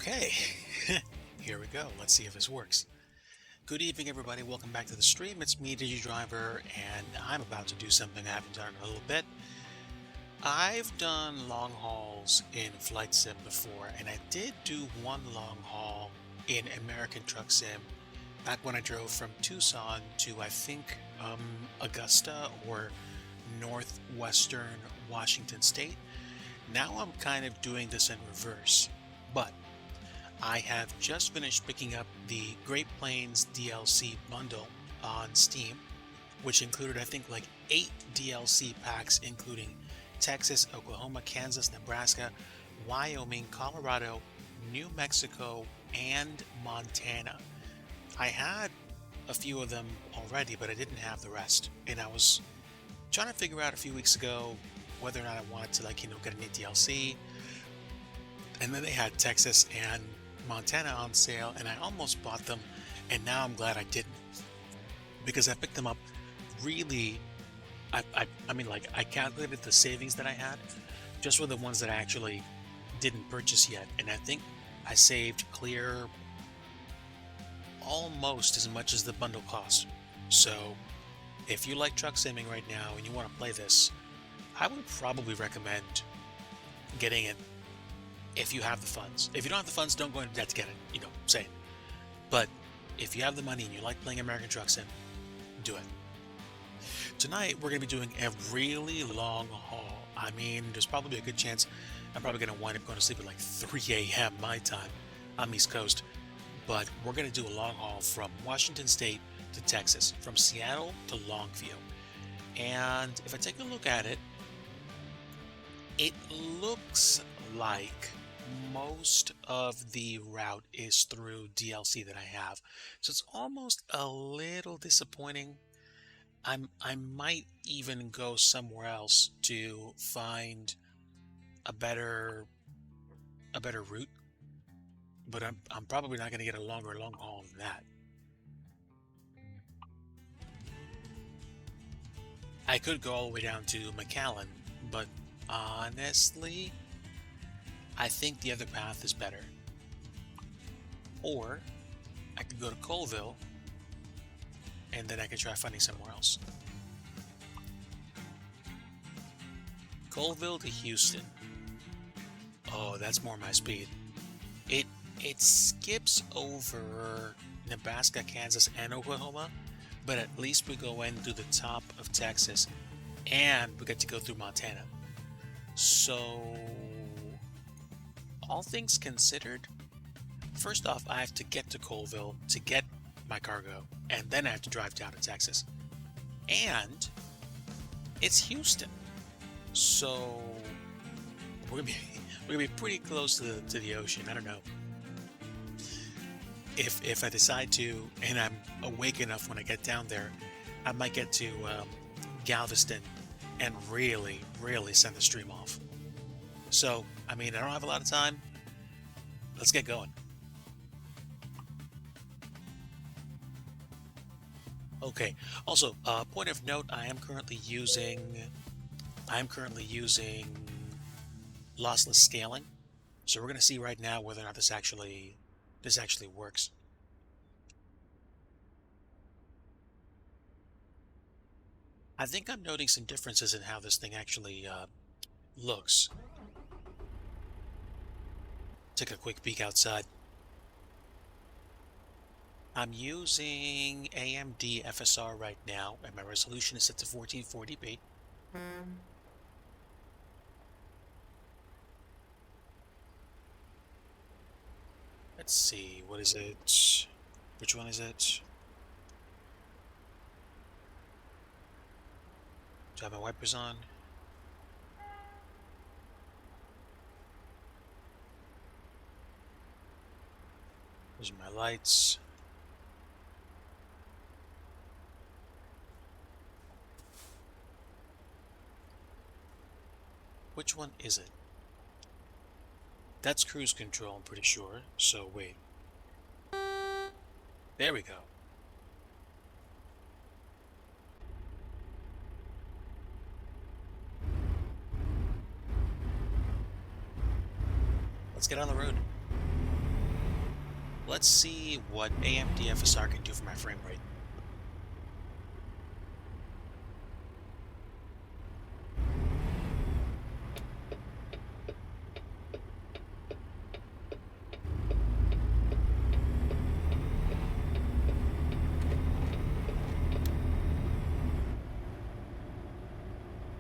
Okay, here we go. Let's see if this works. Good evening, everybody. Welcome back to the stream. It's me, DIGI Driver, and I'm about to do something I haven't done in a little bit. I've done long hauls in Flight Sim before, and I did do one long haul in American Truck Sim back when I drove from Tucson to, I think, Augusta or northwestern Washington State. Now I'm kind of doing this in reverse, but I have just finished picking up the Great Plains DLC bundle on Steam, which included, I think, like 8 DLC packs, including Texas, Oklahoma, Kansas, Nebraska, Wyoming, Colorado, New Mexico, and Montana. I had a few of them already, but I didn't have the rest. And I was trying to figure out a few weeks ago whether or not I wanted to, get a new DLC. And then they had Texas and Montana on sale, and I almost bought them, and now I'm glad I didn't, because I picked them up really. I calculated the savings that I had just for the ones that I actually didn't purchase yet, and I think I saved clear almost as much as the bundle cost. So if you like truck simming right now and you want to play this, I would probably recommend getting it if you have the funds. If you don't have the funds, don't go into debt to get it, say it. But if you have the money and you like playing American Truck Sim, do it. Tonight, we're going to be doing a really long haul. I mean, there's probably a good chance I'm probably going to wind up going to sleep at like 3 a.m. my time. I'm East Coast. But we're going to do a long haul from Washington State to Texas, from Seattle to Longview. And if I take a look at it, it looks like most of the route is through DLC that I have. So it's almost a little disappointing. I might even go somewhere else to find a better route, but I'm probably not going to get a long haul than that. I could go all the way down to McAllen, but honestly, I think the other path is better. Or I could go to Colville and then I could try finding somewhere else. Colville to Houston. Oh, that's more my speed. It skips over Nebraska, Kansas, and Oklahoma, but at least we go in through the top of Texas and we get to go through Montana. So all things considered, first off, I have to get to Colville to get my cargo, and then I have to drive down to Texas. And it's Houston. So we're gonna be pretty close to the ocean. I don't know. If I decide to, and I'm awake enough when I get down there, I might get to Galveston and really send the stream off. So, I mean, I don't have a lot of time. Let's get going. Okay. Also, point of note, I am currently using lossless scaling. So we're going to see right now whether or not this actually works. I think I'm noting some differences in how this thing actually looks. Take a quick peek outside. I'm using AMD FSR right now, and my resolution is set to 1440p. Let's see, what is it? Which one is it? Do I have my wipers on? Those are my lights. Which one is it? That's cruise control, I'm pretty sure. So wait. There we go. Let's get on the road. Let's see what AMD FSR can do for my frame rate.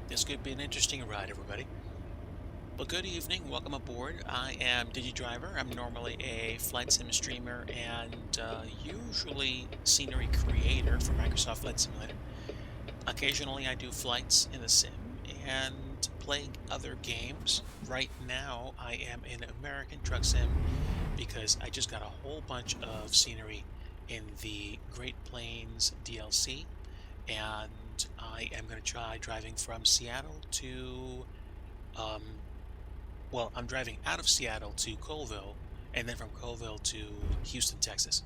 This could be an interesting ride, everybody. Well, good evening. Welcome aboard. I am DigiDriver. I'm normally a flight sim streamer and usually scenery creator for Microsoft Flight Simulator. Occasionally, I do flights in the sim and play other games. Right now, I am in American Truck Sim because I just got a whole bunch of scenery in the Great Plains DLC, and I am going to try driving from Seattle to um, well, I'm driving out of Seattle to Colville, and then from Colville to Houston, Texas.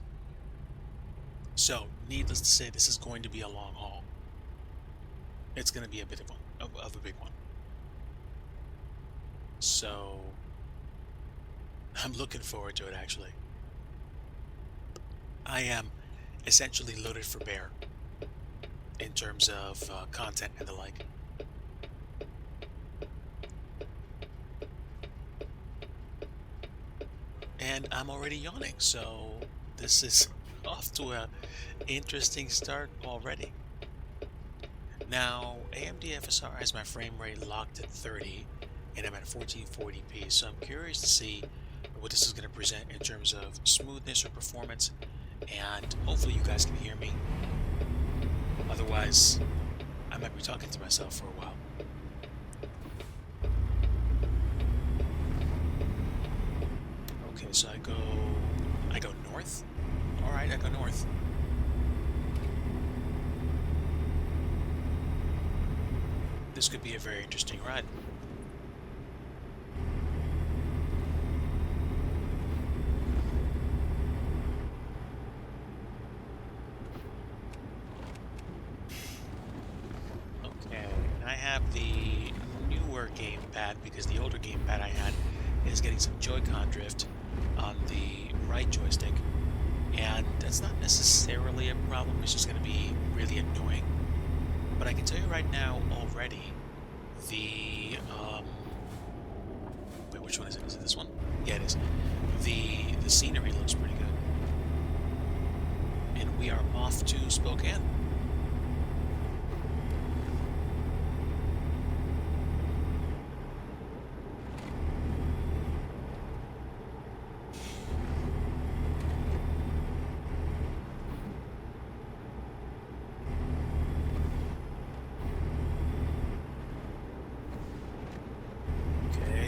So, needless to say, this is going to be a long haul. It's going to be a bit of one, of a big one. So, I'm looking forward to it, actually. I am essentially loaded for bear in terms of content and the like. And I'm already yawning, so this is off to a interesting start already. Now, AMD FSR has my frame rate locked at 30, and I'm at 1440p, so I'm curious to see what this is going to present in terms of smoothness or performance, and hopefully you guys can hear me. Otherwise, I might be talking to myself for a while. Okay, so I go north? Alright, I go north. This could be a very interesting ride. Okay, and I have the newer gamepad because the older gamepad I had is getting some Joy-Con drift on the right joystick, and that's not necessarily a problem, it's just going to be really annoying. But I can tell you right now already, the, wait, which one is it? Is it this one? Yeah, it is. The scenery looks pretty good. And we are off to Spokane.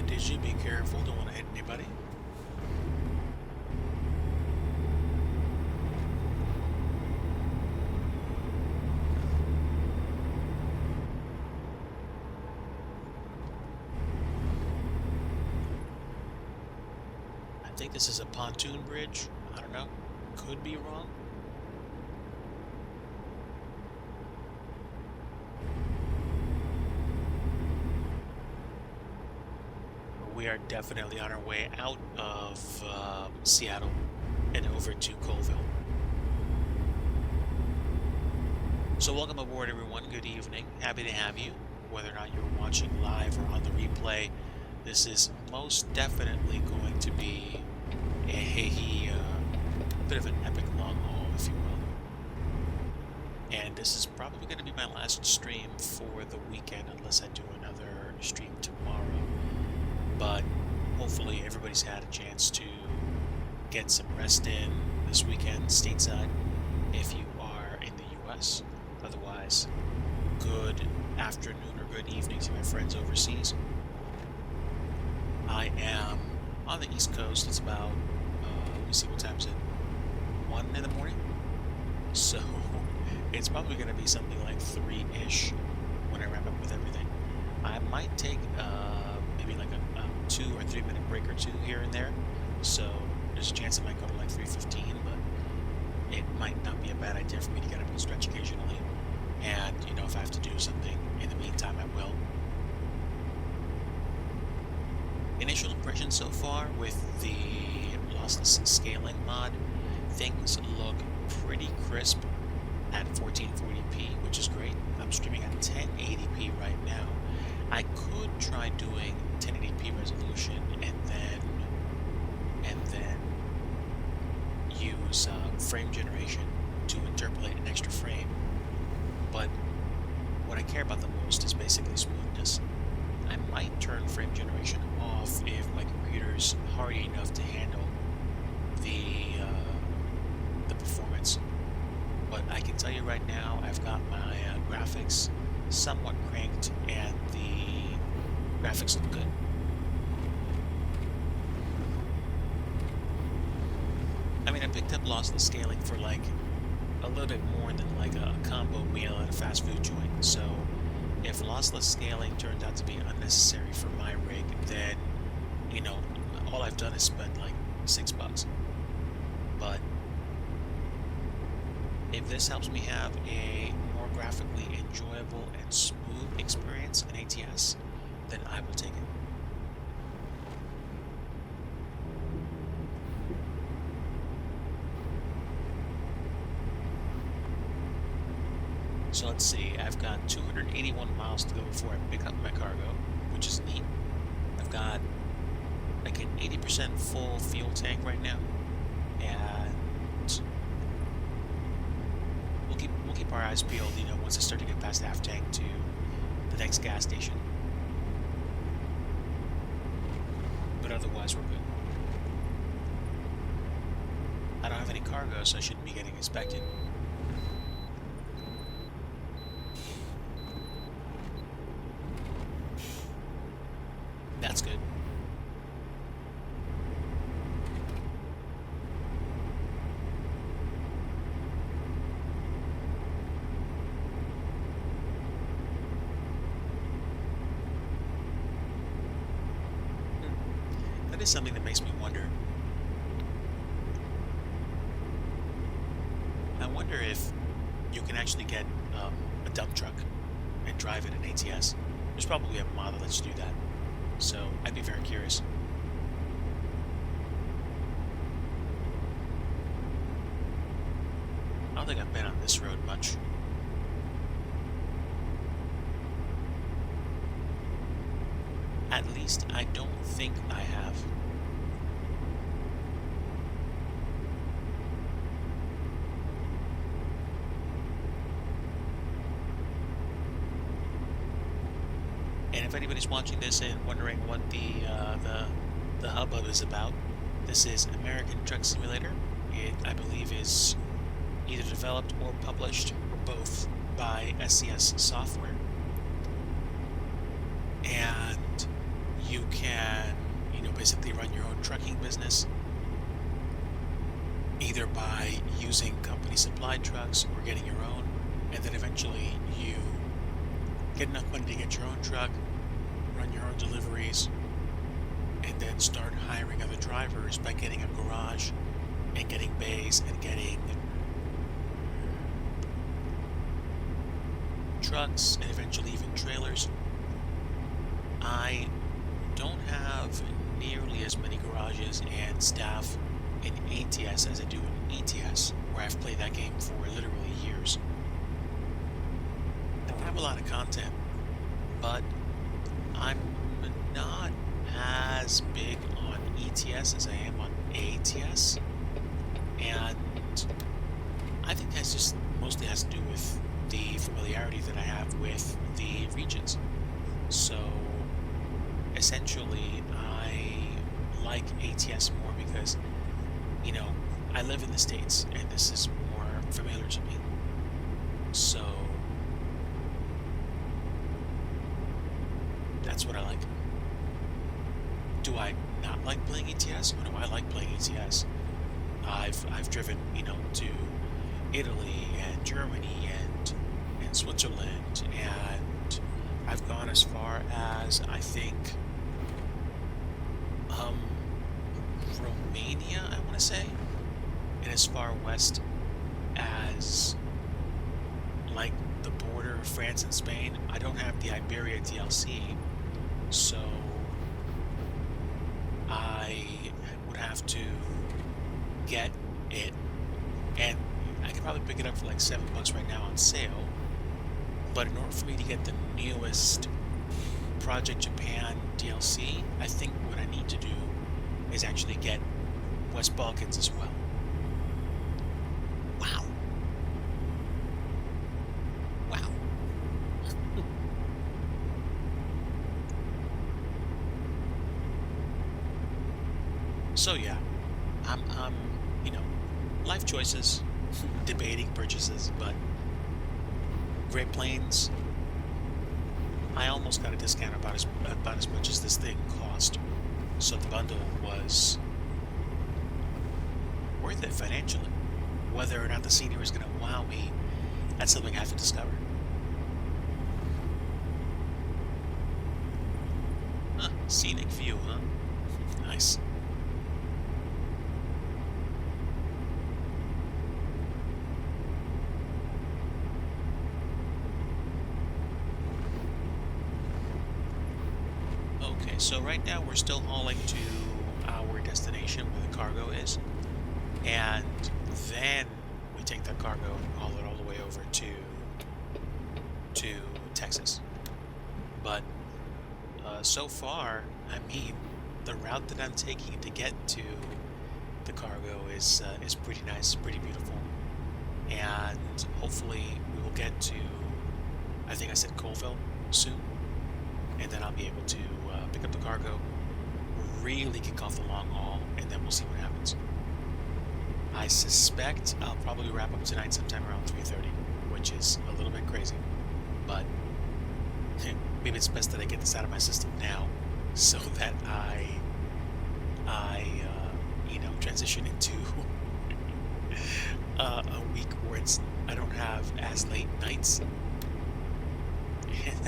DIGI, be careful, don't want to hit anybody. I think this is a pontoon bridge. I don't know. Could be wrong. We are definitely on our way out of Seattle and over to Colville. So welcome aboard, everyone. Good evening. Happy to have you. Whether or not you're watching live or on the replay, this is most definitely going to be a bit of an epic long haul, if you will. And this is probably going to be my last stream for the weekend, unless I do another stream tomorrow. But hopefully everybody's had a chance to get some rest in this weekend stateside if you are in the US. Otherwise, good afternoon or good evening to my friends overseas. I am on the East Coast. It's about, let me see, what time is it? 1 in the morning? So it's probably going to be something like 3-ish when I wrap up with everything. I might take maybe like a 2 or 3 minute break or two here and there, so there's a chance it might go to like 3:15, but it might not be a bad idea for me to get up and stretch occasionally, and you know, if I have to do something in the meantime, I will. Initial impressions so far with the Las lossless scaling mod, things look pretty crisp at 1440p, which is great. I'm streaming at 1080p right now. I could try doing 1080p resolution and then use frame generation to interpolate an extra frame, but what I care about the most is basically smoothness. I might turn frame generation off if my computer's hardy enough to handle the performance. But I can tell you right now, I've got my graphics somewhat cranked, and the graphics look good. I mean, I picked up lossless scaling for like a little bit more than like a combo meal at a fast food joint. So if lossless scaling turns out to be unnecessary for my rig, then, you know, all I've done is spend like $6. But if this helps me have a more graphically enjoyable and smooth experience in ATS, then I will take it. So let's see, I've got 281 miles to go before I pick up my cargo, which is neat. I've got like an 80% full fuel tank right now, and we'll keep our eyes peeled, you know, once I start to get past half tank to the next gas station. But otherwise, we're good. I don't have any cargo, so I shouldn't be getting inspected. That's good. That is something that makes me wonder. I wonder if you can actually get a dump truck and drive it in ATS. There's probably a mod that lets you do that. So I'd be very curious. I don't think I've been on this road much. At least I don't think I have. And if anybody's watching this and wondering what the hubbub is about, this is American Truck Simulator. It, I believe, is either developed or published, or both, by SCS Software. And you can, you know, basically run your own trucking business, either by using company supplied trucks or getting your own, and then eventually you get enough money to get your own truck, run your own deliveries, and then start hiring other drivers by getting a garage and getting bays and getting trucks and eventually even trailers. I don't have nearly as many garages and staff in ATS as I do in ETS, where I've played that game for literally years. I don't have a lot of content, but I'm not as big on ETS as I am on ATS, and I think that's just mostly has to do with the familiarity that I have with the regions. So essentially I like ATS more because, you know, I live in the States and this is more familiar to me. So that's what I like. Do I not like playing ETS? Or do I like playing ETS? I've driven, you know, to Italy and Germany and Switzerland, and I've gone as far as, I think, Romania, I want to say, and as far west as like the border of France and Spain. I don't have the Iberia DLC, so I would have to get it, and I could probably pick it up for like $7 right now on sale. But in order for me to get the newest Project Japan DLC, I think what I need to do is actually get West Balkans as well. Wow. Wow. So yeah, I'm, you know, life choices, debating purchases, but Great Plains, I almost got a discount about as much as this thing cost. So the bundle was worth it financially. Whether or not the scenery is going to wow me, that's something I have to discover. Huh, scenic view, huh? Nice. Okay, so right now we're still hauling to our destination where the cargo is, and then we take that cargo and haul it all the way over to Texas. But so far, I mean, the route that I'm taking to get to the cargo is pretty nice, pretty beautiful, and hopefully we will get to, I think I said Colville soon, and then I'll be able to pick up the cargo, really kick off the long haul, and then we'll see what happens. I suspect I'll probably wrap up tonight sometime around 3:30, which is a little bit crazy, but maybe it's best that I get this out of my system now, so that I transition into a week where I don't have as late nights, and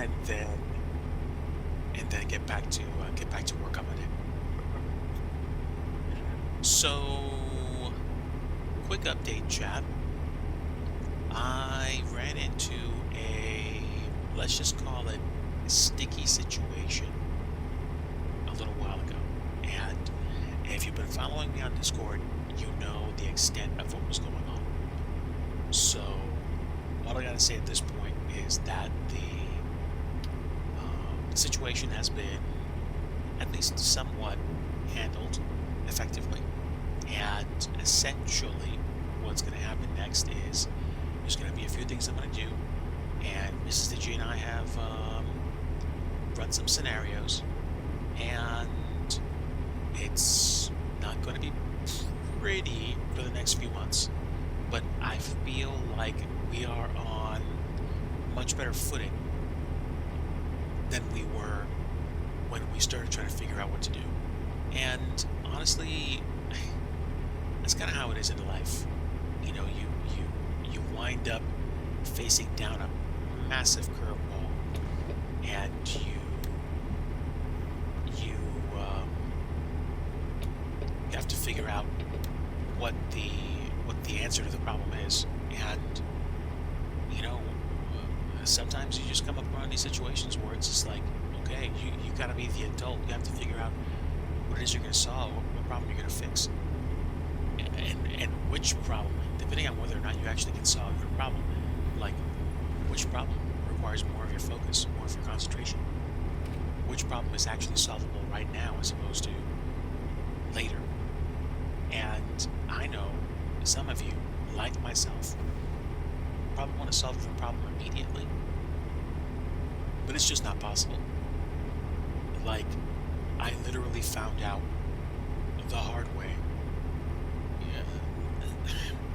then get back to work on Monday. So, quick update, chat. I ran into a, let's just call it, sticky situation a little while ago, and if you've been following me on Discord, you know the extent of what was going on. So, all I gotta say at this point is that the situation has been at least somewhat handled effectively, and essentially what's going to happen next is there's going to be a few things I'm going to do, and Mrs. DIGI and I have run some scenarios, and it's not going to be pretty for the next few months, but I feel like we are on much better footing than we were when we started trying to figure out what to do. And honestly, that's kind of how it is in life. You know, you wind up facing down a massive curveball, and you have to figure out what the answer to the problem is. And you know, sometimes you just come up around these situations where it's just like, okay, you got to be the adult. You have to figure out what it is you're going to solve, what problem you're going to fix, and which problem, depending on whether or not you actually can solve your problem. Like, which problem requires more of your focus, more of your concentration? Which problem is actually solvable right now as opposed to later? And I know some of you, like myself, probably want to solve the problem immediately, but it's just not possible. Like, I literally found out the hard way.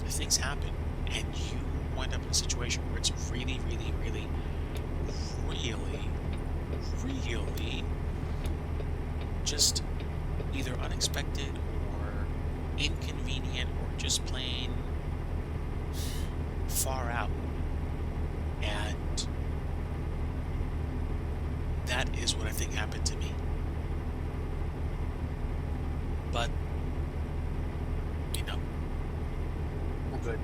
Things happen, and you wind up in a situation where it's really, really, really, really, really just either unexpected or inconvenient or just plain far out. And that is what I think happened to me. But, you know, we're good.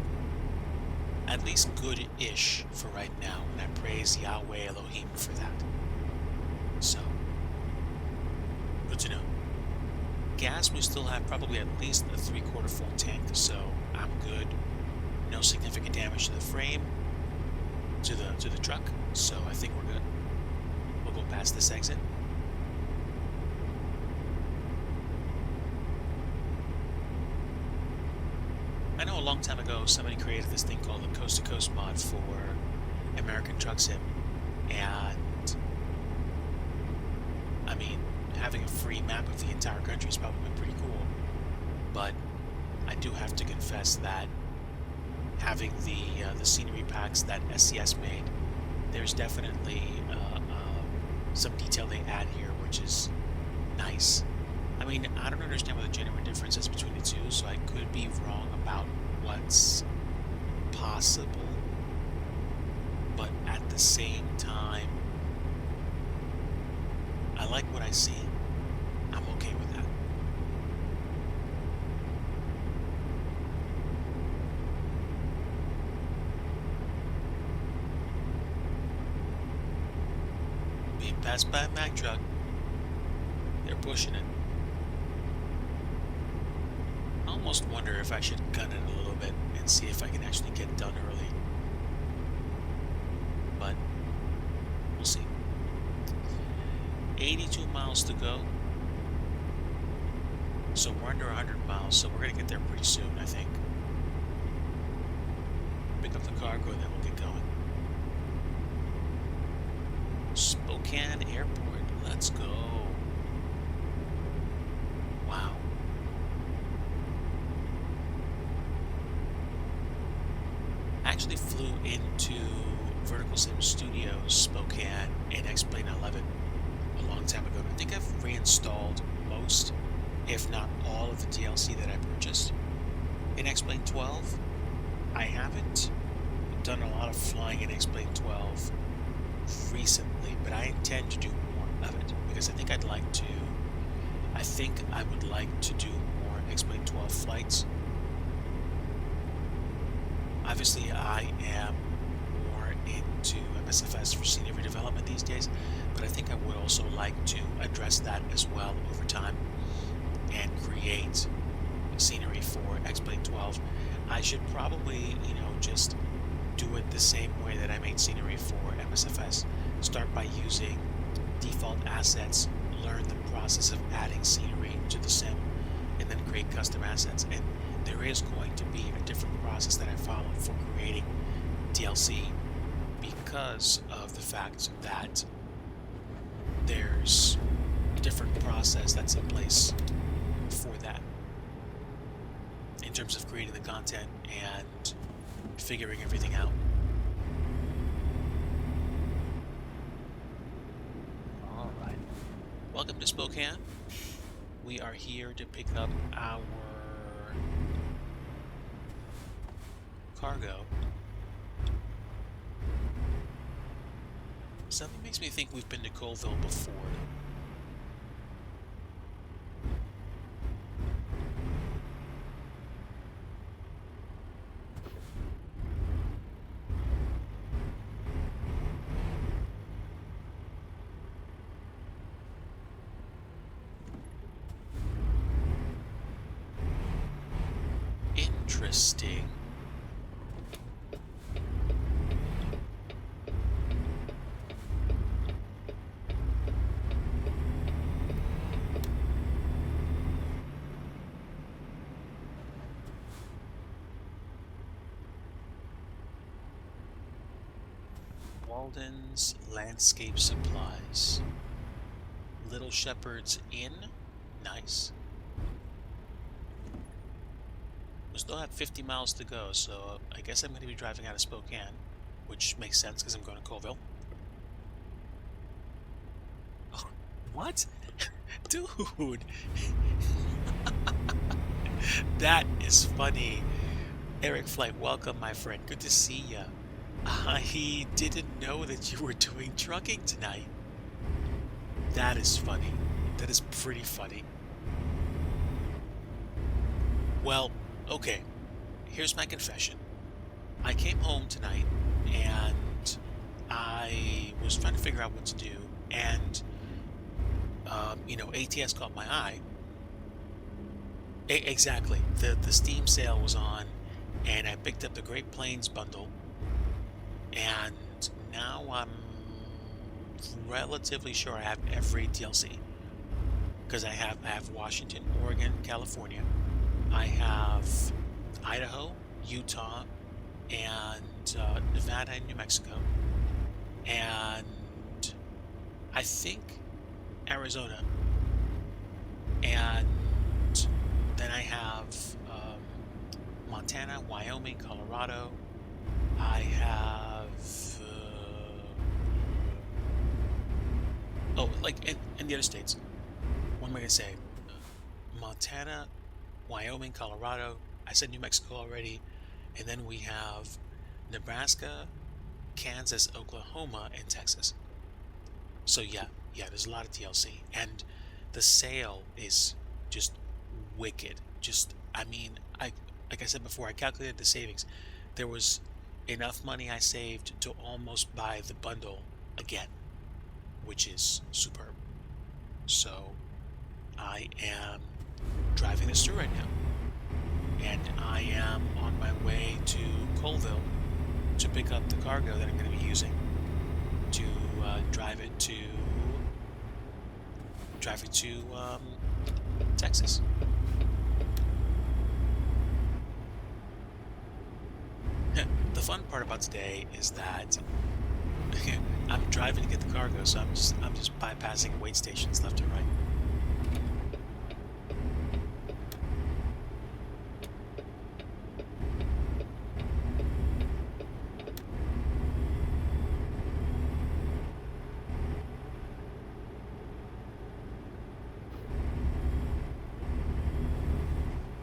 At least good-ish for right now, and I praise Yahweh Elohim for that. So, good to know. Gas, we still have probably at least a 3/4 full tank, so I'm good. No significant damage to the frame, to the truck, so I think we're good. We'll go past this exit. I know a long time ago somebody created this thing called the Coast to Coast mod for American Truck Sim, and I mean, having a free map of the entire country is probably pretty cool, but I do have to confess that having the scenery packs that SCS made, there's definitely some detail they add here, which is nice. I mean, I don't understand what the genuine difference is between the two, so I could be wrong about what's possible, but at the same time, I like what I see. I'm okay with that. Being passed by a Mack truck, they're pushing it. I almost wonder if I should gun it a little bit and see if I can actually get done early. But we'll see. 82 miles to go. So we're under 100 miles, so we're going to get there pretty soon, I think. Pick up the cargo and then we'll get going. Spokane Airport, let's go. Wow. I actually flew into Vertical Sim Studios Spokane in X-Plane 11 a long time ago. I think I've reinstalled most, if not all, of the DLC that I purchased. In X-Plane 12, I haven't done a lot of flying in X-Plane 12 recently, but I intend to do more of it because I think I would like to do more X-Plane 12 flights. Obviously, I am more into MSFS for scenery development these days, but I think I would also like to address that as well over time and create scenery for X-Plane 12. I should probably, just do it the same way that I made scenery for MSFS. Start by using default assets, learn the process of adding scenery to the sim, and then create custom assets. And there is going to be a different process that I follow for creating DLC because of the fact that there's a different process that's in place for that in terms of creating the content and figuring everything out. All right. Welcome to Spokane. We are here to pick up our cargo. Something makes me think we've been to Colville before. Interesting. Walden's Landscape Supplies. Little Shepherd's Inn. Nice. We still have 50 miles to go, so I guess I'm going to be driving out of Spokane, which makes sense because I'm going to Colville. Oh, what? Dude! That is funny. Eric Flight, welcome, my friend. Good to see ya. I didn't know that you were doing trucking tonight. That is funny. That is pretty funny. Well, okay. Here's my confession. I came home tonight and I was trying to figure out what to do, and ATS caught my eye, Exactly. The Steam sale was on, and I picked up the Great Plains bundle, and now I'm relatively sure I have every DLC because I have Washington, Oregon, California. I have Idaho, Utah, and Nevada and New Mexico, and I think Arizona, and then I have Montana, Wyoming, Colorado. I have like in the other states. What am I gonna say? Montana, Wyoming, Colorado. I said New Mexico already, and then we have Nebraska, Kansas, Oklahoma, and Texas. So yeah, there's a lot of TLC, and the sale is just wicked. Just, I mean, I like I said before, I calculated the savings. There was enough money I saved to almost buy the bundle again, which is superb. So I am driving this through right now, and I am on my way to Colville to pick up the cargo that I'm going to be using to drive it to Texas. The fun part about today is that I'm driving to get the cargo, so I'm just bypassing wait stations left and right.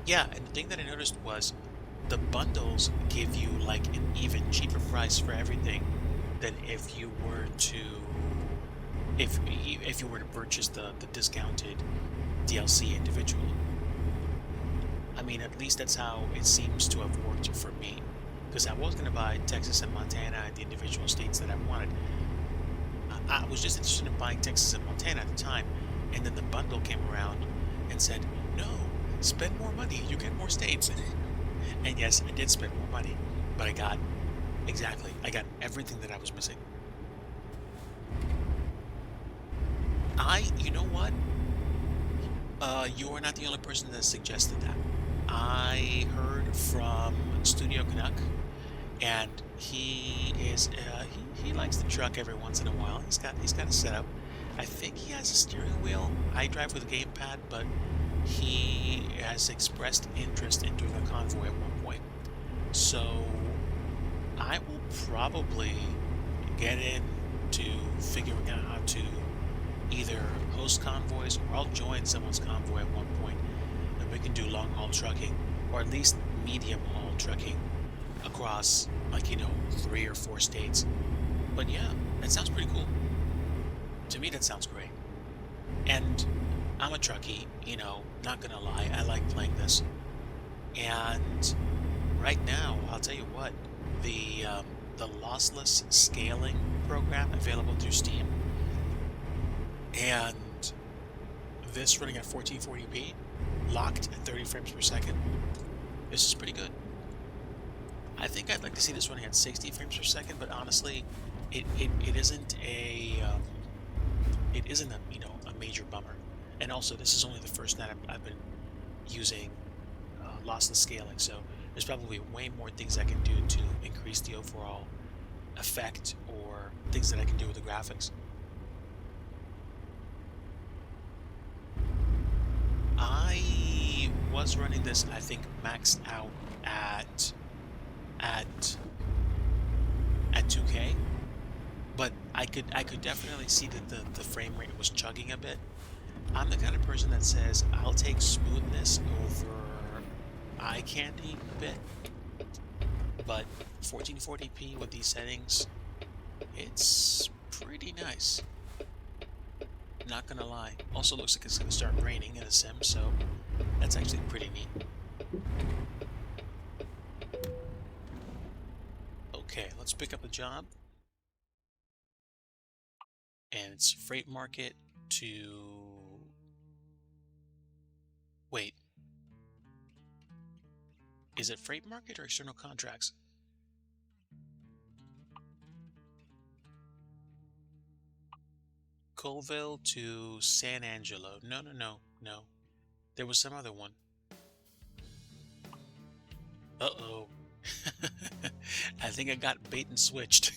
Yeah, and the thing that I noticed was the bundles give you like an even cheaper price for everything than if you were to purchase the discounted DLC individually. I mean, at least that's how it seems to have worked for me. Because I was going to buy Texas and Montana and the individual states that I wanted. I was just interested in buying Texas and Montana at the time, and then the bundle came around and said, "No, spend more money, you get more states." And yes, I did spend more money, but I got everything that I was missing. You know what? You are not the only person that suggested that. I heard from Studio Canuck, and he likes the truck every once in a while. He's got a setup. I think he has a steering wheel. I drive with a gamepad, but he has expressed interest in doing a convoy at one point. So I will probably get into figuring out how to either host convoys or I'll join someone's convoy at one point, and we can do long haul trucking or at least medium haul trucking across, like, 3 or 4 states. But yeah, that sounds pretty cool. To me, that sounds great. And I'm a truckie, not gonna lie, I like playing this. And right now, I'll tell you what, the lossless scaling program available through Steam, and this running at 1440p, locked at 30 frames per second. This is pretty good. I think I'd like to see this running at 60 frames per second, but honestly, it isn't a major bummer. And also, this is only the first night I've been using lossless scaling, so there's probably way more things I can do to increase the overall effect or things that I can do with the graphics. I was running this, I think, maxed out at at 2K, but I could definitely see that the frame rate was chugging a bit. I'm the kind of person that says I'll take smoothness over eye candy a bit, but 1440p with these settings, it's pretty nice. Not gonna lie. Also looks like it's gonna start raining in the sim, so that's actually pretty neat. Okay, let's pick up a job, and it's freight market to... Wait, Is it freight market or external contracts? Colville to San Angelo. No, no, no, no. There was some other one. Uh-oh. I think I got bait and switched.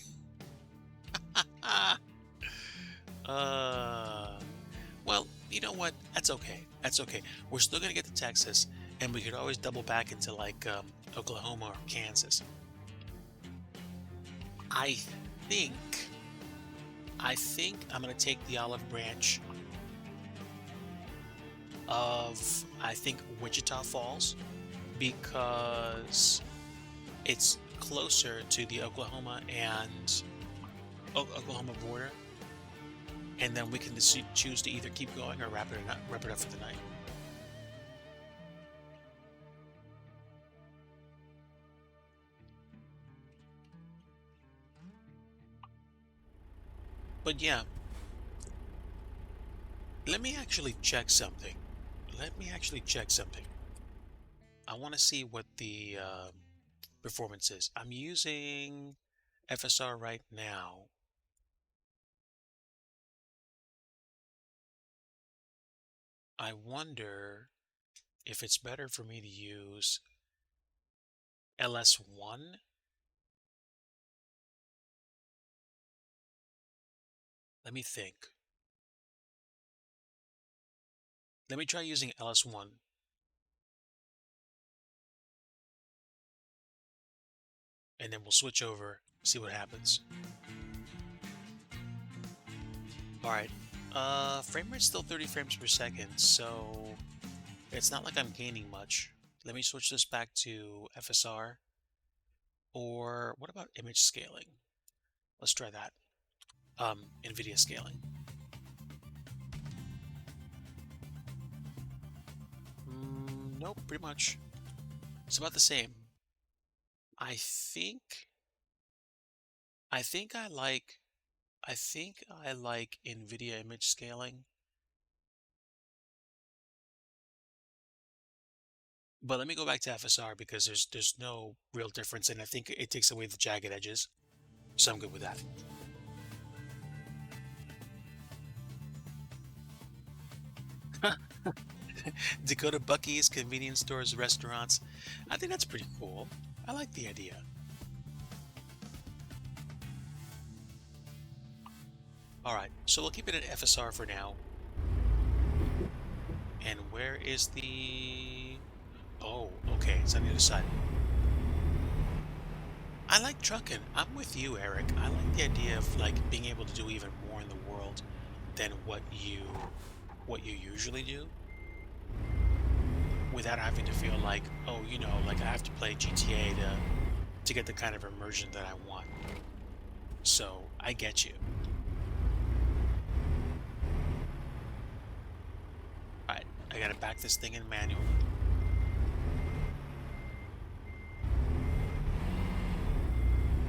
uh, well, you know what? That's okay. That's okay. We're still gonna get to Texas, and we could always double back into like Oklahoma or Kansas. I think, I think I'm gonna take the olive branch of I think Wichita Falls because it's closer to the Oklahoma and Oklahoma border, and then we can choose to either keep going or wrap it up for the night. But yeah, let me actually check something. Let me actually check something. I want to see what the performance is. I'm using FSR right now. I wonder if it's better for me to use LS1. Let me think. Let me try using LS1, and then we'll switch over, see what happens. All right. Frame rate's still 30 frames per second, so it's not like I'm gaining much. Let me switch this back to FSR. Or what about image scaling? Let's try that. NVIDIA scaling. Nope, pretty much. It's about the same. I think I think I like I think I like NVIDIA image scaling. But let me go back to FSR because there's no real difference, and I think it takes away the jagged edges. So I'm good with that. Dakota Buc-ee's, convenience stores, restaurants. I think that's pretty cool. I like the idea. All right, so we'll keep it at FSR for now. And where is the... Oh, okay, it's on the other side. I like trucking. I'm with you, Eric. I like the idea of like being able to do even more in the world than what you usually do without having to feel like, oh, like I have to play GTA to get the kind of immersion that I want. So, I get you. All right, I gotta back this thing in manual.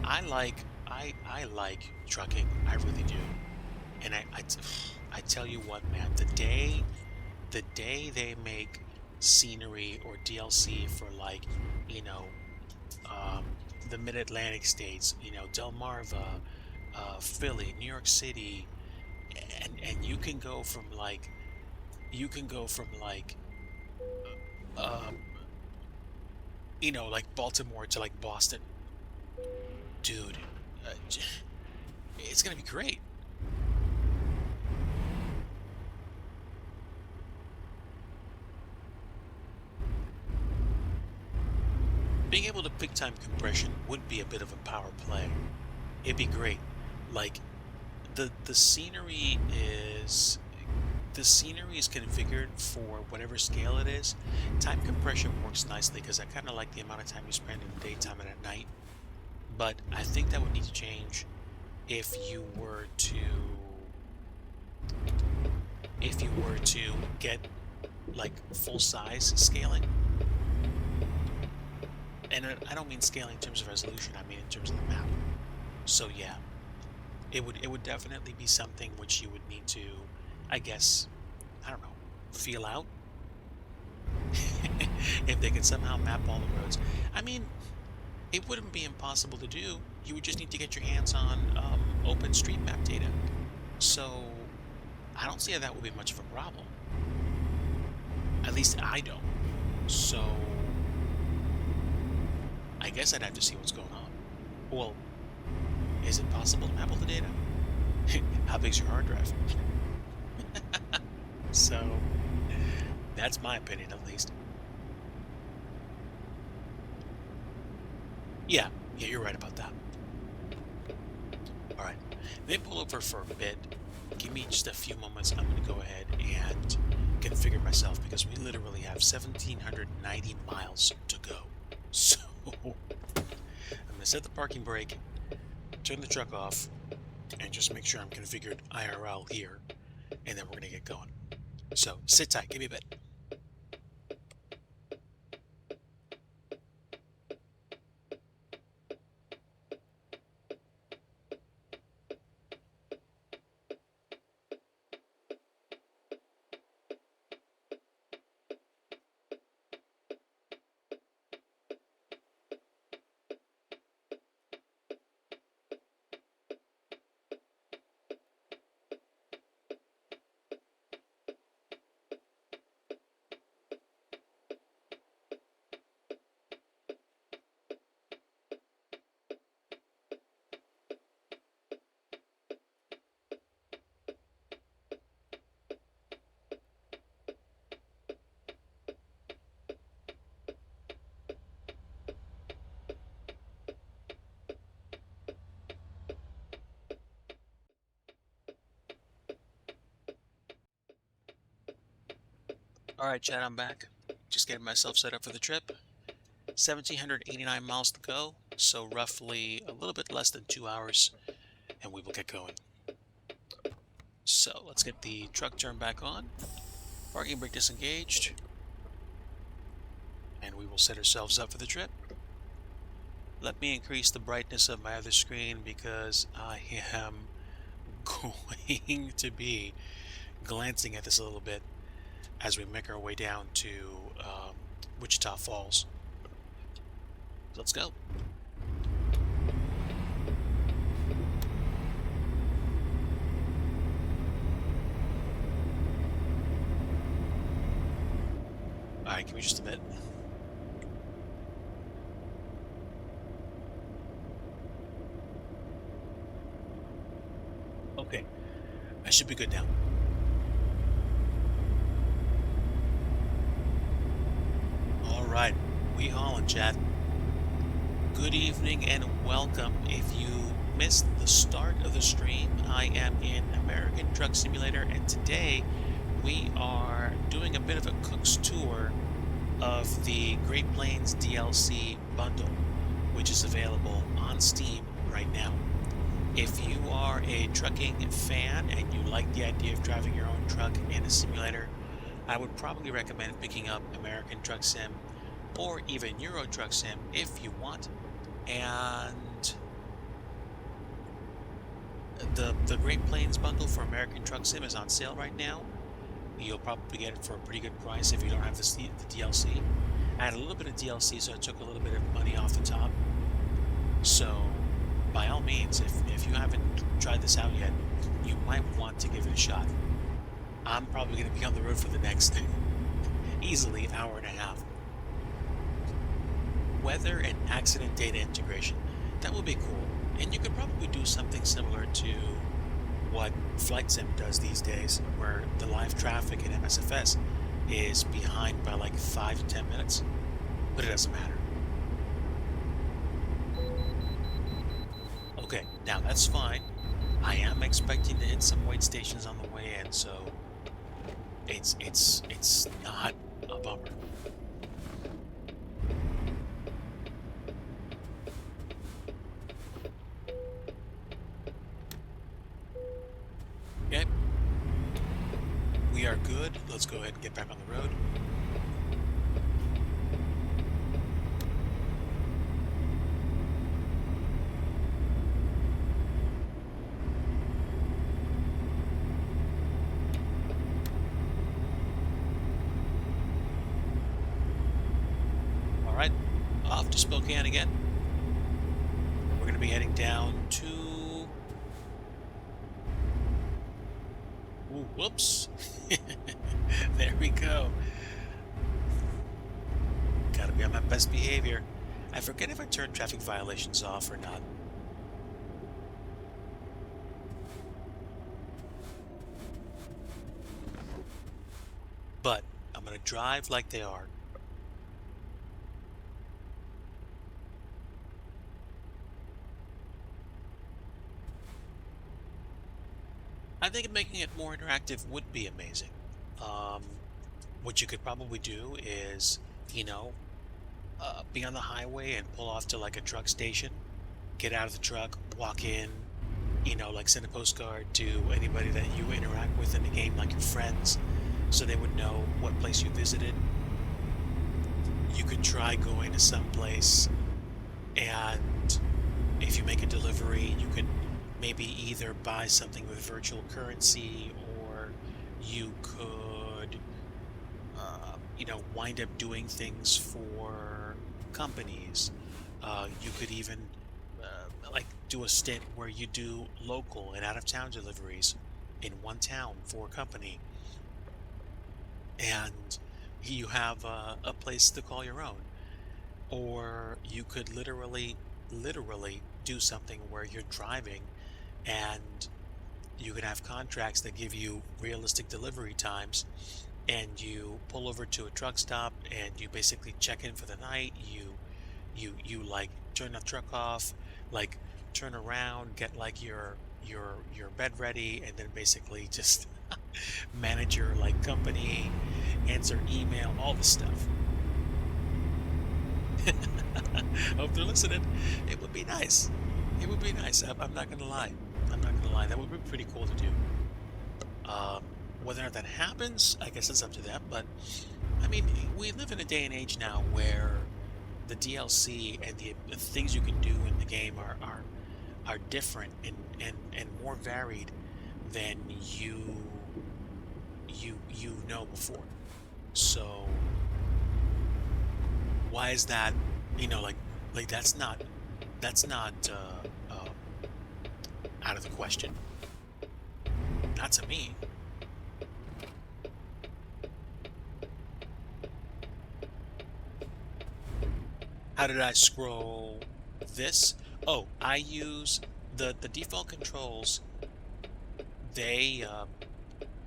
I like trucking. I really do. And I tell you what, man, the day they make scenery or DLC for like, you know, um, the Mid-Atlantic states, Delmarva, Philly, New York City, and you can go from like um, like Baltimore to like Boston, dude. It's gonna be great. Being able to pick time compression would be a bit of a power play. It'd be great. Like the scenery is configured for whatever scale it is. Time compression works nicely because I kind of like the amount of time you spend in the daytime and at night. But I think that would need to change if you were to get like full size scaling. And I don't mean scaling in terms of resolution, I mean in terms of the map. So yeah, it would definitely be something which you would need to, I guess, I don't know, feel out. If they could somehow map all the roads. I mean, it wouldn't be impossible to do. You would just need to get your hands on OpenStreetMap data. So I don't see how that would be much of a problem. At least I don't. So I guess I'd have to see what's going on. Well, is it possible to map all the data? How big's your hard drive? So that's my opinion, at least. Yeah, you're right about that. All right, they pull over for a bit. Give me just a few moments. I'm going to go ahead and configure myself because we literally have 1,790 miles to go. So I'm going to set the parking brake, turn the truck off, and just make sure I'm configured IRL here, and then we're going to get going. So sit tight. Give me a bit. All right, Chad, I'm back. Just getting myself set up for the trip. 1,789 miles to go, so roughly a little bit less than 2 hours, and we will get going. So let's get the truck turned back on, parking brake disengaged, and we will set ourselves up for the trip. Let me increase the brightness of my other screen because I am going to be glancing at this a little bit as we make our way down to Wichita Falls. Let's go. All right, give me just a bit. Okay, I should be good now. All right, we haulin', Chad. Good evening and welcome. If you missed the start of the stream, I am in American Truck Simulator, and today we are doing a bit of a cook's tour of the Great Plains DLC bundle, which is available on Steam right now. If you are a trucking fan and you like the idea of driving your own truck in a simulator, I would probably recommend picking up American Truck Sim or even Euro Truck Sim if you want. And the Great Plains bundle for American Truck Sim is on sale right now. You'll probably get it for a pretty good price if you don't have the DLC. I had a little bit of DLC, so I took a little bit of money off the top. So by all means, if you haven't tried this out yet, you might want to give it a shot. I'm probably going to be on the road for the next easily hour and a half. Weather and accident data integration. That would be cool. And you could probably do something similar to what Flight Sim does these days, where the live traffic in MSFS is behind by like 5 to 10 minutes. But it doesn't matter. Okay, now that's fine. I am expecting to hit some wait stations on the way in, so it's not a bummer. Okay, we are good. Let's go ahead and get back on the road. Off to Spokane again. We're going to be heading down to... Ooh, whoops. There we go. Gotta be on my best behavior. I forget if I turned traffic violations off or not. But I'm going to drive like they are. I think making it more interactive would be amazing. Um, what you could probably do is, you know, be on the highway and pull off to like a truck station, get out of the truck, walk in, like send a postcard to anybody that you interact with in the game, like your friends, so they would know what place you visited. You could try going to some place, and if you make a delivery, you could maybe either buy something with virtual currency, or you could, wind up doing things for companies. You could even like do a stint where you do local and out of town deliveries in one town for a company, and you have a place to call your own. Or you could literally do something where you're driving, and you can have contracts that give you realistic delivery times, and you pull over to a truck stop and you basically check in for the night. You like turn the truck off, like turn around, get like your bed ready, and then basically just manage your like company, answer email, all this stuff. Hope they're listening. It would be nice. It would be nice. I'm not gonna lie. I'm not gonna lie. That would be pretty cool to do. Um, Whether or not that happens, I guess it's up to them. But I mean, we live in a day and age now where the DLC and the things you can do in the game are different and more varied than you know before. So why is that? Like that's not out of the question. Not to me. How did I scroll this? Oh, I use the default controls. They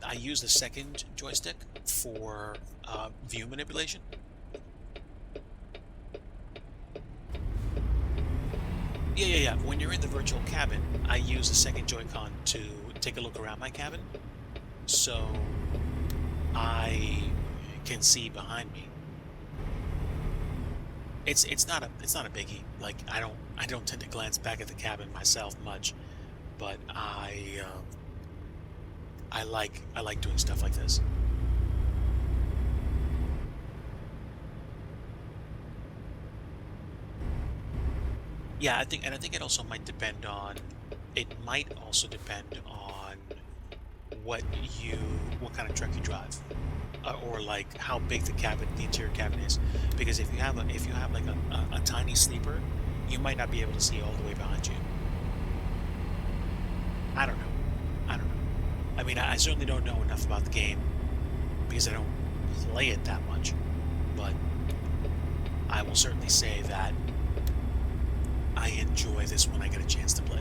I use the second joystick for view manipulation. Yeah. When you're in the virtual cabin, I use the second Joy-Con to take a look around my cabin, so I can see behind me. It's not a biggie. Like I don't tend to glance back at the cabin myself much, but I like doing stuff like this. Yeah, I think it also might depend on. It might also depend on what you, what kind of truck you drive, or like how big the interior cabin is. Because if you have like a tiny sleeper, you might not be able to see all the way behind you. I don't know. I don't know. I mean, I certainly don't know enough about the game because I don't play it that much. But I will certainly say that I enjoy this when I get a chance to play.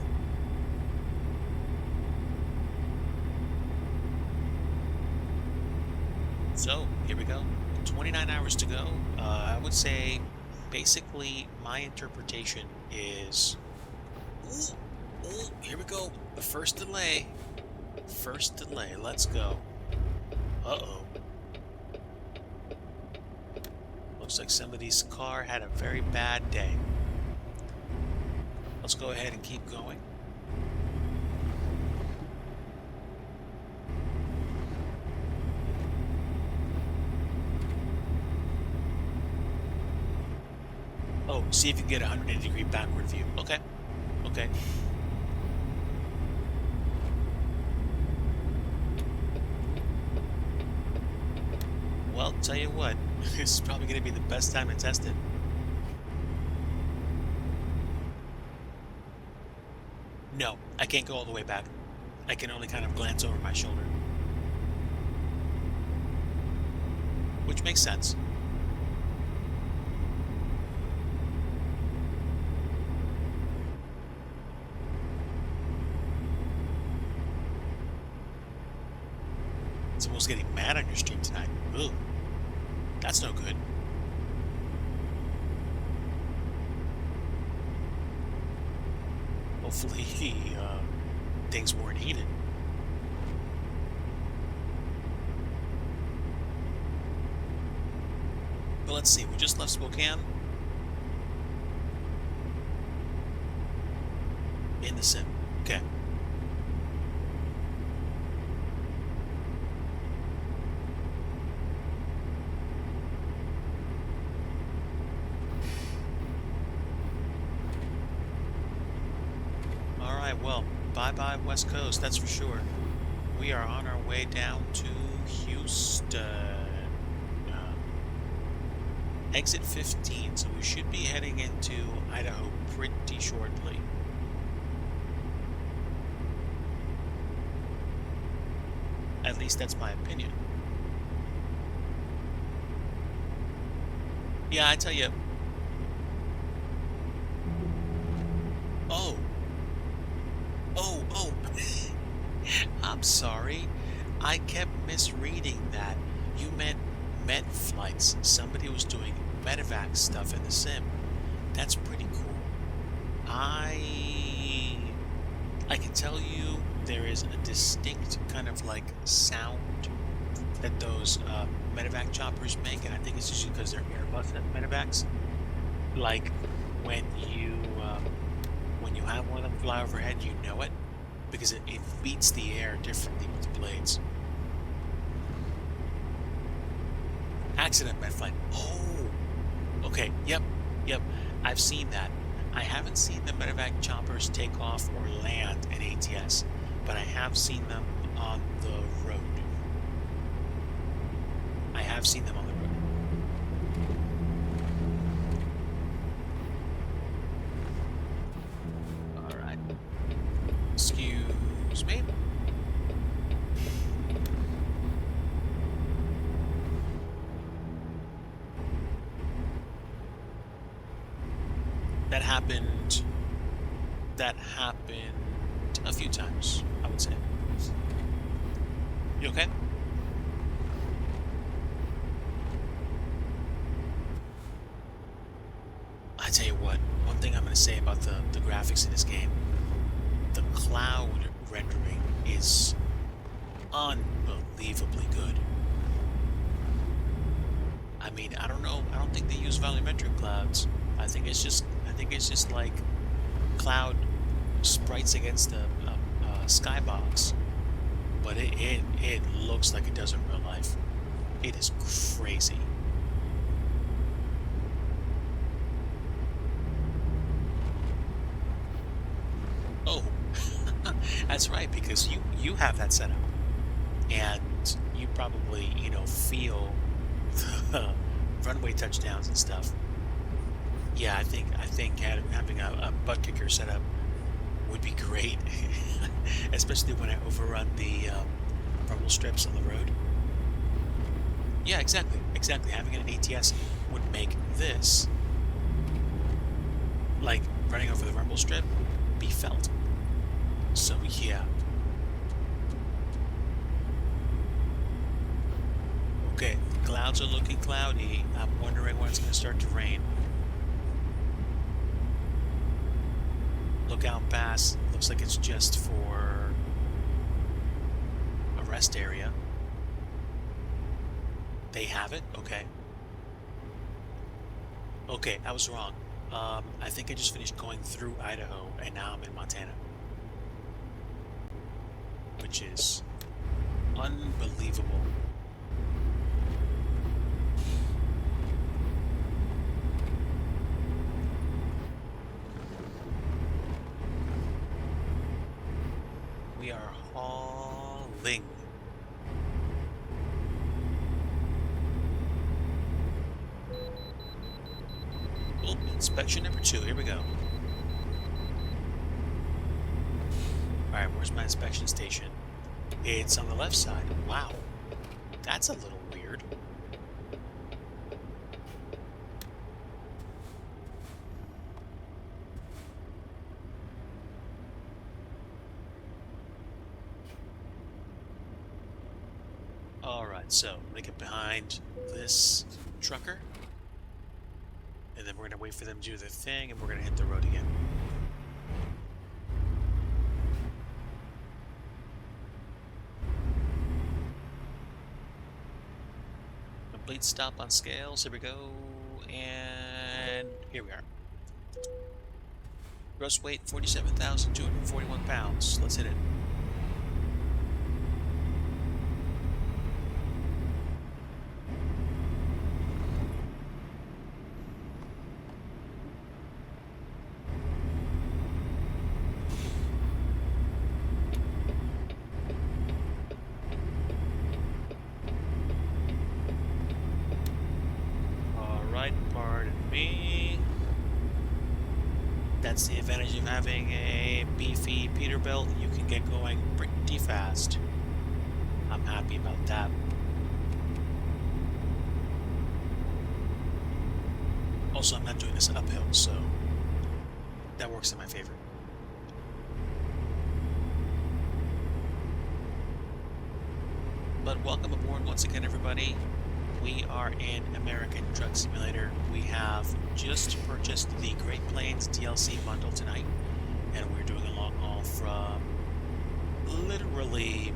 So, here we go. 29 hours to go. I would say basically my interpretation is. Ooh, ooh, here we go. The first delay. First delay. Let's go. Uh-oh. Looks like somebody's car had a very bad day. Let's go ahead and keep going. Oh, see if you can get a 180-degree backward view. Okay. Okay. Well, tell you what, this is probably going to be the best time to test it. No, I can't go all the way back. I can only kind of glance over my shoulder. Which makes sense. Someone's getting mad on your stream tonight. Ooh, that's no good. Hopefully, things weren't heated. But let's see, we just left Spokane. In the sim. Okay. Alright, well, bye-bye West Coast, that's for sure. We are on our way down to Houston. Exit 15, so we should be heading into Idaho pretty shortly. At least that's my opinion. Yeah, I tell you. Oh. Oh. I'm sorry. I kept misreading that. You meant med flights. Somebody was doing medevac stuff in the sim. That's pretty cool. I can tell you there is a distinct kind of like sound that those medevac choppers make, and I think it's just because they're Airbus medevacs. Like when you have one of them fly overhead, you know it because it beats the air differently with the blades. Accident med flight. Oh, okay. Yep. I've seen that. I haven't seen the medevac choppers take off or land in ATS, but I have seen them on the road. I have seen them on the road. All right. Excuse me. That happened a few times, I would say. You okay? I tell you what, one thing I'm going to say about the graphics in this game, the cloud rendering is unbelievably good. I mean, I don't know, I don't think they use volumetric clouds. I think it's just like cloud sprites against a skybox, but it looks like it does in real life. It is crazy. Oh, that's right, because you have that set up, and you probably feel the runway touchdowns and stuff. Yeah, I think having a butt kicker set up would be great, especially when I overrun the rumble strips on the road. Yeah, exactly. Having it in ATS would make this, like running over the rumble strip, be felt. So yeah. Okay, the clouds are looking cloudy. I'm wondering when it's going to start to rain. Lookout pass looks like it's just for a rest area. They have it? Okay. Okay, I was wrong. I think I just finished going through Idaho and now I'm in Montana. Which is unbelievable. We are hauling. Oh, inspection number 2. Here we go. Alright, where's my inspection station? It's on the left side. Wow. That's a little weird. Alright, so I'm gonna get behind this trucker. And then we're gonna wait for them to do their thing, and we're gonna hit the road again. Complete stop on scales. Here we go. And here we are. Gross weight 47,241 pounds. Let's hit it. Pardon me. That's the advantage of having a beefy Peterbilt. You can get going pretty fast. I'm happy about that. Also, I'm not doing this uphill, so that works in my favor. But welcome aboard once again, everybody. We are in American Truck Simulator. We have just purchased the Great Plains DLC bundle tonight, and we're doing a long haul from literally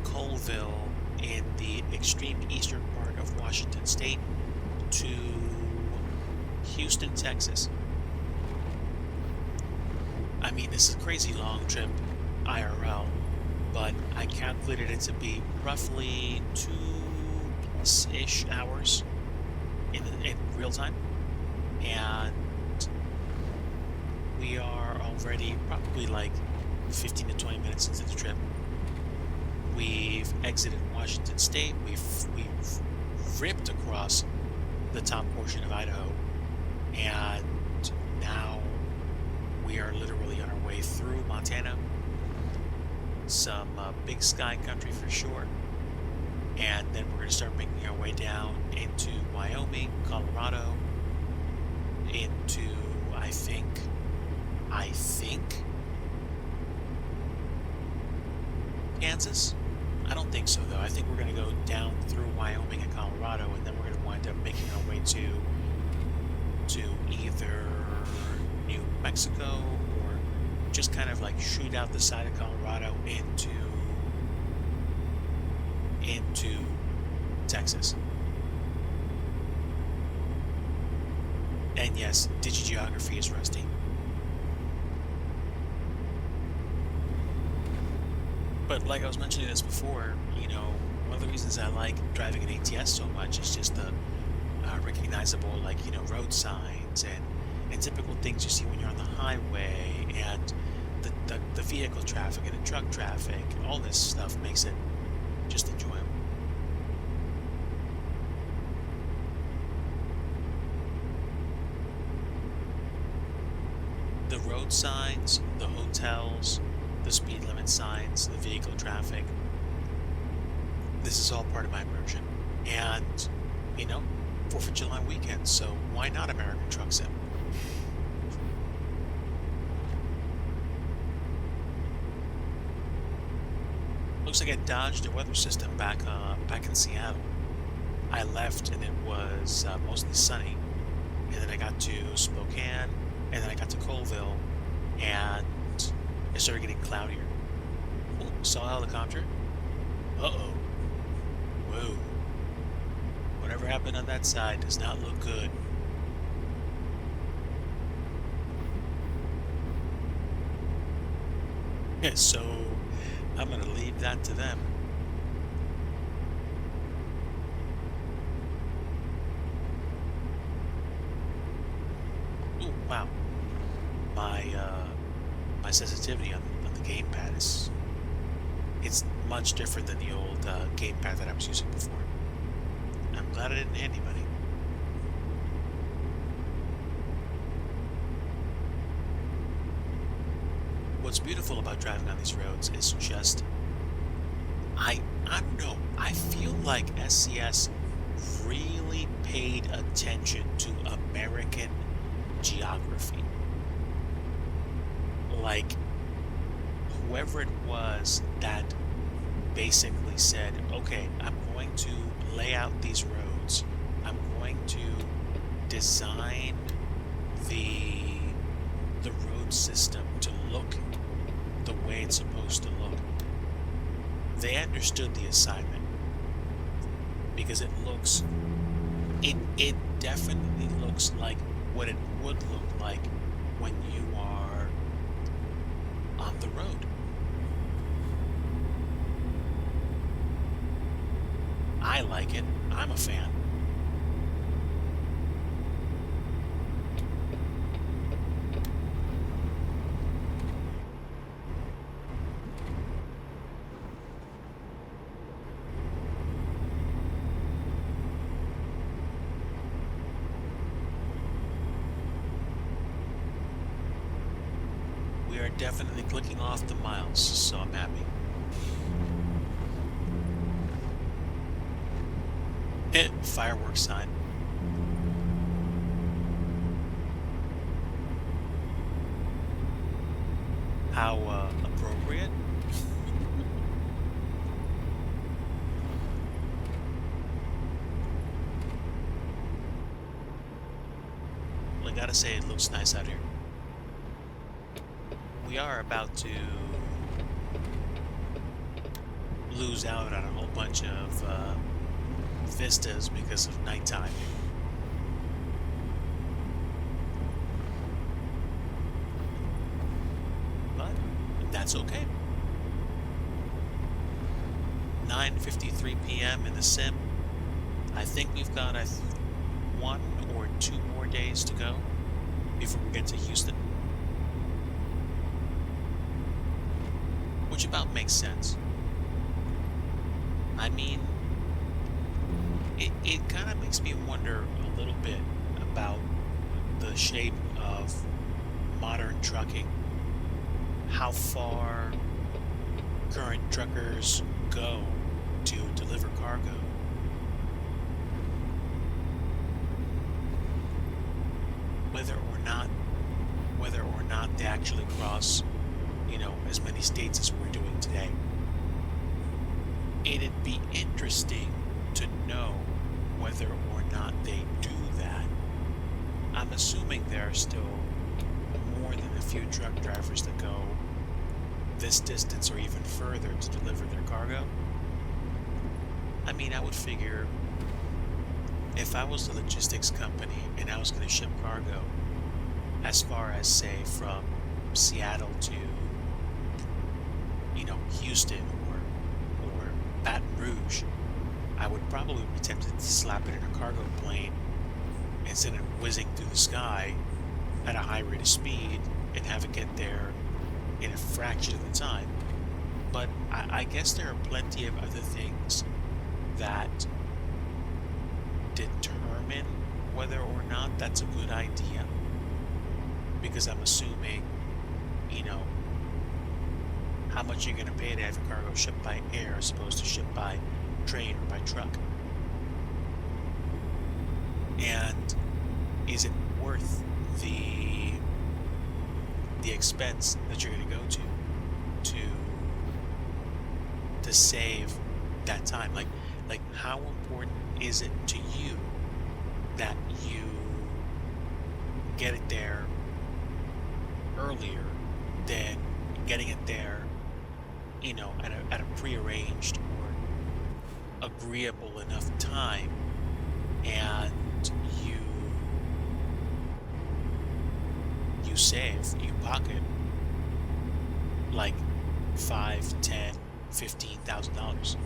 Colville in the extreme eastern part of Washington State to Houston, Texas. I mean, this is a crazy long trip IRL, but I calculated it to be roughly 2+ hours in real time, and we are already probably like 15 to 20 minutes into the trip. We've exited Washington State. We've ripped across the top portion of Idaho, and now we are literally on our way through Montana, some big sky country for sure. And then we're going to start making our way down into Wyoming, Colorado, into, I think, Kansas? I don't think so, though. I think we're going to go down through Wyoming and Colorado, and then we're going to wind up making our way to either New Mexico or just kind of like shoot out the side of Colorado into Texas. And yes, DIGI geography is rusty. But like I was mentioning this before, you know, one of the reasons I like driving an ATS so much is just the recognizable, like, you know, road signs and typical things you see when you're on the highway, and the vehicle traffic and the truck traffic. All this stuff makes it just enjoyable. The road signs, the hotels, the speed limit signs, the vehicle traffic. This is all part of my immersion. And, you know, 4th of July weekend, so why not American Truck Sim? Looks like I dodged a weather system back in Seattle. I left and it was mostly sunny, and then I got to Spokane, and then I got to Colville, and it started getting cloudier. Oh, saw a helicopter. Uh-oh. Whoa. Whatever happened on that side does not look good. Yeah, so I'm going to leave that to them. Ooh, wow. My sensitivity on the gamepad it's much different than the old gamepad that I was using before. I'm glad I didn't hit anybody. what's beautiful about driving on these roads is just I don't know. I feel like SCS really paid attention to American geography. Like whoever it was that basically said, okay, I'm going to lay out these roads. I'm going to design the road system to look the way it's supposed to look. They understood the assignment because it definitely looks like what it would look like when you are on the road. I like it. I'm a fan. We are definitely clicking off the miles, so I'm happy. Fireworks sign. How appropriate. Well, I gotta say, it looks nice out here. We are about to lose out on a whole bunch of vistas because of nighttime. But that's okay. 9:53 p.m. in the sim. I think we've got 1 or 2 more days to go before we get to Houston. Which about makes sense. I mean, it kind of makes me wonder a little bit about the shape of modern trucking. How far current truckers go to deliver cargo. Whether or not they actually cross, as many states as we're doing today. It'd be interesting to know whether or not they do that. I'm assuming there are still more than a few truck drivers that go this distance or even further to deliver their cargo. I mean, I would figure if I was a logistics company and I was going to ship cargo as far as, say, from Seattle to Houston or Baton Rouge, I would probably be tempted to slap it in a cargo plane instead of whizzing through the sky at a high rate of speed and have it get there in a fraction of the time. But I guess there are plenty of other things that determine whether or not that's a good idea. Because I'm assuming, how much you're going to pay to have your cargo shipped by air as opposed to shipped by train or by truck. And is it worth the expense that you're going to go to save that time? Like how important is it to you that you get it there earlier than getting it there, at a prearranged or agreeable enough time, and you save, you pocket like $5, $10, $15,000.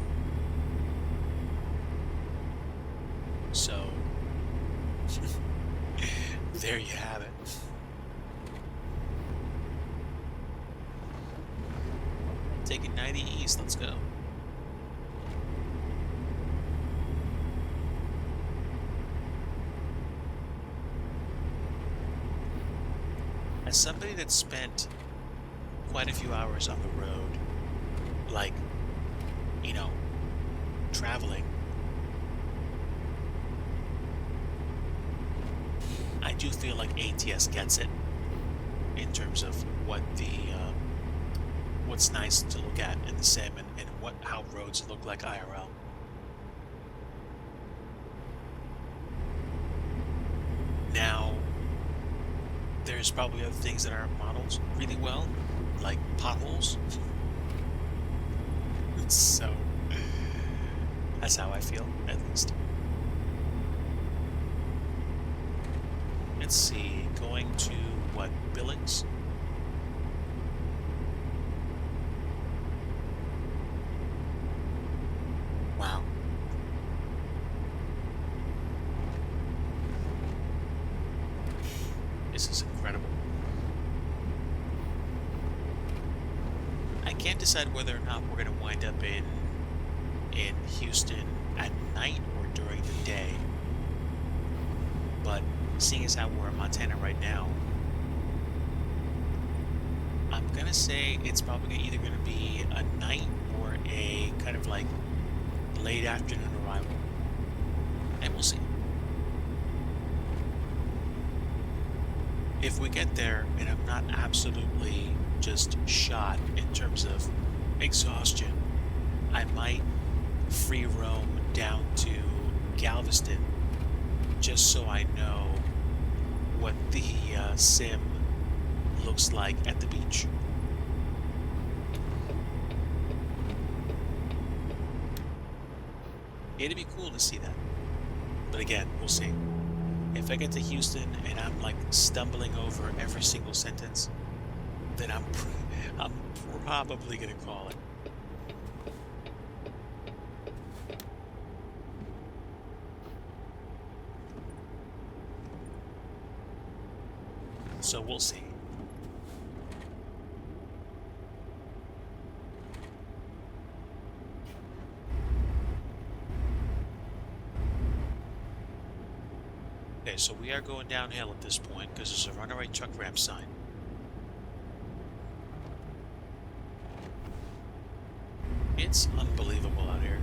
So there you have it. Taking 90 East, let's go. As somebody that spent quite a few hours on the road, like, you know, traveling, I do feel like ATS gets it in terms of what's nice to look at in the sim and how roads look like IRL. Now, there's probably other things that aren't modeled really well, like potholes. So that's how I feel, at least. Let's see, going to what, Billings? Wow. This is incredible. I can't decide whether or not we're going to wind up in Houston at night or during the day. But seeing as how we're in Montana right now, I'm going to say it's probably either going to be a night or a kind of like late afternoon arrival. And we'll see. If we get there and I'm not absolutely just shot in terms of exhaustion, I might free roam down to Galveston just so I know what the sim looks like at the beach. It'd be cool to see that. But again, we'll see. If I get to Houston and I'm like stumbling over every single sentence, then I'm probably gonna call it. So we'll see. Okay, so we are going downhill at this point because there's a runaway truck ramp sign. It's unbelievable out here.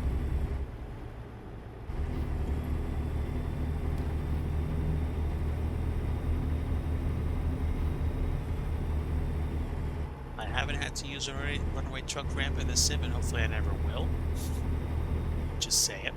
I haven't had to use a runaway truck ramp in this sim, and hopefully I never will. Just say it.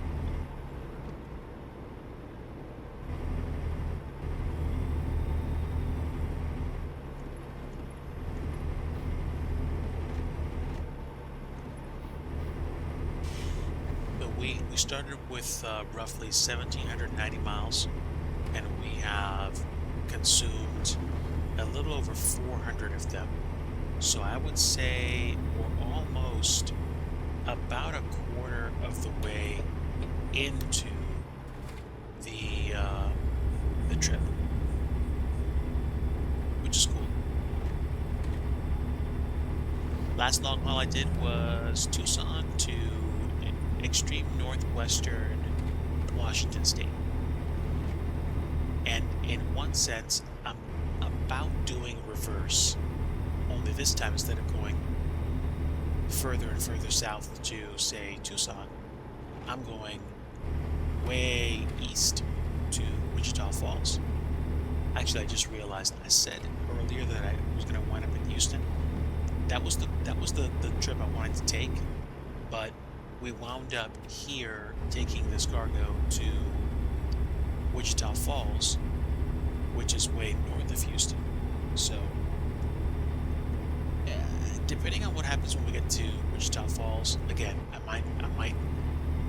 We started with roughly 1,790 miles, and we have consumed a little over 400 of them. So I would say we're almost about a quarter of the way into the trip, which is cool. Last long haul I did was Tucson to extreme northwestern Washington State. And in one sense, I'm about doing reverse. Only this time, instead of going further and further south to, say, Tucson, I'm going way east to Wichita Falls. Actually, I just realized I said earlier that I was going to wind up in Houston. That was the trip I wanted to take, but we wound up here taking this cargo to Wichita Falls, which is way north of Houston. So, depending on what happens when we get to Wichita Falls, again, I might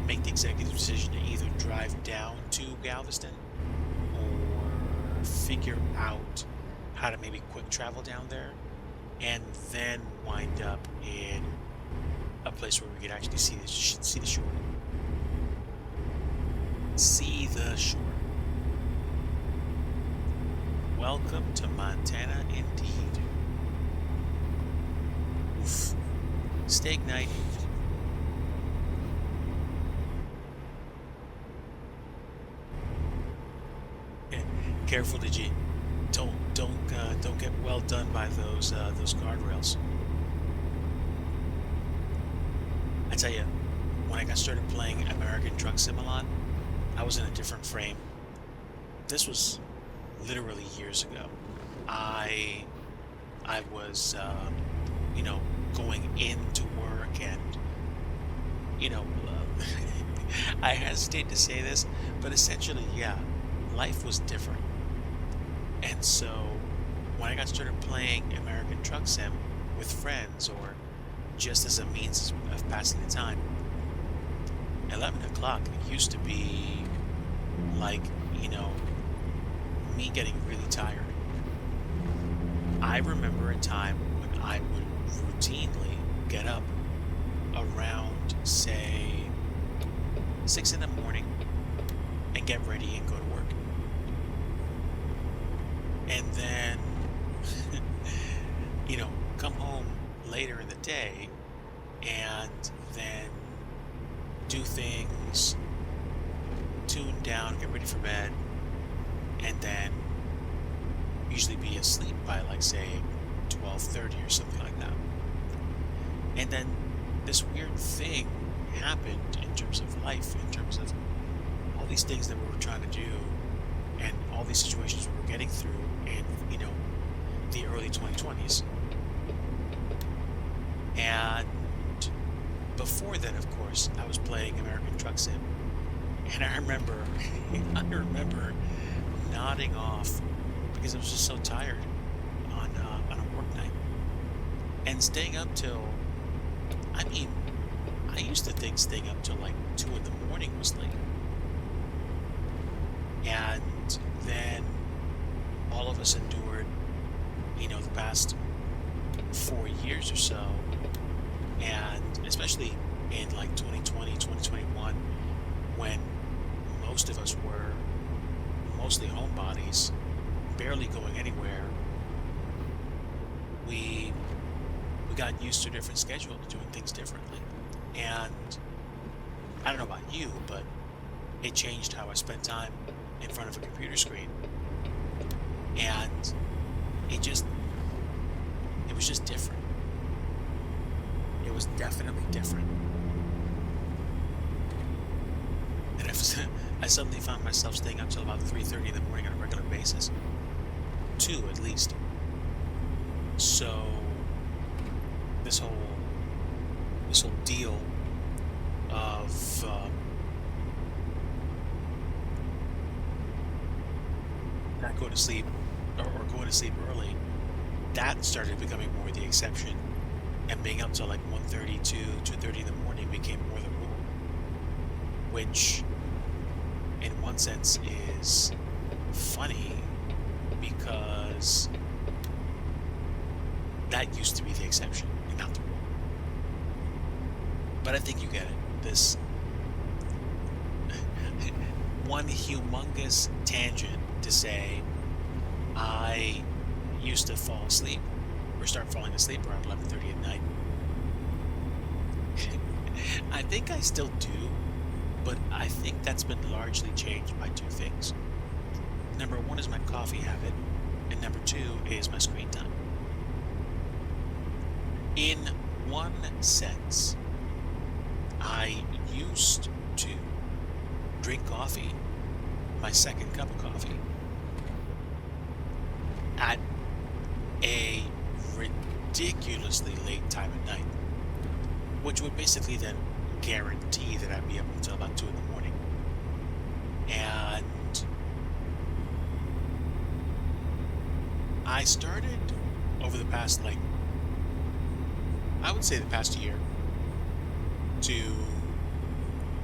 make the executive decision to either drive down to Galveston or figure out how to maybe quick travel down there and then wind up in a place where we could actually see the shore. See the shore. Welcome to Montana, indeed. Oof. Steak night. Careful, DIGI. Don't get well done by those guardrails. tell you, when I got started playing American Truck Sim a lot, I was in a different frame. This was literally years ago. I I was, you know, going into work and, you know, I hesitate to say this, but essentially, yeah, life was different. And so when I got started playing American Truck Sim with friends or just as a means of passing the time, 11 o'clock used to be like, you know, me getting really tired. I remember a time when I would routinely get up around, say, 6 in the morning and get ready and go to work. And then, come home later in the day and then do things, tune down, get ready for bed, and then usually be asleep by like say 12:30 or something like that. And then this weird thing happened in terms of life, in terms of all these things that we were trying to do and all these situations we were getting through in, the early 2020s. And before then, of course, I was playing American Truck Sim. And I remember, nodding off because I was just so tired on a work night. And staying up till, I mean, I used to think staying up till like 2 in the morning was late. And then all of us endured, the past 4 years or so. And especially in like 2020, 2021, when most of us were mostly homebodies, barely going anywhere, we got used to a different schedule, doing things differently. And I don't know about you, but it changed how I spent time in front of a computer screen. And it was just different. It was definitely different. And I suddenly found myself staying up till about 3:30 in the morning on a regular basis. 2 at least. So this whole deal of not going to sleep or going to sleep early, that started becoming more the exception, and being up till like 1:30 to 2:30 in the morning became more the rule, which in one sense is funny because that used to be the exception and not the rule. But I think you get it. This one humongous tangent to say I used to fall asleep or start falling asleep around 11:30 at night. I think I still do, but I think that's been largely changed by 2 things. Number 1 is my coffee habit, and number 2 is my screen time. In one sense, I used to drink coffee, my second cup of coffee, at a ridiculously late time at night, which would basically then guarantee that I'd be up until about 2 in the morning. And I started over the past, I would say the past year, to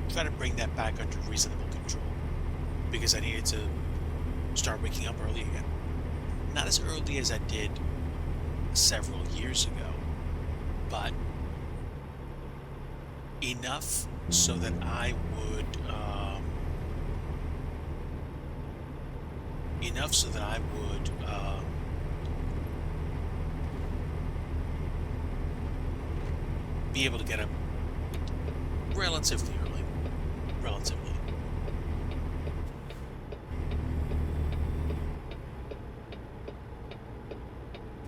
try to bring that back under reasonable control, because I needed to start waking up early again. Not as early as I did several years ago, but enough so that I would be able to get up relatively early. Relatively.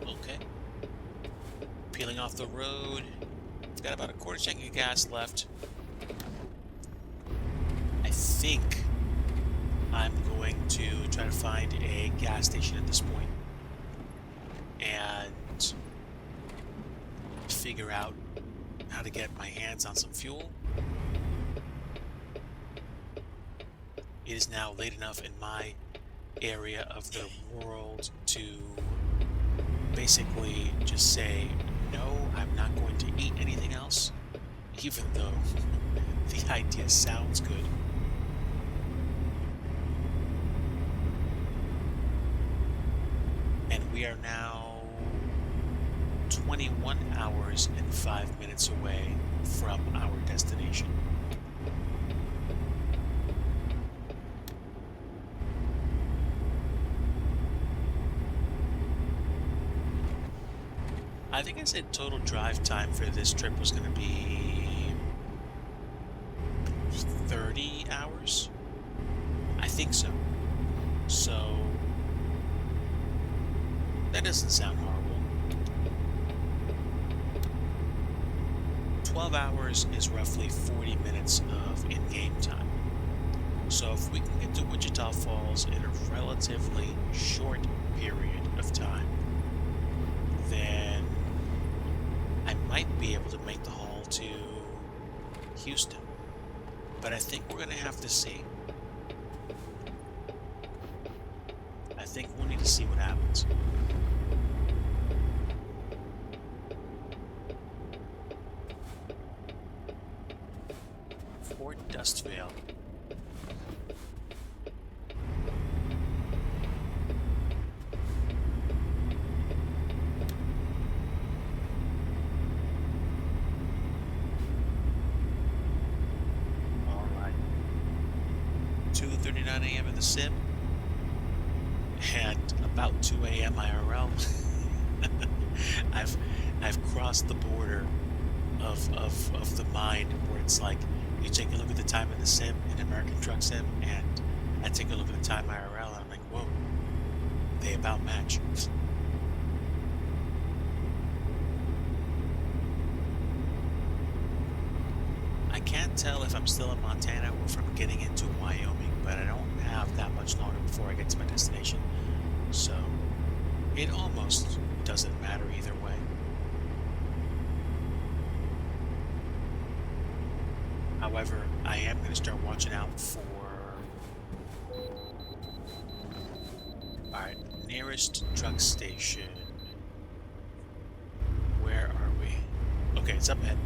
Okay. Peeling off the road, Got about a quarter tank of gas left. I think I'm going to try to find a gas station at this point and figure out how to get my hands on some fuel. It is now late enough in my area of the world to basically just say, no, I'm not going to eat anything else, even though the idea sounds good. And we are now 21 hours and 5 minutes away from our destination. I think I said total drive time for this trip was going to be 30 hours. I think so. So that doesn't sound horrible. 12 hours is roughly 40 minutes of in-game time. So if we can get to Wichita Falls in a relatively short period of time, then I might be able to make the haul to Houston. But I think we're going to have to see. I think we'll need to see what happens. Fort Dustvale. Alright. 2:39 a.m. in the sim. And about 2 a.m. IRL. I've crossed the border of the mind where it's like you take a look at the time in the sim, in American Truck Sim, and I take a look at the time IRL and I'm like, whoa, they about match. I can't tell if I'm still in Montana or if I'm getting into Wyoming, but I don't have that much longer before I get to my destination. So it almost doesn't matter either way. However, I am going to start watching out for... Alright, nearest truck station. Where are we? Okay, it's up ahead.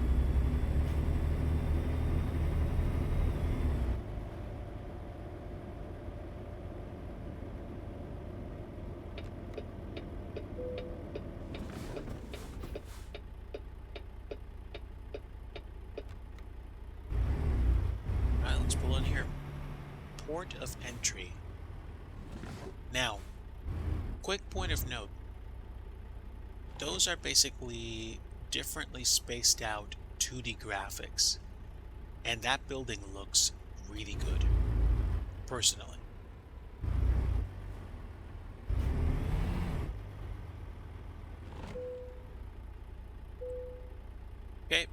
Let's pull in here. Port of entry. Now, quick point of note. Those are basically differently spaced out 2D graphics. And that building looks really good, personally. Okay.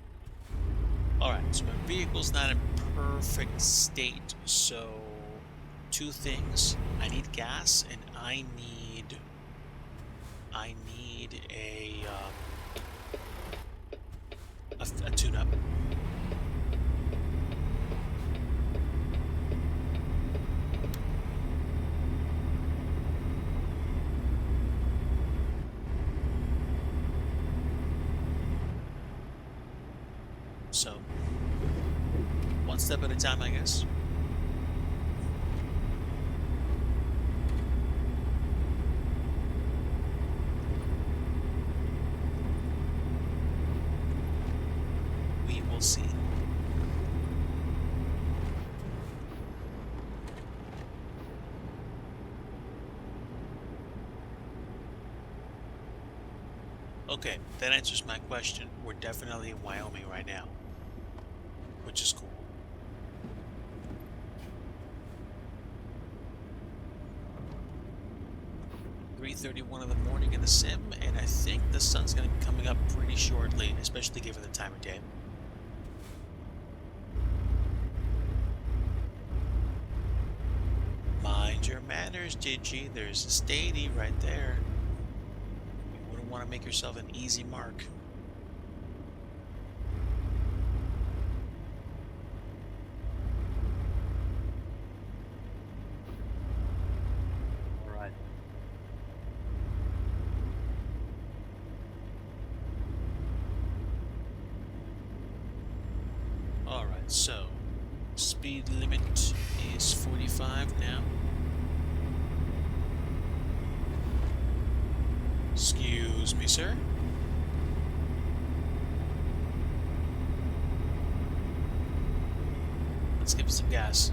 Alright, so my vehicle's not in perfect state, so two things. I need gas and I need a tune-up. So one step at a time, I guess. We will see. Okay, that answers my question. We're definitely in Wyoming right now, which is cool. .31 in the morning in the sim, and I think the sun's going to be coming up pretty shortly, especially given the time of day. Mind your manners, DIGI. There's a statey right there. You wouldn't want to make yourself an easy mark. All right. All right, so speed limit is 45 now. Excuse me, sir. Let's give it some gas.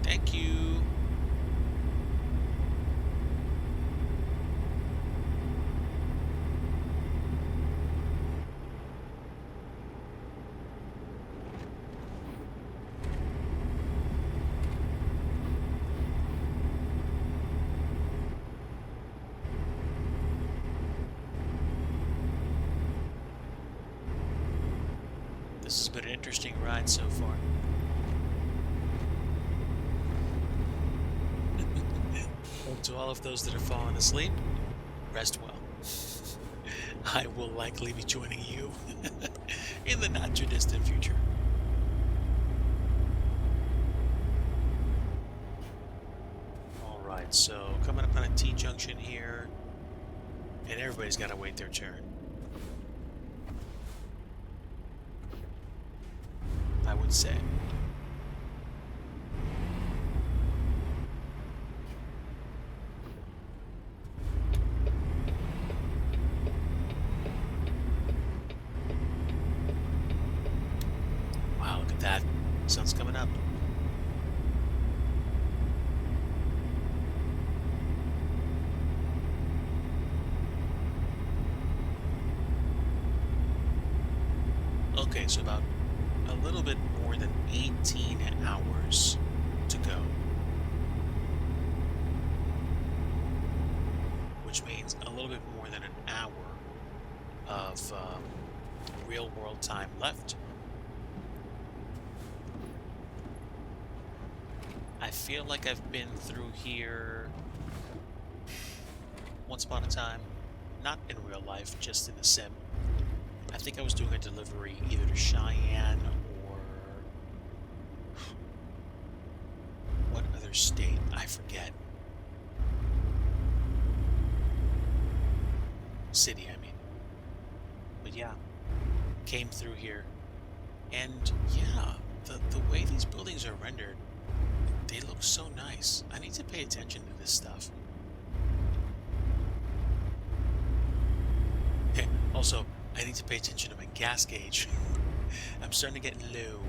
Thank you. This has been an interesting ride so far. To all of those that are falling asleep, rest well. I will likely be joining you in the not too distant future. Alright, so coming up on a T-junction here, and everybody's got to wait their turn. I would say. Wow, look at that. Sun's coming up. Okay, so about a little bit more than 18 hours to go. Which means a little bit more than an hour of real world time left. I feel like I've been through here once upon a time, not in real life, just in the sim. I think I was doing a delivery either to Cheyenne or what other state? I forget. City, I mean. But yeah, came through here. And yeah, the way these buildings are rendered, they look so nice. I need to pay attention to this stuff. Also, I need to pay attention to my gas gauge. I'm starting to get low.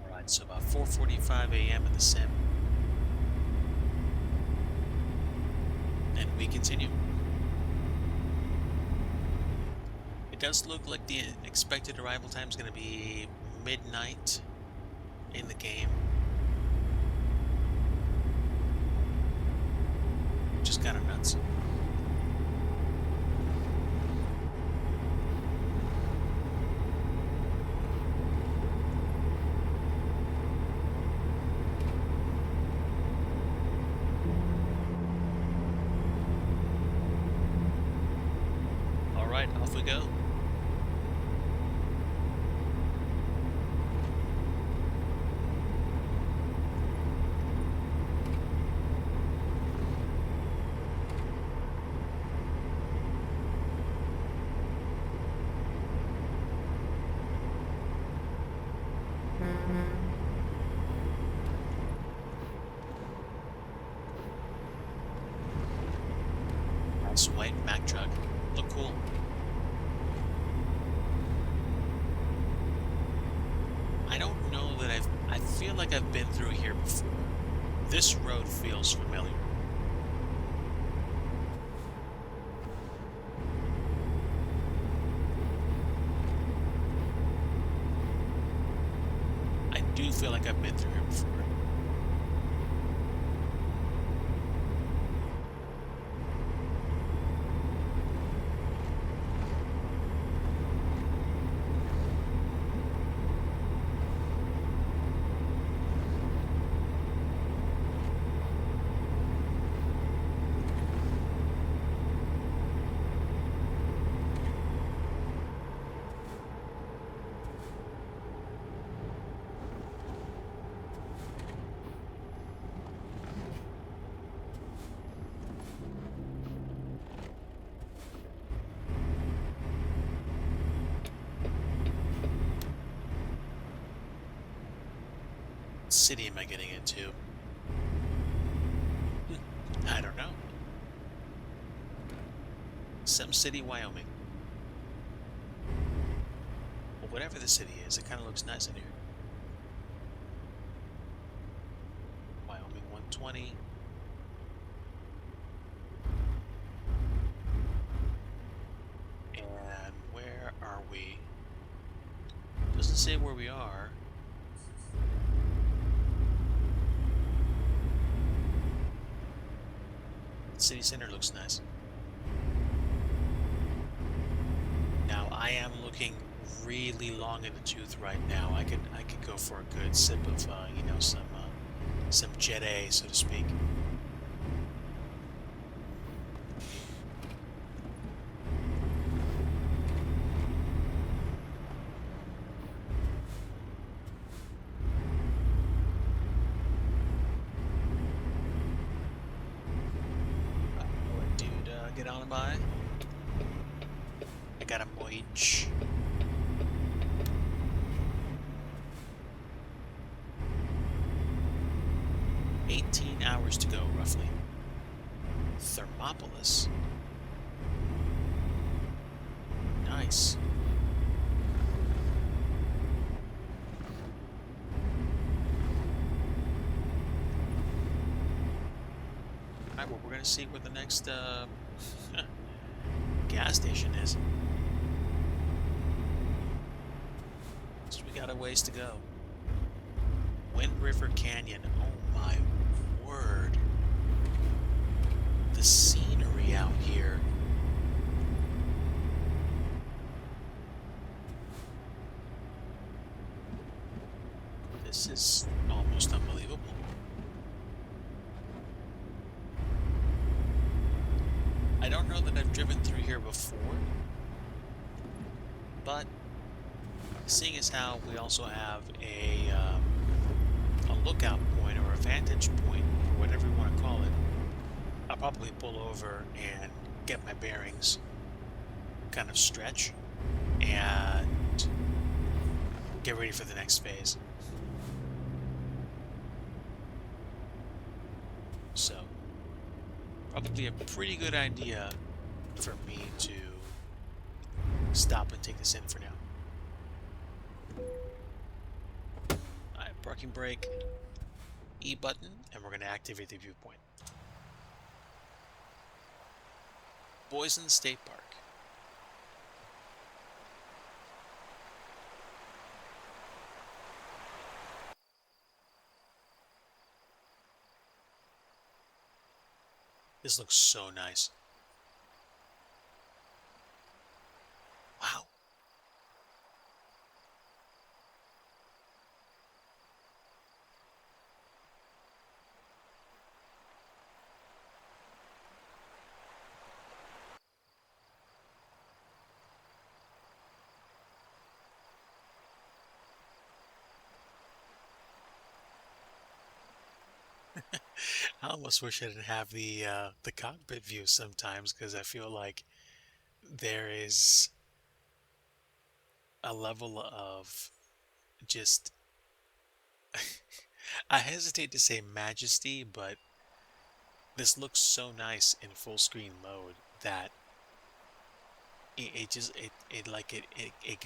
Alright, so about 4:45 a.m. in the sim. And we continue. It does look like the expected arrival time is going to be midnight in the game, which is kind of nuts. All right, off we go. Nice white Mack truck. Look cool. I don't know that I feel like I've been through here before. This road feels familiar. do feel like I've been through here before. What city am I getting into? I don't know. Some city, Wyoming. Well, whatever the city is, it kind of looks nice in here. Wyoming 120. And where are we? Doesn't say where we are. City center looks nice. Now I am looking really long in the tooth right now. I could go for a good sip of you know, some Jet A, so to speak. What dude get on by? I got a moich. Hours to go, roughly. Thermopolis. Nice. Alright, well, we're gonna see where the next gas station is. So we got a ways to go. Wind River Canyon. Oh my word. The scenery out here. This is almost unbelievable. I don't know that I've driven through here before, but seeing as how we also have a lookout point or a vantage point, or whatever you want to call it, I'll probably pull over and get my bearings, kind of stretch, and get ready for the next phase. So, probably a pretty good idea for me to stop and take this in for now. Alright, parking brake, E button, and we're going to activate the viewpoint. Boise State Park. This looks so nice. Wow. I almost wish I didn't have the cockpit view sometimes, because I feel like there is a level of just I hesitate to say majesty, but this looks so nice in full screen mode that it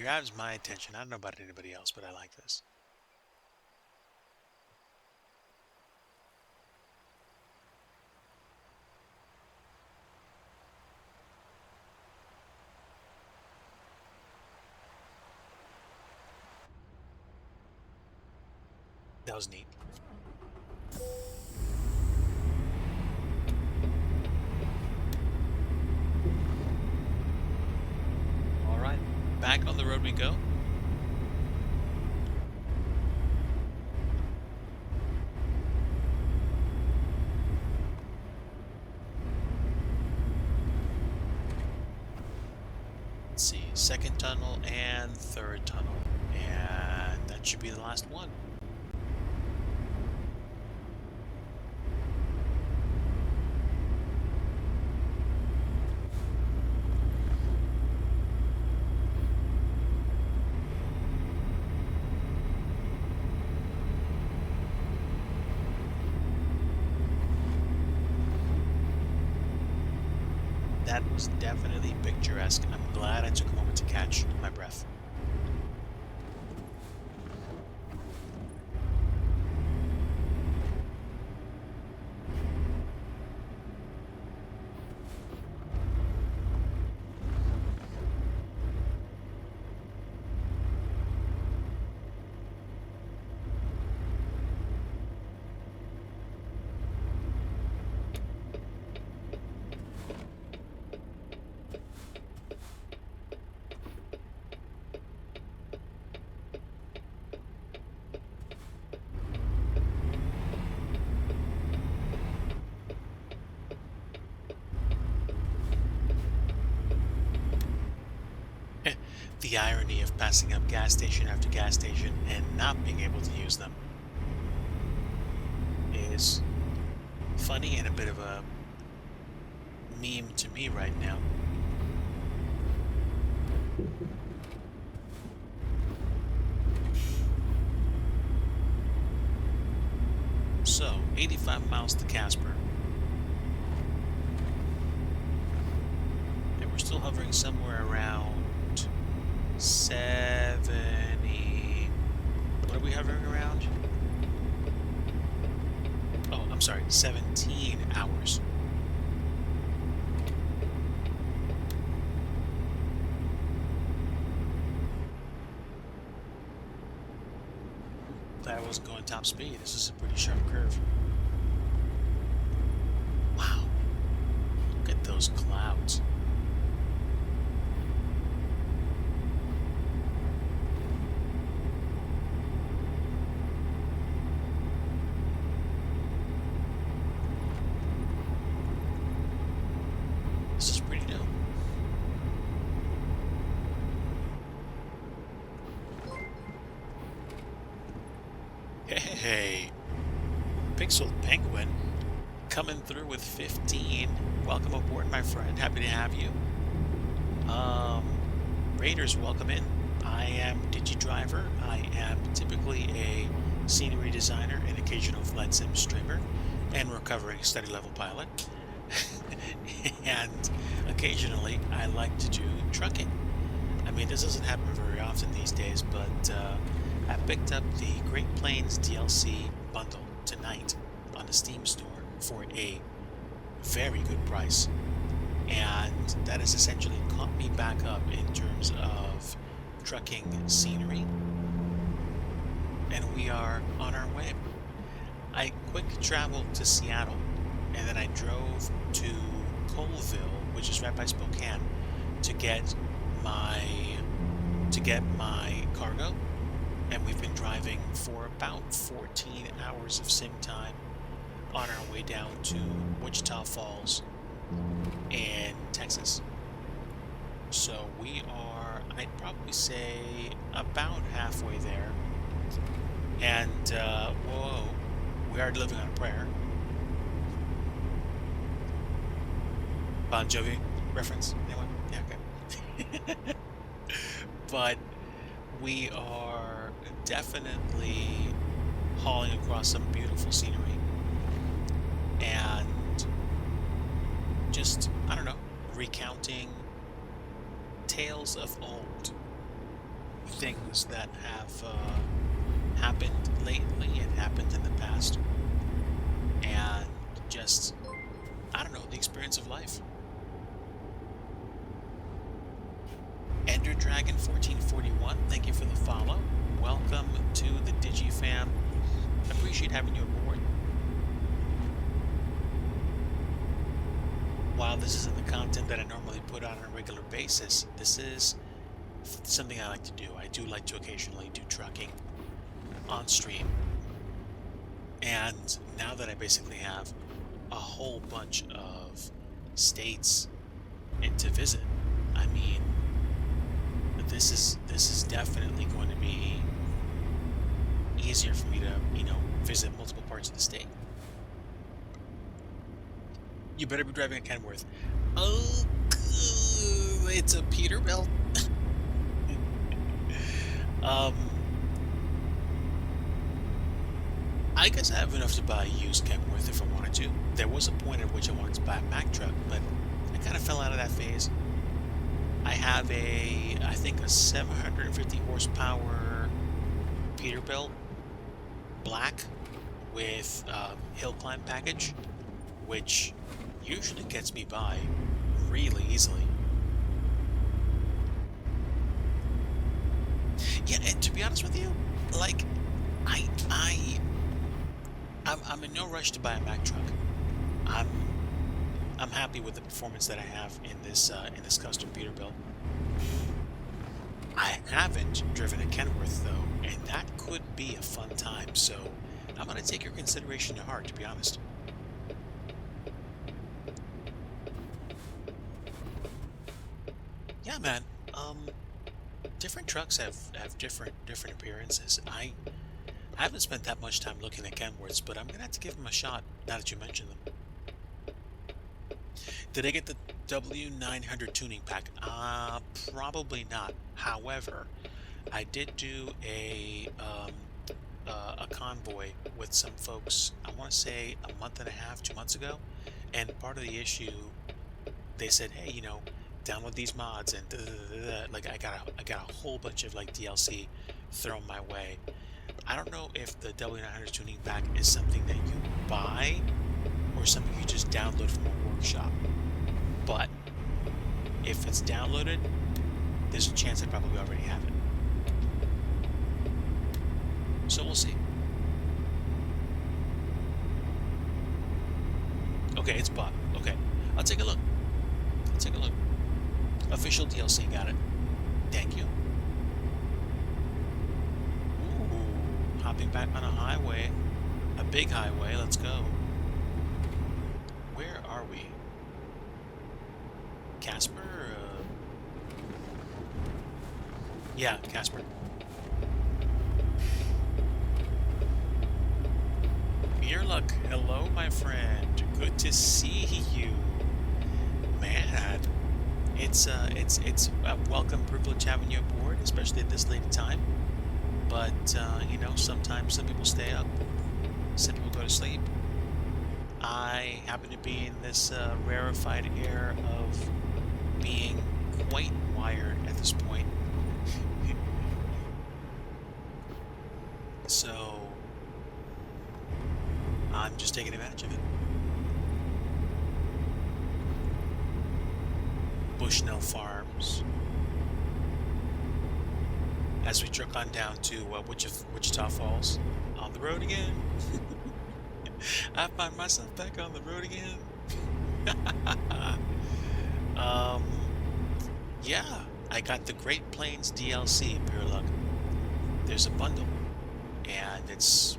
grabs my attention. I don't know about anybody else, but I like this. That was neat. All right, back on the road we go. Let's see, second tunnel and third tunnel, and that should be the last one. That was definitely picturesque. I'm glad I took a moment to catch my breath. The irony of passing up gas station after gas station and not being able to use them is funny and a bit of a meme to me right now. So, 85 miles to Casper. And we're still hovering somewhere around 70. What are we hovering around? Oh, I'm sorry, 17 hours. Glad I wasn't going top speed. This is a pretty sharp curve. Wow. Look at those clouds. This is pretty dope. Hey, Pixel Penguin coming through with 15. Welcome aboard, my friend. Happy to have you. Raiders, welcome in. I am DIGI Driver. I am typically a scenery designer and occasional flight sim streamer and recovering study level pilot. And occasionally I like to do trucking. I mean, this doesn't happen very often these days, but I picked up the Great Plains DLC bundle tonight on the Steam store for a very good price. And that has essentially caught me back up in terms of trucking scenery. And we are on our way. I quick traveled to Seattle, and then I drove to Colville, which is right by Spokane, to get my cargo. And we've been driving for about 14 hours of sim time on our way down to Wichita Falls in Texas. So we are, I'd probably say, about halfway there. And, whoa, we are living on a prayer. Bon Jovi reference? Anyone? Yeah, okay. But we are definitely hauling across some beautiful scenery. And just, I don't know, recounting tales of old, things that have happened lately and happened in the past, and just, I don't know, the experience of life. Ender Dragon 1441, thank you for the follow. Welcome to the DigiFam. Appreciate having you aboard. While this isn't the content that I normally put out on a regular basis, this is something I like to do. I do like to occasionally do trucking on stream. And now that I basically have a whole bunch of states and to visit, I mean, this is definitely going to be easier for me to, visit multiple parts of the state. You better be driving a Kenworth. Oh, it's a Peterbilt. um, I guess I have enough to buy a used Kenworth if I wanted to. There was a point at which I wanted to buy a Mack truck, but I kind of fell out of that phase. I have I think a 750 horsepower Peterbilt, black, with hill climb package, which usually gets me by really easily. Yeah, and to be honest with you, like, I'm in no rush to buy a Mack truck. I'm I'm happy with the performance that I have in this custom Peterbilt. I haven't driven a Kenworth though, and that could be a fun time. So I'm gonna take your consideration to heart, to be honest. Yeah, man. Different trucks have different appearances. I haven't spent that much time looking at Kenworths, but I'm gonna have to give them a shot now that you mention them. Did I get the W900 tuning pack? Probably not. However, I did do a convoy with some folks. I want to say a month and a half, 2 months ago, and part of the issue, they said, hey, download these mods and da, da, da, da. Like I got a whole bunch of like DLC thrown my way. I don't know if the W900 tuning pack is something that you buy or something you just download from a workshop. But if it's downloaded, there's a chance I probably already have it. So we'll see. Okay, it's bought. Okay, I'll take a look. I'll take a look. Official DLC, got it. Thank you. Ooh, hopping back on a highway. A big highway, let's go. Where are we? Casper? Yeah, Casper. Earluck, hello, my friend. Good to see you, man. It's a welcome privilege having you aboard, especially at this late time. But sometimes some people stay up, some people go to sleep. I happen to be in this rarefied air of being quite wired at this point. So I'm just taking advantage of it. Bushnell Farms. As we truck on down to Wichita Falls. On the road again. I find myself back on the road again. Yeah, I got the Great Plains DLC, Pure Luck. There's a bundle, and it's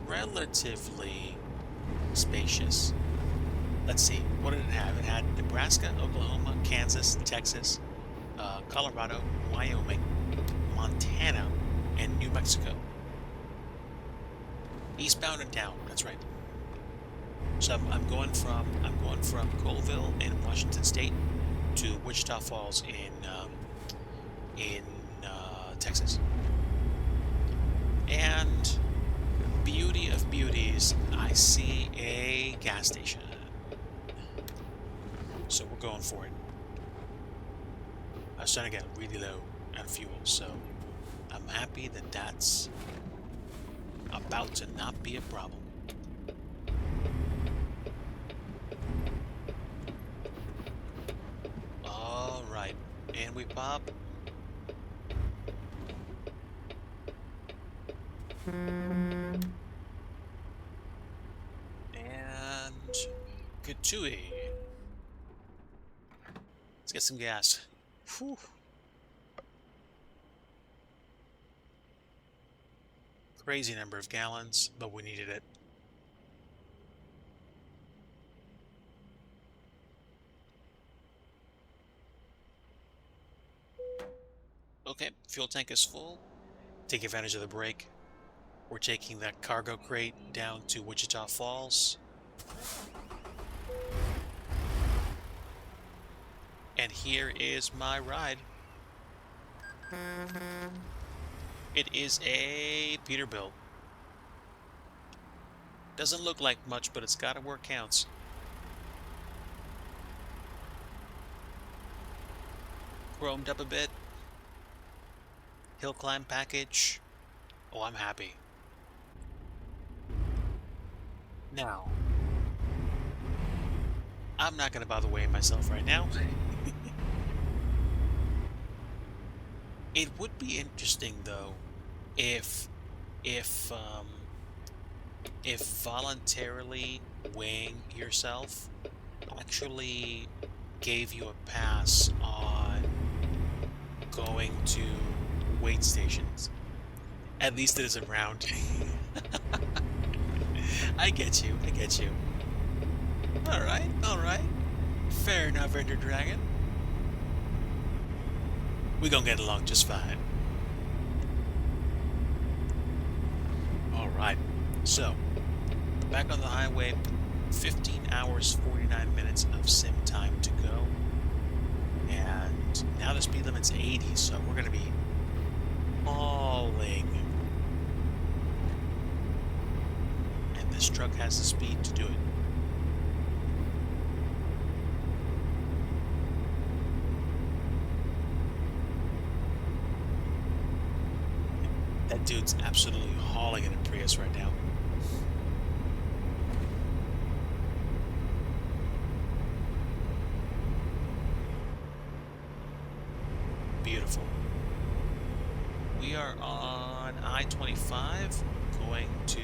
relatively spacious. Let's see, what did it have? It had Nebraska, Oklahoma, Kansas, Texas, Colorado, Wyoming, Montana, and New Mexico. Eastbound and down. That's right. So I'm going from Colville in Washington State to Wichita Falls in Texas. And beauty of beauties, I see a gas station. So we're going for it. I was trying to get really low on fuel, so I'm happy that that's about to not be a problem. All right, and we pop. chewy. Let's get some gas. Whew. Crazy number of gallons, but we needed it. Okay, fuel tank is full. Take advantage of the break. We're taking that cargo crate down to Wichita Falls. And here is my ride. It is a Peterbilt. Doesn't look like much, but it's gotta work counts. Chromed up a bit. Hill climb package. Oh, I'm happy. Now, I'm not gonna bother weighing myself right now. It would be interesting though if if um if voluntarily weighing yourself actually gave you a pass on going to weight stations. At least it isn't round. I get you, I get you. Alright, alright. Fair enough, Ender Dragon. We gonna get along just fine. Alright, so back on the highway, 15 hours, 49 minutes of sim time to go. And now the speed limit's 80, so we're gonna be hauling. And this truck has the speed to do it. That dude's absolutely hauling in a Prius right now. Beautiful. We are on I-25 going to...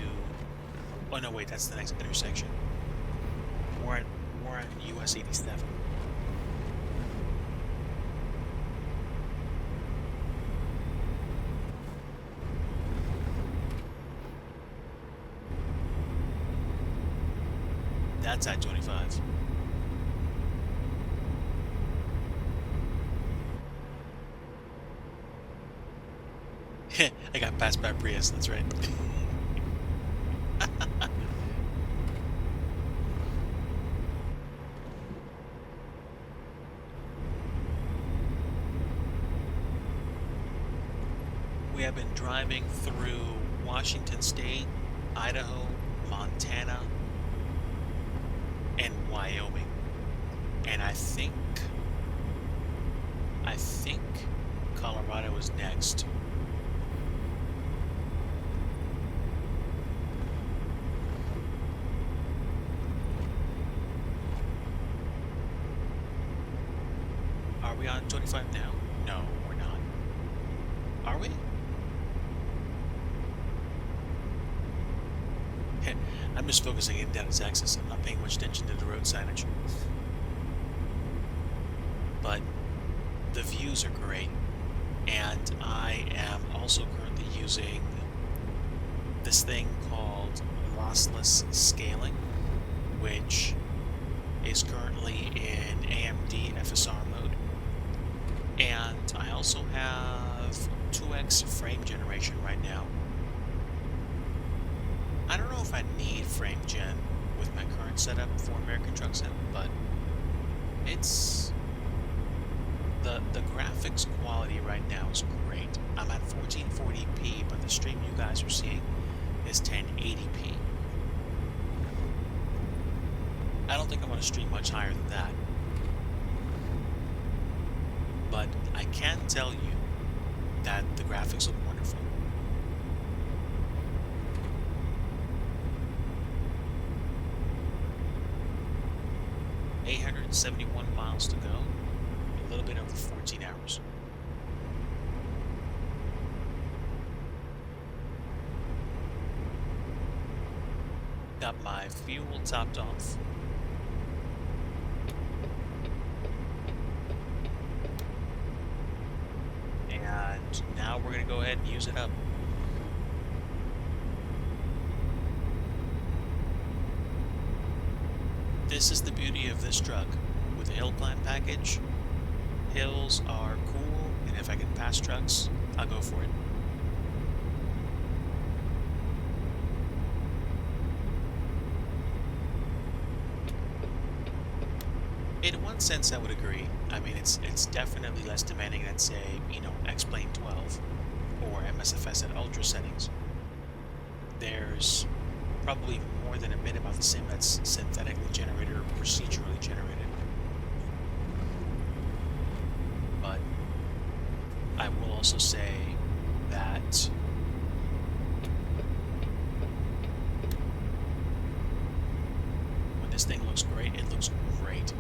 Oh no, wait, that's the next intersection. We're on US 87. That's I-25. I got passed by Prius, that's right. We have been driving through Washington State, Idaho, Montana, and Wyoming. And I think Colorado is next. Are we on 25 now? No, we're not. Are we? I'm just focusing in down to Texas. I'm not paying much attention to the road signage. But the views are great. And I am also currently using this thing called lossless scaling, which is currently in AMD FSR mode. And I also have 2x frame generation right now. I don't know if I need frame gen with my current setup for American Truck Sim, but it's... The graphics quality right now is great. I'm at 1440p, but the stream you guys are seeing is 1080p. I don't think I'm going to stream much higher than that. But I can tell you that the graphics look wonderful. $871 miles to go. A little bit over 14 hours. Got my fuel topped off. we're going to go ahead and use it up. This is the beauty of this truck. With a hill climb package, hills are cool, and if I can pass trucks, I'll go for it. In one sense, I would agree. I mean, it's definitely less demanding than, say, X-Plane 12 or MSFS at ultra settings. There's probably more than a bit about the same that's synthetically generated or procedurally generated. But I will also say that when this thing looks great, it looks great.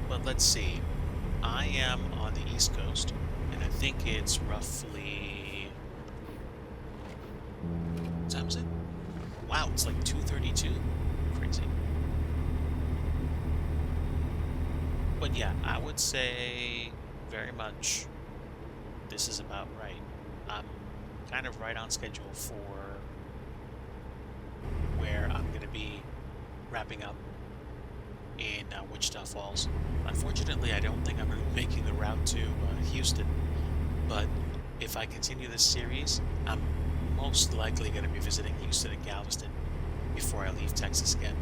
But let's see. I am on the East Coast, and I think it's roughly... What time is it? Wow, it's like 2:32. Crazy. But yeah, I would say very much this is about right. I'm kind of right on schedule for where I'm going to be wrapping up in Wichita Falls. Unfortunately, I don't think I'm going to be making the route to Houston, but if I continue this series, I'm most likely going to be visiting Houston and Galveston before I leave Texas again.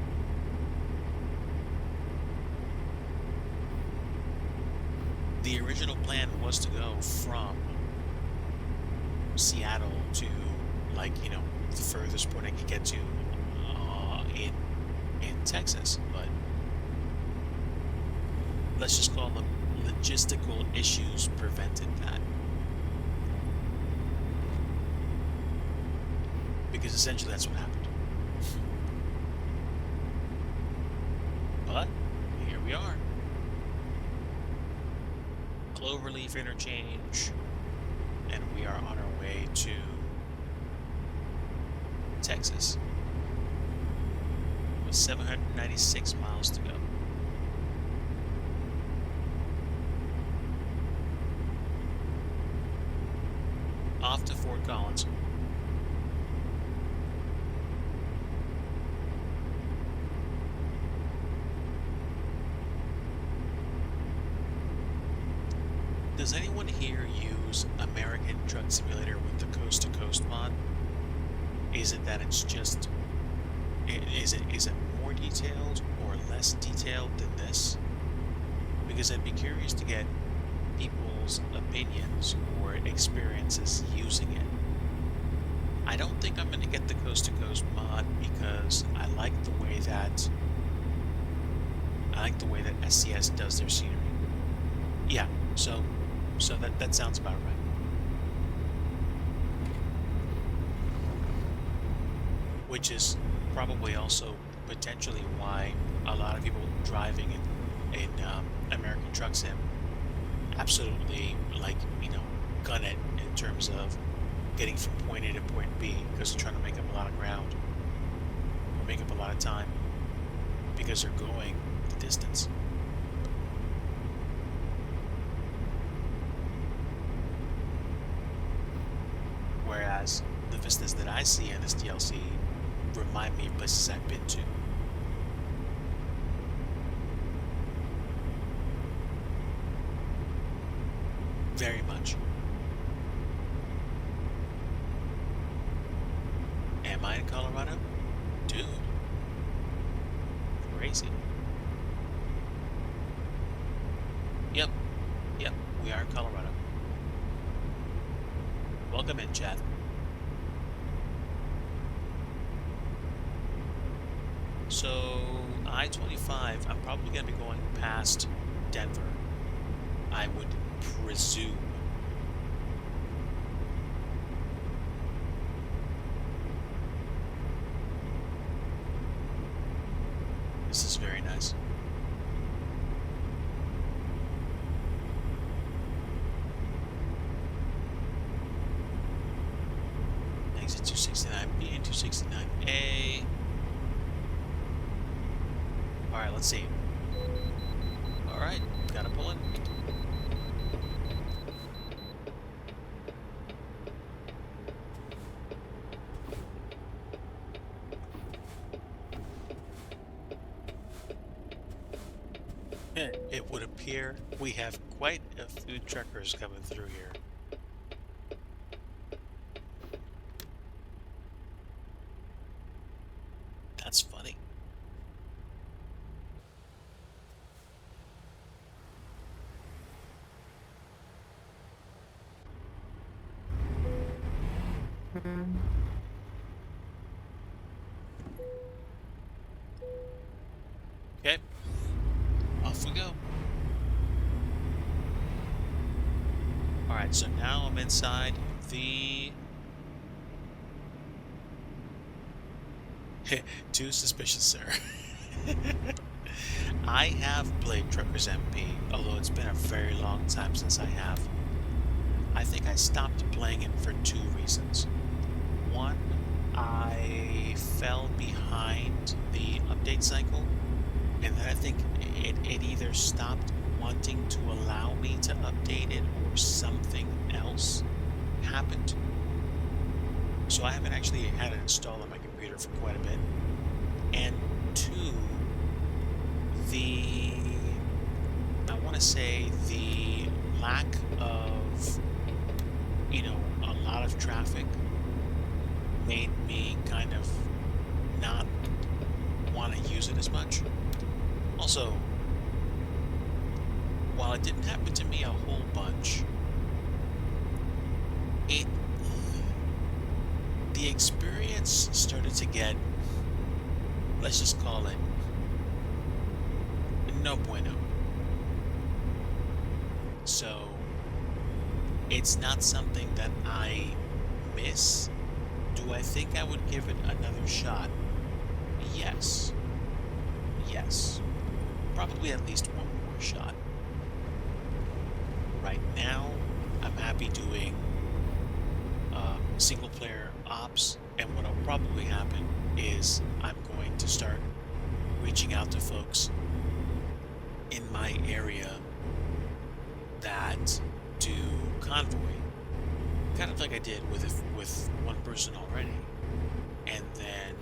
The original plan was to go from Seattle to, like, the furthest point I could get to in Texas, but let's just call them logistical issues prevented that. Because essentially that's what happened. But here we are. Cloverleaf interchange, and we are on our way to Texas with 796 miles to go. Off to Fort Collins. Does anyone here use American Truck Simulator with the Coast to Coast mod? Is it that it's just... Is it more detailed or less detailed than this? Because I'd be curious to get people's opinions or experiences using it. I don't think I'm going to get the Coast to Coast mod because I like the way that SCS does their scenery. Yeah, so that sounds about right. Which is probably also potentially why a lot of people driving in American Truck Sim absolutely gun it in terms of getting from point A to point B, because they're trying to make up a lot of ground or make up a lot of time because they're going the distance. Whereas the vistas that I see in this DLC remind me of places I've been to. Very much. Am I in Colorado? Dude. Crazy. Yep, we are in Colorado. Welcome in, chat. So, I-25, I'm probably going to be going past Denver, I would presume. This is very nice. Exit 269B and 269A. Alright, let's see. Alright, gotta pull in. It would appear we have quite a few truckers coming through here. That's funny. Okay, off we go. Alright, so now I'm inside the... Too suspicious, sir. I have played Truckers MP, although it's been a very long time since I have. I think I stopped playing it for two reasons. One, I fell behind the update cycle, and then I think it either stopped wanting to allow me to update it or something else happened. So I haven't actually had it installed on my computer for quite a bit. And two, I want to say the lack of, a lot of traffic made me kind of not want to use it as much. Also, while it didn't happen to me a whole bunch, the experience started to get, let's just call it, no bueno. So, it's not something that I miss. Do I think I would give it another shot? Yes. Yes. Probably at least one more shot. Right now, I'm happy doing single player ops, and what will probably happen is I'm going to start reaching out to folks in my area that do convoy, kind of like I did with one person already, and then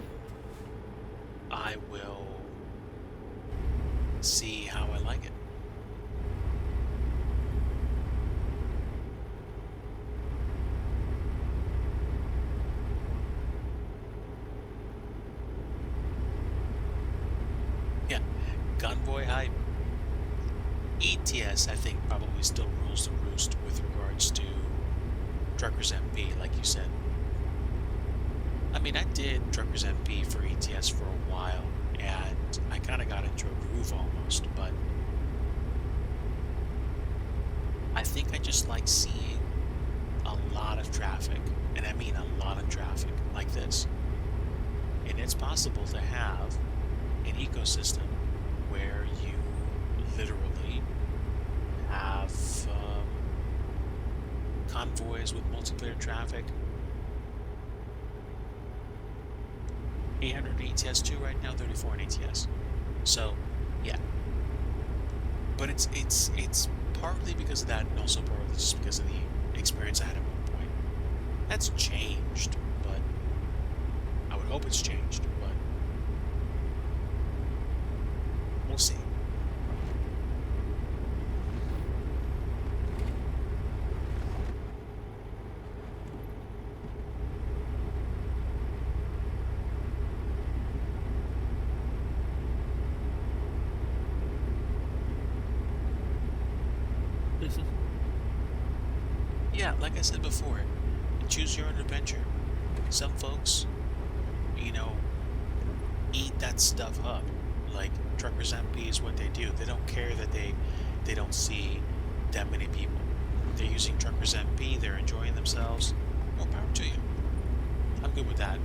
I will see how I like it. Yeah, convoy hype. ETS, I think, probably still rules the roost with regards to Truckers MP, like you said. I mean, I did Truckers MP for ETS for a while, and I kind of got into a groove almost, but I think I just like seeing a lot of traffic, and I mean a lot of traffic, like this. And it's possible to have an ecosystem where you literally have convoys with multiplayer traffic. 800 in ETS 2 right now, 34 in ETS. So, yeah. But it's partly because of that, and also partly just because of the experience I had at one point. That's changed, but I would hope it's changed, but we'll see. Yeah, like I said before, choose your own adventure. Some folks, eat that stuff up. Like Truckers MP is what they do. They don't care that they don't see that many people. They're using Truckers MP, they're enjoying themselves. More power to you. I'm good with that.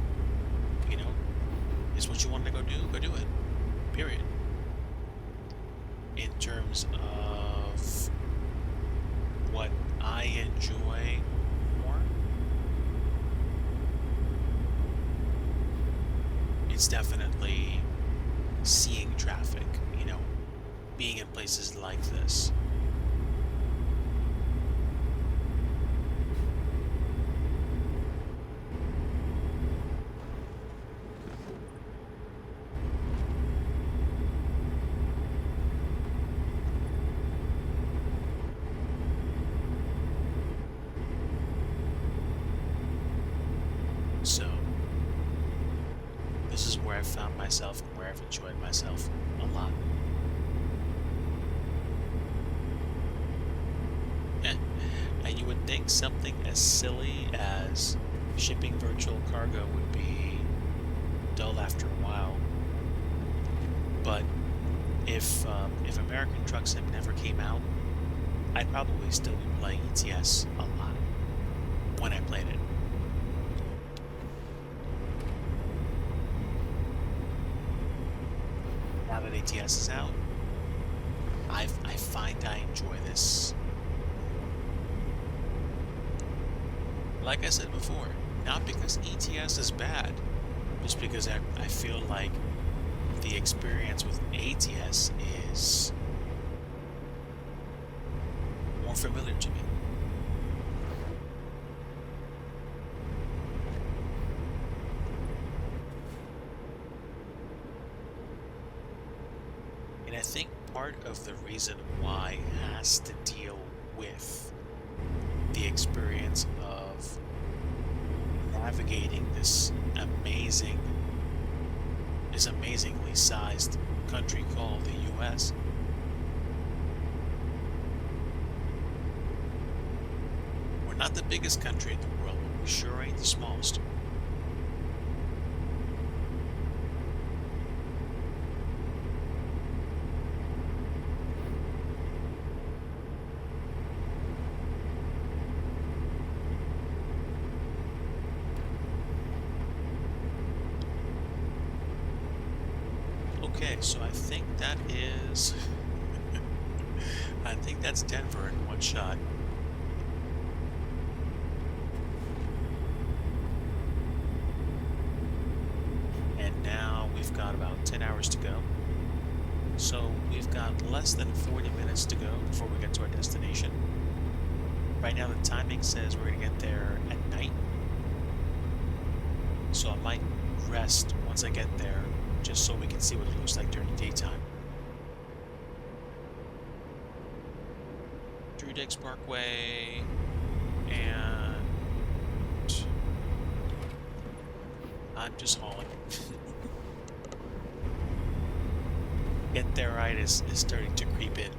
It's what you want to go do it. Period. in terms of what I enjoy more, it's definitely seeing traffic, being in places like this. So, this is where I've found myself and where I've enjoyed myself a lot. And you would think something as silly as shipping virtual cargo would be dull after a while. But if American Truck Sim never came out, I'd probably still be playing ETS a lot when I played it. Now that ATS is out, I find I enjoy this. Like I said before, not because ETS is bad, just because I feel like the experience with ATS is more familiar to me. And I think part of the reason why has to deal with the experience of navigating this amazingly sized country called the US. We're not the biggest country in the world, but we sure ain't the smallest. Okay, so I think that is... I think that's Denver in one shot. And now we've got about 10 hours to go. So we've got less than 40 minutes to go before we get to our destination. Right now the timing says we're going to get there at night. So I might rest once I get there, just so we can see what it looks like during the daytime. Drew Diggs Parkway, and I'm just hauling. Get there-itis is starting to creep in.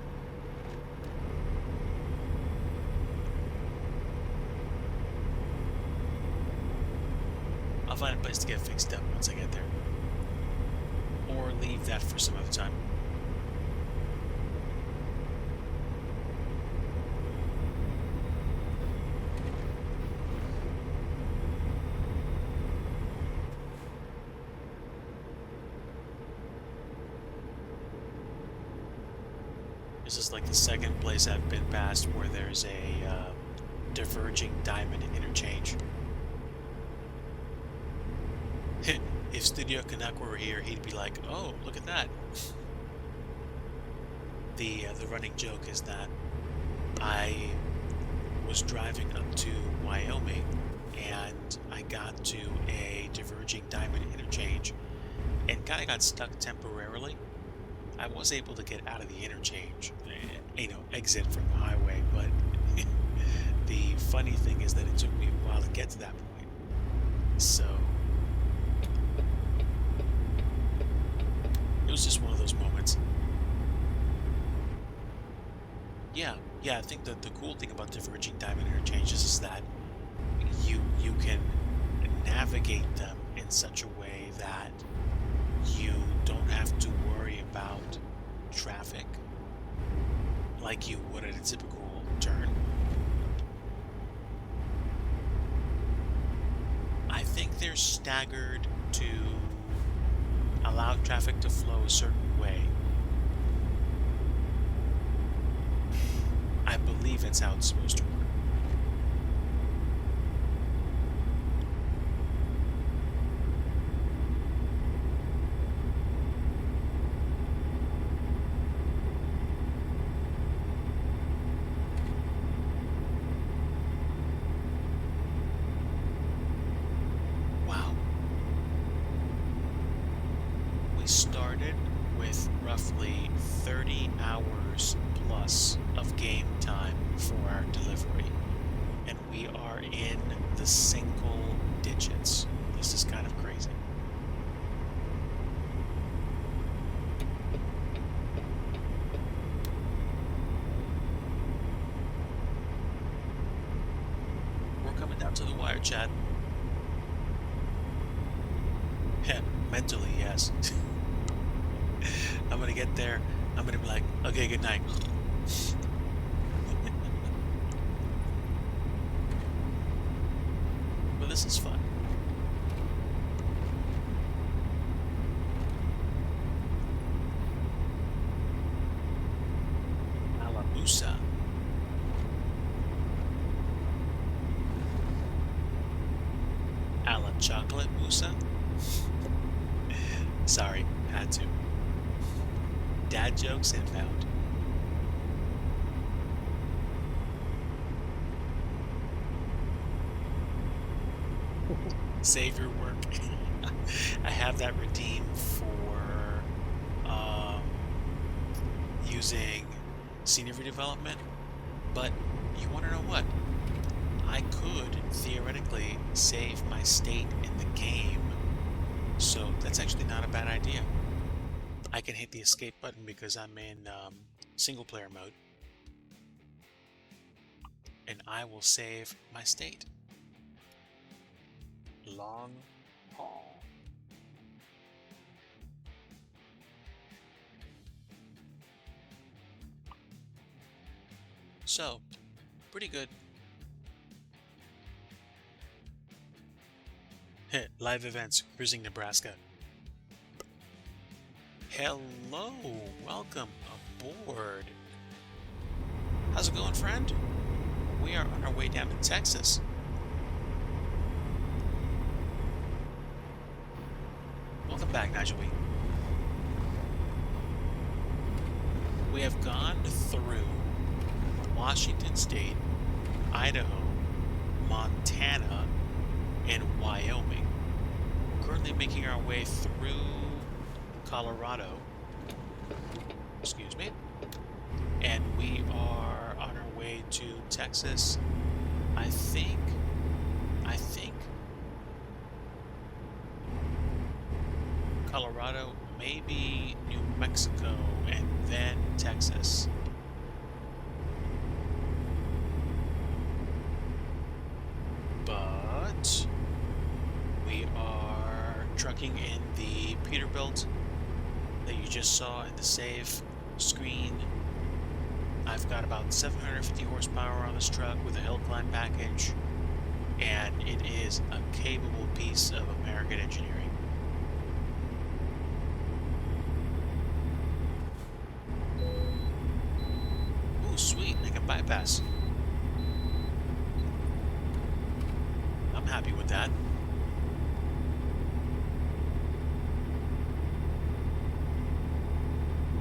I'll find a place to get fixed up once I get there. Or leave that for some other time. This is like the second place I've been past where there's a diverging diamond interchange. If Studio Canuck were here, he'd be like, "Oh, look at that." The running joke is that I was driving up to Wyoming and I got to a diverging diamond interchange and kind of got stuck temporarily. I was able to get out of the interchange, exit from the highway, but the funny thing is that it took me a while to get to that point. So it was just one of those moments. Yeah, I think that the cool thing about diverging diamond interchanges is that you can navigate them in such a way that you don't have to worry about traffic like you would at a typical turn. I think they're staggered to allow traffic to flow a certain way. believe that's how it's supposed to work. Wow. We started with roughly 30 hours plus of game time for our delivery, and we are in the single digits. This is kind of crazy. We're coming down to the wire, Chad. Yeah, mentally, yes. I'm gonna get there. I'm gonna be like, okay, good night. But this is fun. Alabusa. Ala chocolate Musa? Sorry, had to. Dad jokes inbound. Save your work. I have that redeemed for using scenery development, but you want to know what? I could theoretically save my state in the game, so that's actually not a bad idea. I can hit the escape button because I'm in single player mode, and I will save my state. Long haul. So, pretty good. Live events, cruising Nebraska. Hello, welcome aboard. How's it going, friend? We are on our way down to Texas. Welcome back, Nigel. We have gone through Washington State, Idaho, Montana, and Wyoming. Currently making our way through Colorado. Excuse me. And we are on our way to Texas. I think Colorado, maybe New Mexico, and then Texas. But we are trucking in the Peterbilt that you just saw in the save screen. I've got about 750 horsepower on this truck with a hill climb package, and it is a capable piece of American engineering. Ooh, sweet, I can bypass. I'm happy with that.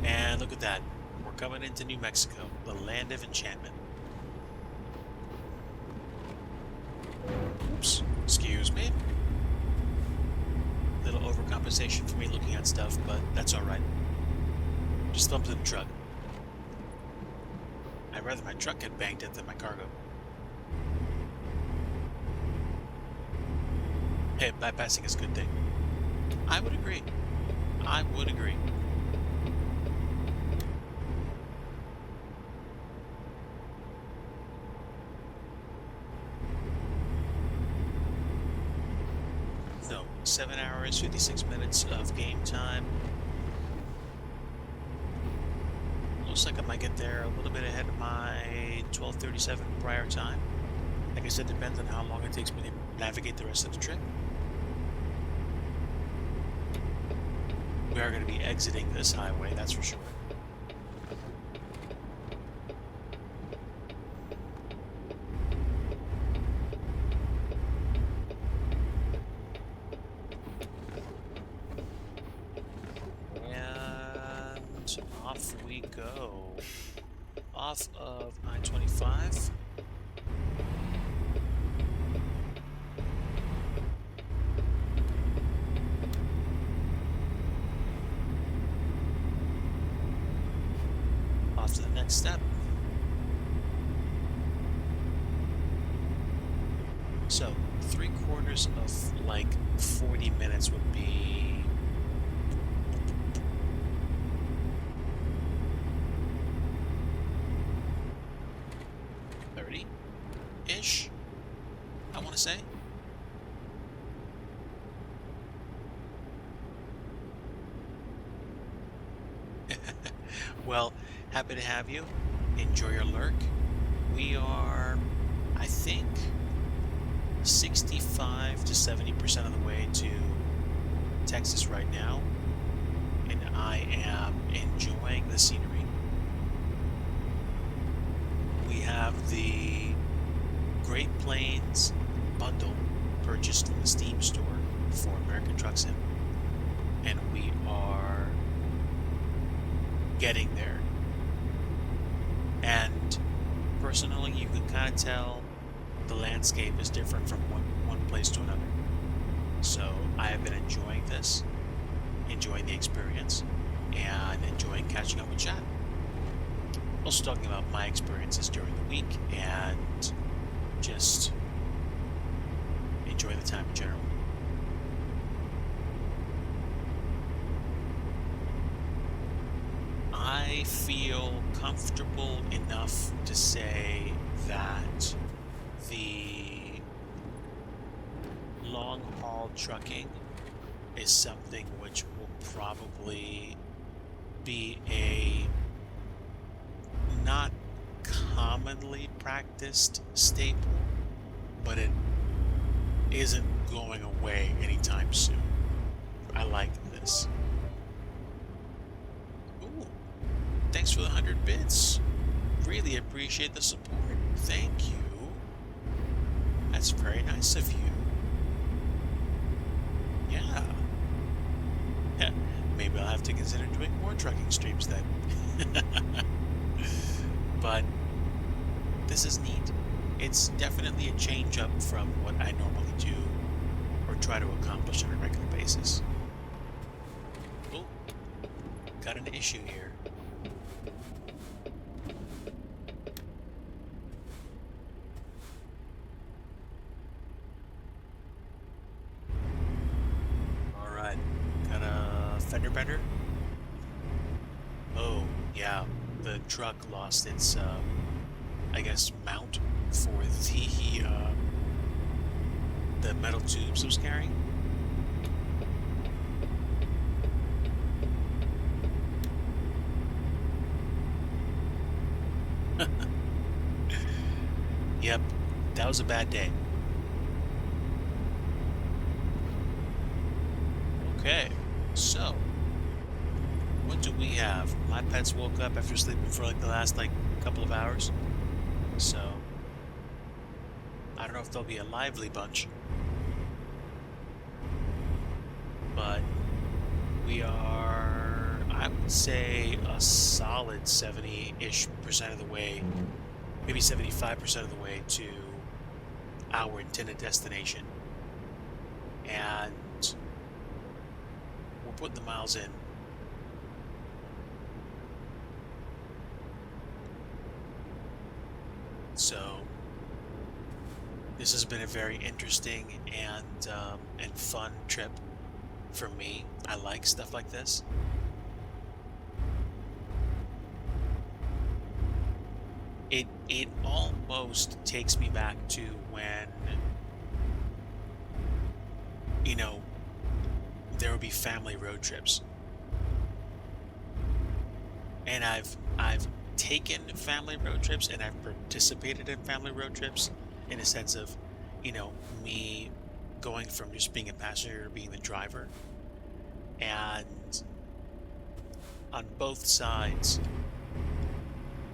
And look at that. We're coming into New Mexico, the land of enchantment. Oops, excuse me. Little overcompensation for me looking at stuff, but that's alright. Just thumped in the truck. I'd rather my truck get banged at than my cargo. Hey, bypassing is a good thing. I would agree. I would agree. So, 7 hours, 56 minutes of game time. Looks like I might get there a little bit ahead of my 12:37 prior time. Like I said, depends on how long it takes me to navigate the rest of the trip. We are going to be exiting this highway, that's for sure. off of I-25. Off to the next step. So 3/4 of like 40 minutes would be 30-ish, I want to say. Well, happy to have you. Enjoy your lurk. We are, I think, 65 to 70% of the way to Texas right now, and I am enjoying the scenery. We have the Great Plains bundle purchased from the Steam store for American Truck Sim, and we are getting there. And personally, you can kind of tell the landscape is different from one place to another. So I have been enjoying this, enjoying the experience, and enjoying catching up with chat. Also talking about my experiences during the week and just enjoy the time in general. I feel comfortable enough to say that the long haul trucking is something which will probably be a not commonly practiced staple, but it isn't going away anytime soon. I like this. Ooh, thanks for the 100 bits. Really appreciate the support. Thank you. That's very nice of you. Yeah. Yeah. Maybe I'll have to consider doing more trucking streams then. But this is neat. It's definitely a change up from what I normally do or try to accomplish on a regular basis. Oh, got an issue here. Alright, got a fender bender. Oh, yeah, the truck lost its, I guess, mount for the metal tubes it was carrying. Yep, that was a bad day. Okay, so what do we have? My pets woke up after sleeping for like the last couple of hours, so I don't know if they'll be a lively bunch, but we are, I would say, a solid 70-ish% of the way, maybe 75% of the way to our intended destination, and we're putting the miles in. So this has been a very interesting and fun trip for me. I like stuff like this. It almost takes me back to when, you know, there would be family road trips. And I've taken family road trips and I've participated in family road trips in a sense of, you know, me going from just being a passenger to being the driver. And on both sides,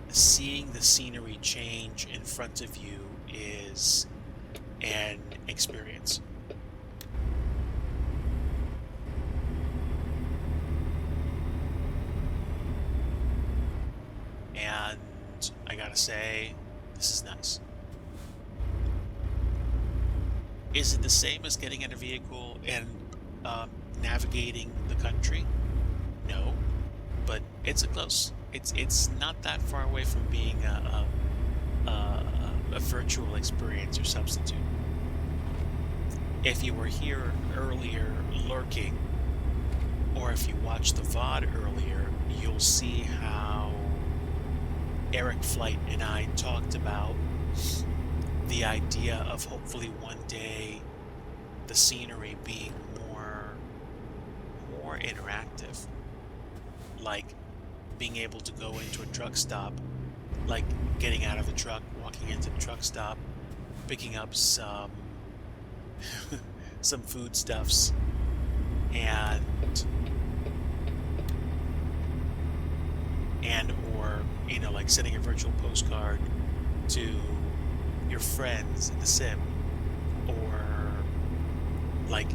seeing the scenery change in front of you is an experience. And I gotta say, this is nice. Is it the same as getting in a vehicle and navigating the country? No, but it's a close. It's not that far away from being a virtual experience or substitute. If you were here earlier lurking, or if you watched the VOD earlier, you'll see how Eric Flight and I talked about the idea of hopefully one day the scenery being more interactive, like being able to go into a truck stop, like getting out of the truck, walking into the truck stop, picking up some some foodstuffs, and or like sending a virtual postcard to your friends in the sim, or like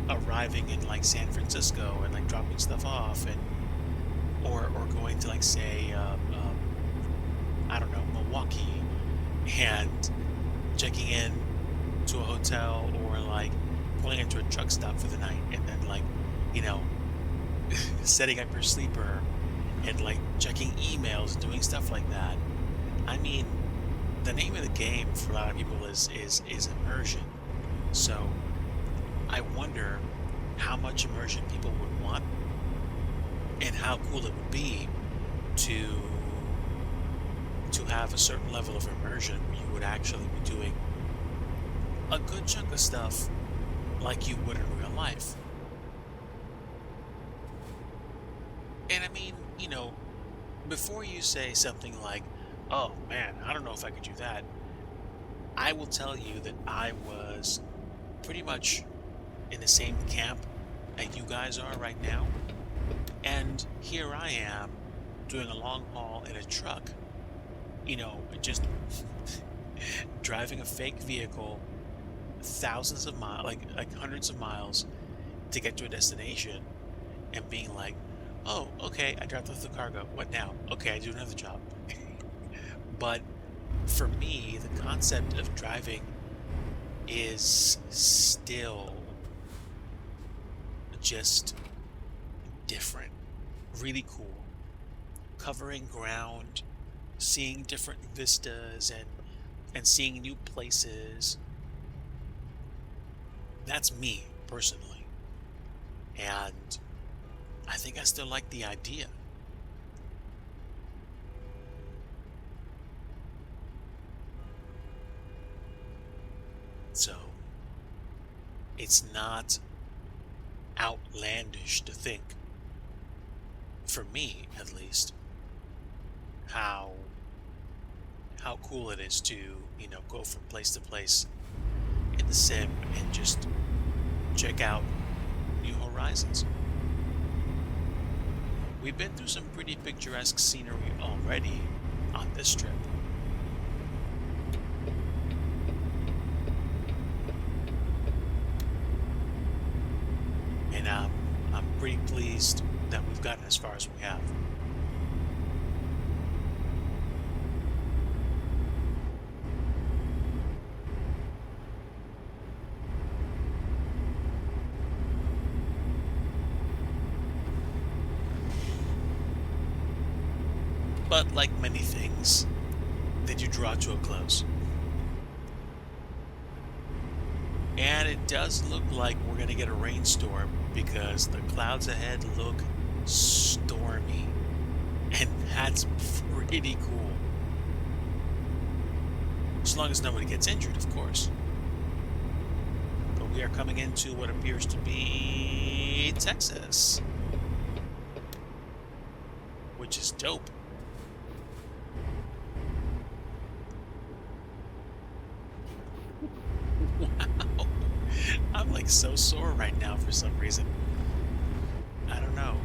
arriving in like San Francisco and like dropping stuff off, and or going to like say I don't know, Milwaukee, and checking in to a hotel, or like pulling into a truck stop for the night, and then like setting up your sleeper and like checking emails and doing stuff like that. I mean, the name of the game for a lot of people is immersion. So I wonder how much immersion people would want, and how cool it would be to have a certain level of immersion where you would actually be doing a good chunk of stuff like you would in real life. And I mean, before you say something like, oh man, I don't know if I could do that, I will tell you that I was pretty much in the same camp that you guys are right now. And here I am doing a long haul in a truck, just driving a fake vehicle thousands of miles, like hundreds of miles to get to a destination, and being like, oh, okay, I dropped off the cargo. What now? Okay, I do another job. But for me, the concept of driving is still just different, really cool. Covering ground, seeing different vistas, and seeing new places. That's me, personally. And I think I still like the idea. So, it's not outlandish to think, for me at least, how cool it is to, go from place to place in the sim and just check out new horizons. We've been through some pretty picturesque scenery already on this trip. And I'm pretty pleased that we've gotten as far as we have. But like many things, they do draw to a close. And it does look like we're going to get a rainstorm, because the clouds ahead look stormy. And that's pretty cool. As long as nobody gets injured, of course. But we are coming into what appears to be Texas, which is dope. Wow. I'm like so sore right now for some reason. I don't know.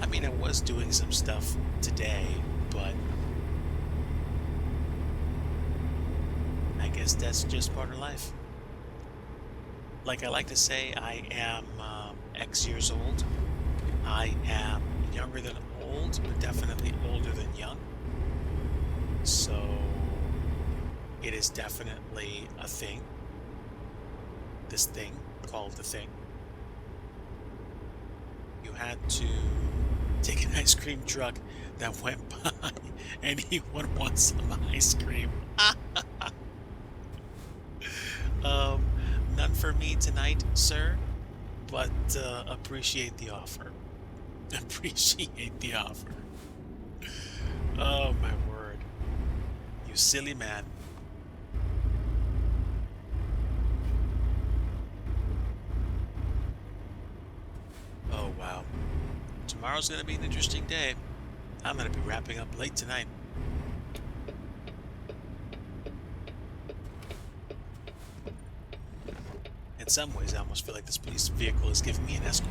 I mean, I was doing some stuff today, but I guess that's just part of life. Like I like to say, I am X years old. I am younger than old, but definitely older than young. So it is definitely a thing. This thing called the thing. You had to take an ice cream truck that went by, and anyone wants some ice cream. um, None for me tonight, sir, but appreciate the offer. Appreciate the offer. Oh my word. You silly man. Oh wow. Tomorrow's gonna be an interesting day. I'm gonna be wrapping up late tonight. In some ways, I almost feel like this police vehicle is giving me an escort.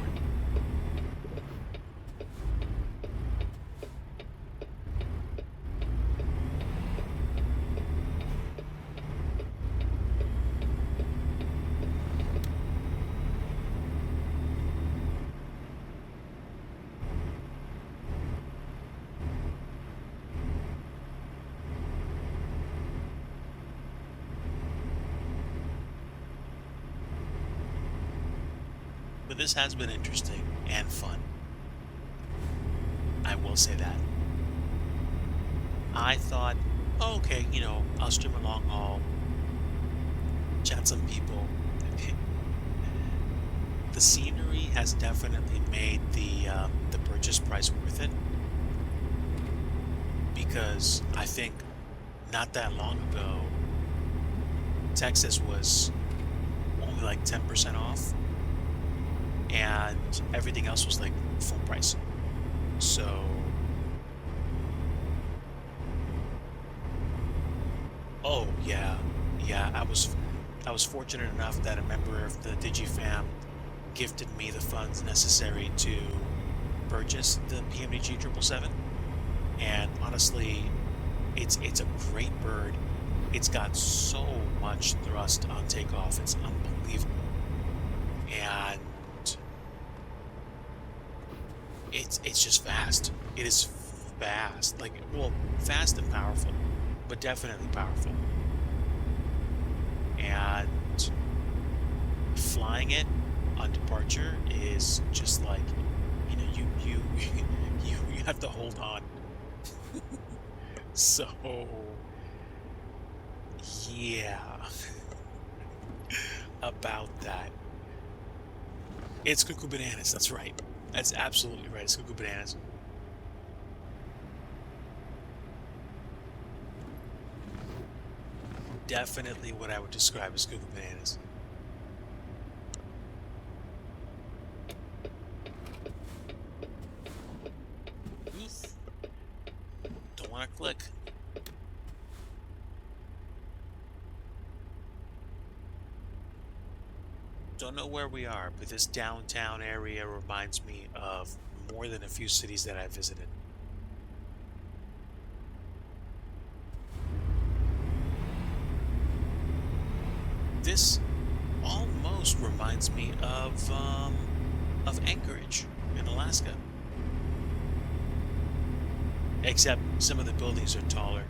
But this has been interesting and fun. I will say that. I thought, oh, okay, I'll stream a long haul, chat some people. The scenery has definitely made the purchase price worth it, because I think not that long ago, Texas was only like 10% off, and everything else was like full price. So, oh yeah, yeah, I was fortunate enough that a member of the DIGI fam gifted me the funds necessary to purchase the PMDG 777, and honestly, it's a great bird. It's got so much thrust on takeoff. It's unbelievable, and it's just fast. It is fast, like, well, fast and powerful, but definitely powerful. And flying it on departure is just like, you you have to hold on. So yeah, about that. It's cuckoo bananas. That's right. That's absolutely right. It's cuckoo bananas. Definitely what I would describe as cuckoo bananas. Oof. Don't want to click. Don't know where we are, but this downtown area reminds me of more than a few cities that I visited. This almost reminds me of Anchorage in Alaska, except some of the buildings are taller.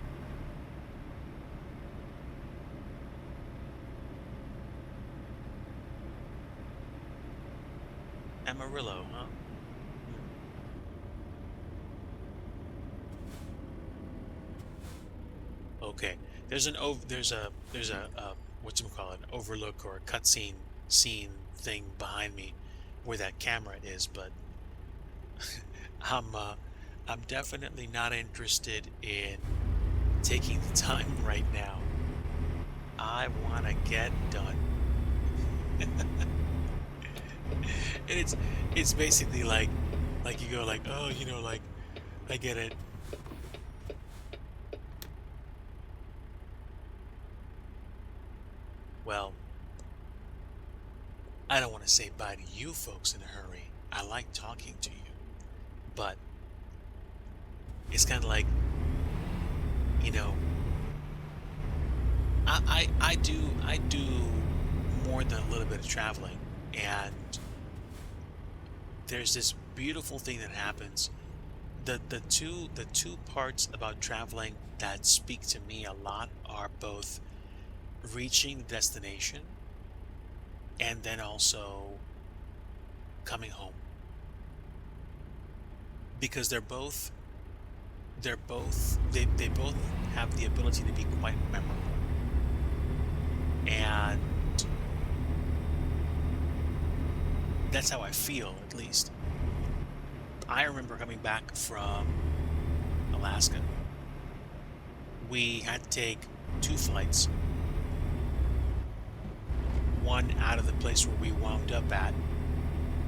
Amarillo, huh? Okay. There's a whatchamacallit, overlook or a cutscene scene thing behind me where that camera is, but I'm uh, I'm definitely not interested in taking the time right now. I want to get done. And it's basically like you go like, oh, like, I get it. Well, I don't want to say bye to you folks in a hurry. I like talking to you, but it's kind of like, you know, I do more than a little bit of traveling, and there's this beautiful thing that happens the two parts about traveling that speak to me a lot are both reaching the destination and then also coming home, because they both have the ability to be quite memorable. And that's how I feel, at least. I remember coming back from Alaska. We had to take two flights, one out of the place where we wound up at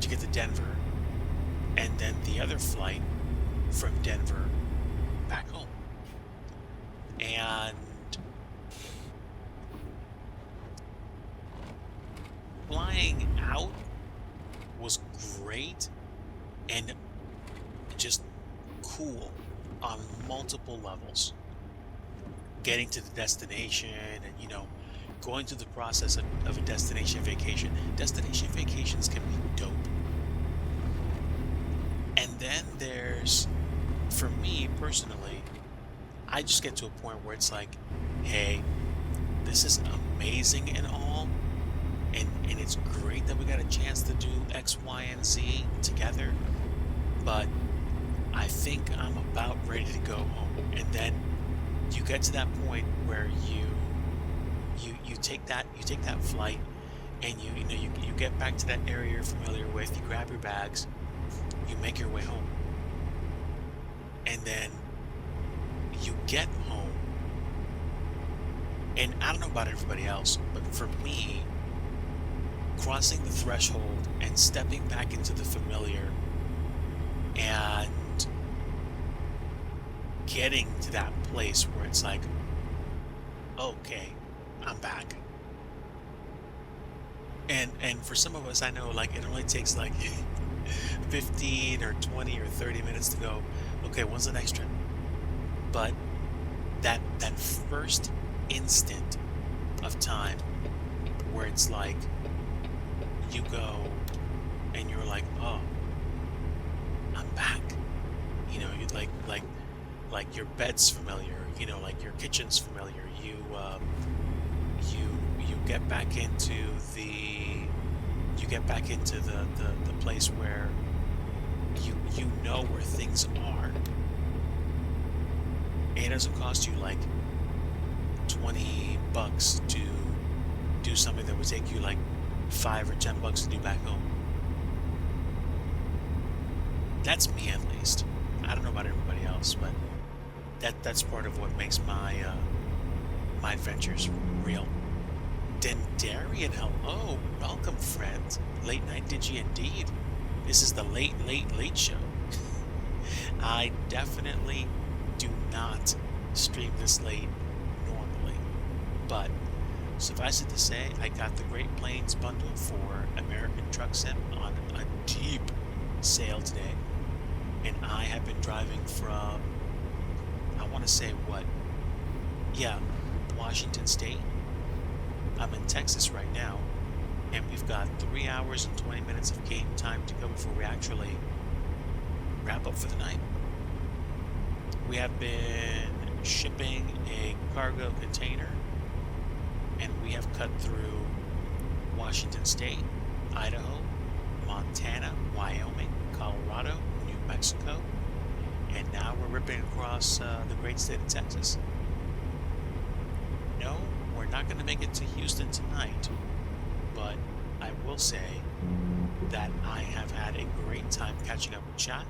to get to Denver, and then the other flight from Denver back home. And flying out was great and just cool on multiple levels. Getting to the destination and, going through the process of a destination vacation. Destination vacations can be dope. And then for me personally, I just get to a point where it's like, hey, this is amazing and all, and it's great that we got a chance to do X, Y, and Z together, but I think I'm about ready to go home. And then you get to that point where you take that flight, and you get back to that area you're familiar with, you grab your bags, you make your way home. And then you get home, and I don't know about everybody else, but for me, crossing the threshold and stepping back into the familiar and getting to that place where it's like, okay, I'm back. And for some of us, I know, like, it only takes like 15 or 20 or 30 minutes to go, okay, when's the next trip? But that first instant of time where it's like you go and you're like, oh, I'm back. You like your bed's familiar, like your kitchen's familiar. You get back into the place where you know where things are. It doesn't cost you like $20 to do something that would take you like $5 or $10 to do back home. That's me, at least. I don't know about everybody else, but that's part of what makes my adventures real. Dendarian, hello, welcome, friend. Late night digi indeed. This is the late show. I definitely do not stream this late normally, but suffice it to say, I got the Great Plains bundle for American Truck Sim on a deep sale today, and I have been driving from, I want to say Washington State. I'm in Texas right now, and we've got 3 hours and 20 minutes of game time to go before we actually wrap up for the night. We have been shipping a cargo container, and we have cut through Washington State, Idaho, Montana, Wyoming, Colorado, New Mexico, and now we're ripping across the great state of Texas. No, we're not going to make it to Houston tonight, but I will say that I have had a great time catching up with chat,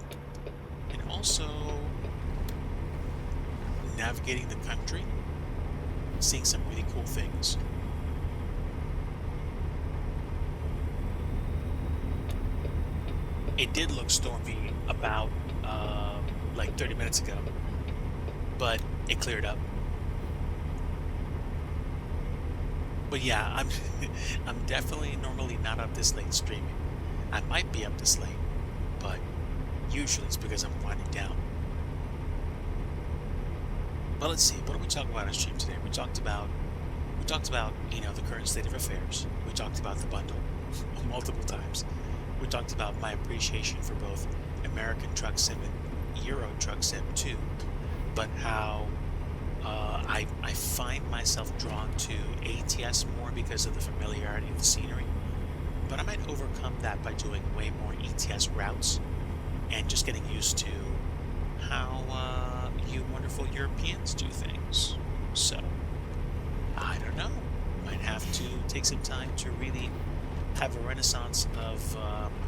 and also navigating the country, seeing some really cool things. It did look stormy about like 30 minutes ago, but it cleared up. But yeah, I'm definitely normally not up this late streaming. I might be up this late, but usually it's because I'm winding down. But let's see, what did we talk about on stream today? We talked about the current state of affairs. We talked about the bundle multiple times. We talked about my appreciation for both American Truck Sim and Euro Truck Sim too, but how I find myself drawn to ATS more because of the familiarity of the scenery. But I might overcome that by doing way more ETS routes and just getting used to how you wonderful Europeans do things. So, I don't know. Might have to take some time to really have a renaissance of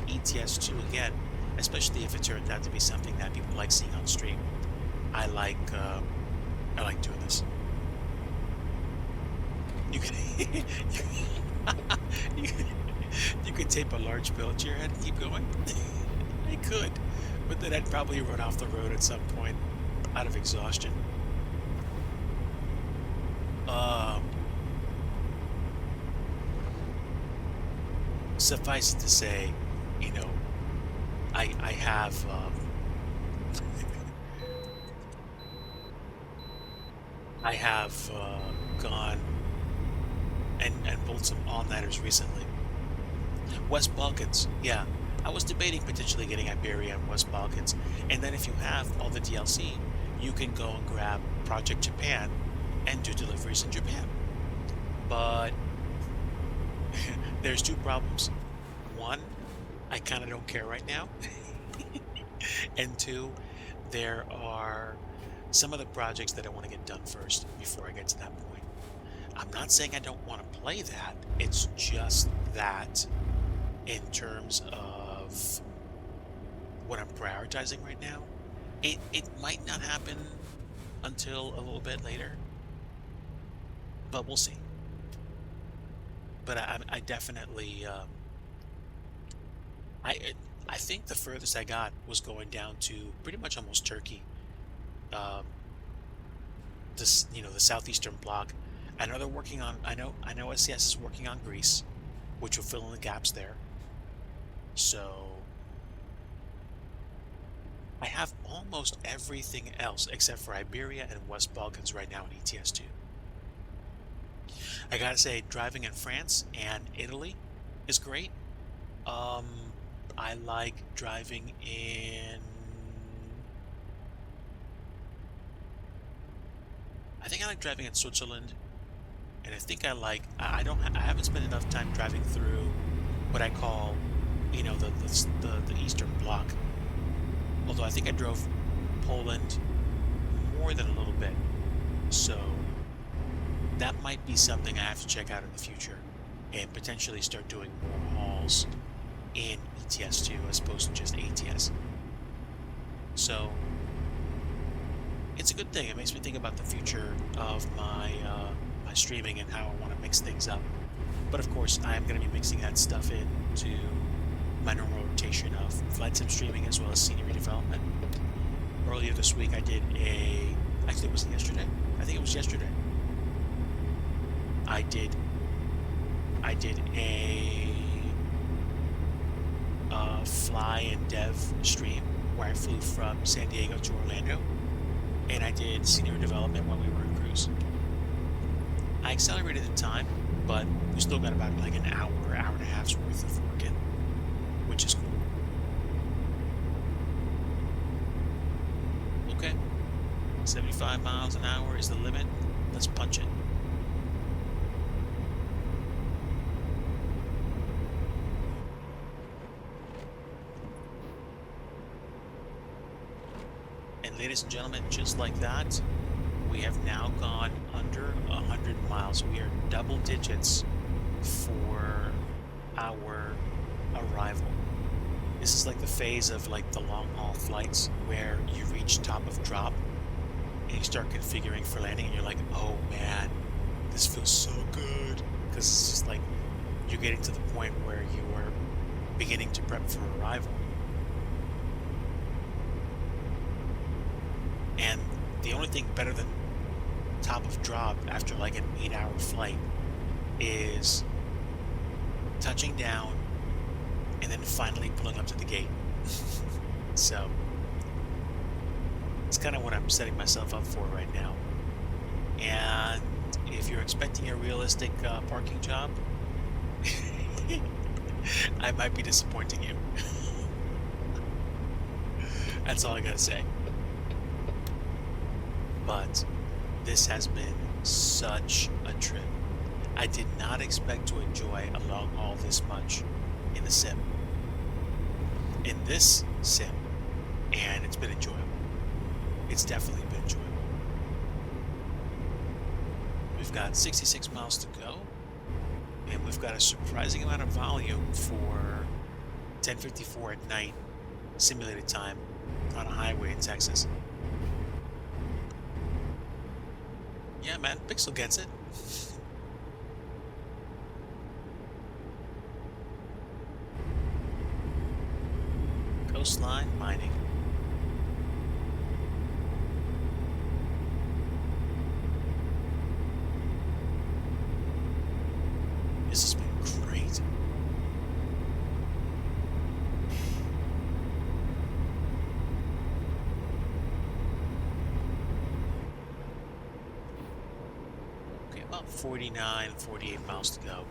ETS2 again, especially if it turns out to be something that people like seeing on stream. I like I like doing this. You can you, you could tape a large bill to your head and keep going. I could, but then I'd probably run off the road at some point out of exhaustion. Um, Suffice it to say, you know, I have I have gone and pulled some all-nighters recently. West Balkans, yeah. I was debating potentially getting Iberia and West Balkans, and then if you have all the DLC, you can go and grab Project Japan and do deliveries in Japan. But there's two problems. One, I kind of don't care right now. And two, there are some of the projects that I want to get done first before I get to that point. I'm not saying I don't want to play that. It's just that in terms of what I'm prioritizing right now, it might not happen until a little bit later, but we'll see. But I definitely I I think the furthest I got was going down to pretty much almost Turkey. Um, this the southeastern bloc. I know they're working on. I know SCS is working on Greece, which will fill in the gaps there. So I have almost everything else except for Iberia and West Balkans right now in ETS2. I gotta say, driving in France and Italy is great. Um, I like driving in. I think I like driving in Switzerland, and I think I like. I don't. I haven't spent enough time driving through what I call, the Eastern Bloc. Although I think I drove Poland more than a little bit, so that might be something I have to check out in the future, and potentially start doing more hauls in ETS2 as opposed to just ATS. So it's a good thing. It makes me think about the future of my streaming and how I want to mix things up. But of course, I am going to be mixing that stuff into my normal rotation of flight sim streaming as well as scenery development. Earlier this week, I did actually, it wasn't yesterday. I think it was yesterday. I did a fly and dev stream where I flew from San Diego to Orlando, and I did scenery development while we were on cruise. I accelerated the time, but we still got about like an hour and a half's worth of work in, which is cool. Okay, 75 miles an hour is the limit. Let's punch it. And ladies and gentlemen, just like that, we have now gone under 100 miles. We are double digits for our arrival. This is like the phase of like the long haul flights where you reach top of drop and you start configuring for landing and you're like, oh man, this feels so good. Because it's just like you're getting to the point where you are beginning to prep for arrival. And the only thing better than top of drop after like an 8-hour flight is touching down and then finally pulling up to the gate. So it's kind of what I'm setting myself up for right now. And if you're expecting a realistic parking job, I might be disappointing you. That's all I gotta say. but this has been such a trip. I did not expect to enjoy a long haul this much in the sim. In this sim, and it's been enjoyable. It's definitely been enjoyable. We've got 66 miles to go, and we've got a surprising amount of volume for 10:54 at night simulated time on a highway in Texas. Yeah, man, Pixel gets it. Coastline mining. This has been great. Okay, about 49, 48 miles to go.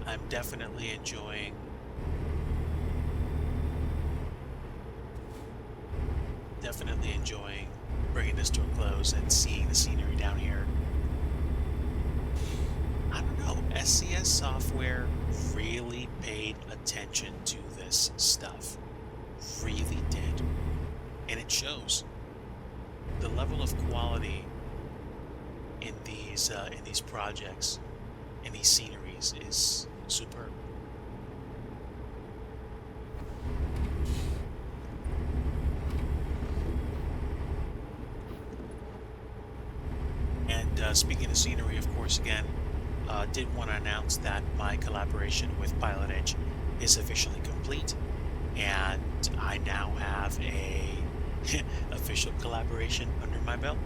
I'm definitely enjoying bringing this to a close and seeing the scenery down here. I don't know, SCS Software really paid attention to this stuff. Really did. And it shows. The level of quality in these projects, in these sceneries, is superb. And speaking of scenery, of course, again, did want to announce that my collaboration with Pilot Edge is officially complete, and I now have a official collaboration under my belt.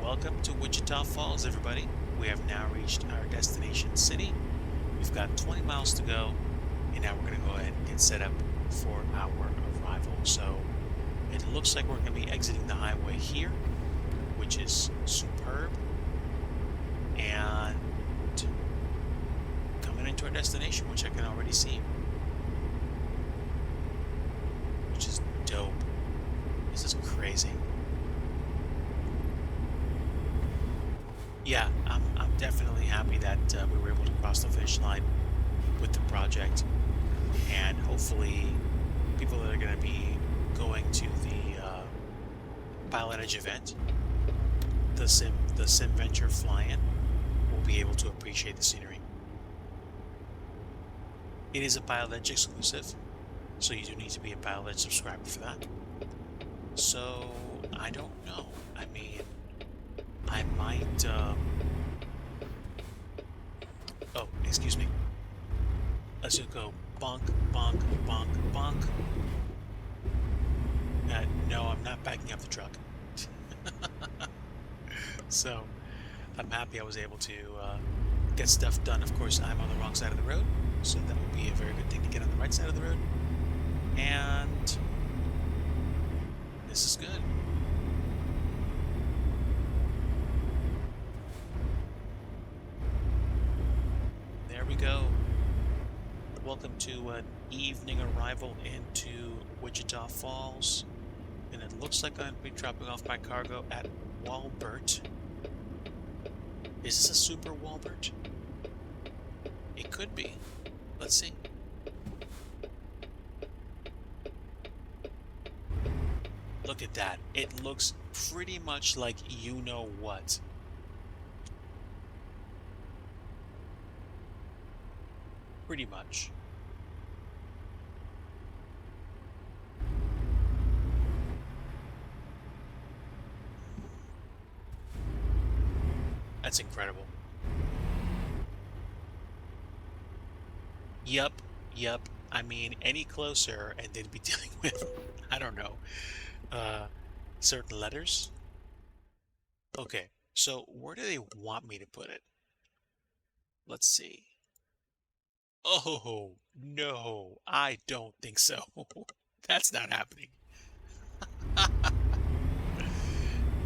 Welcome to Wichita Falls, everybody. We have now reached our destination city. We've got 20 miles to go, and now we're going to go ahead and get set up for our arrival. So it looks like we're going to be exiting the highway here, which is superb, and coming into our destination, which I can already see, which is dope. This is crazy. Yeah, I'm definitely happy that we were able to cross the finish line with the project, and hopefully people that are going to be going to the Pilot Edge event, the Sim Venture fly-in, will be able to appreciate the scenery. It is a Pilot Edge exclusive, so you do need to be a Pilot Edge subscriber for that. So I don't know. I mean, I might. Oh, excuse me. Let's just go bonk, bonk, bonk, bonk. No, I'm not backing up the truck. So I'm happy I was able to get stuff done. Of course, I'm on the wrong side of the road, so that would be a very good thing to get on the right side of the road. And this is good. There we go. Welcome to an evening arrival into Wichita Falls. And it looks like I'm going to be dropping off my cargo at Walbert. Is this a Super Walbert? It could be. Let's see. Look at that. It looks pretty much like you-know-what. Pretty much. That's incredible. Yup, yup. I mean, any closer and they'd be dealing with, I don't know, certain letters. Okay, so where do they want me to put it? Let's see. Oh, no, I don't think so. That's not happening.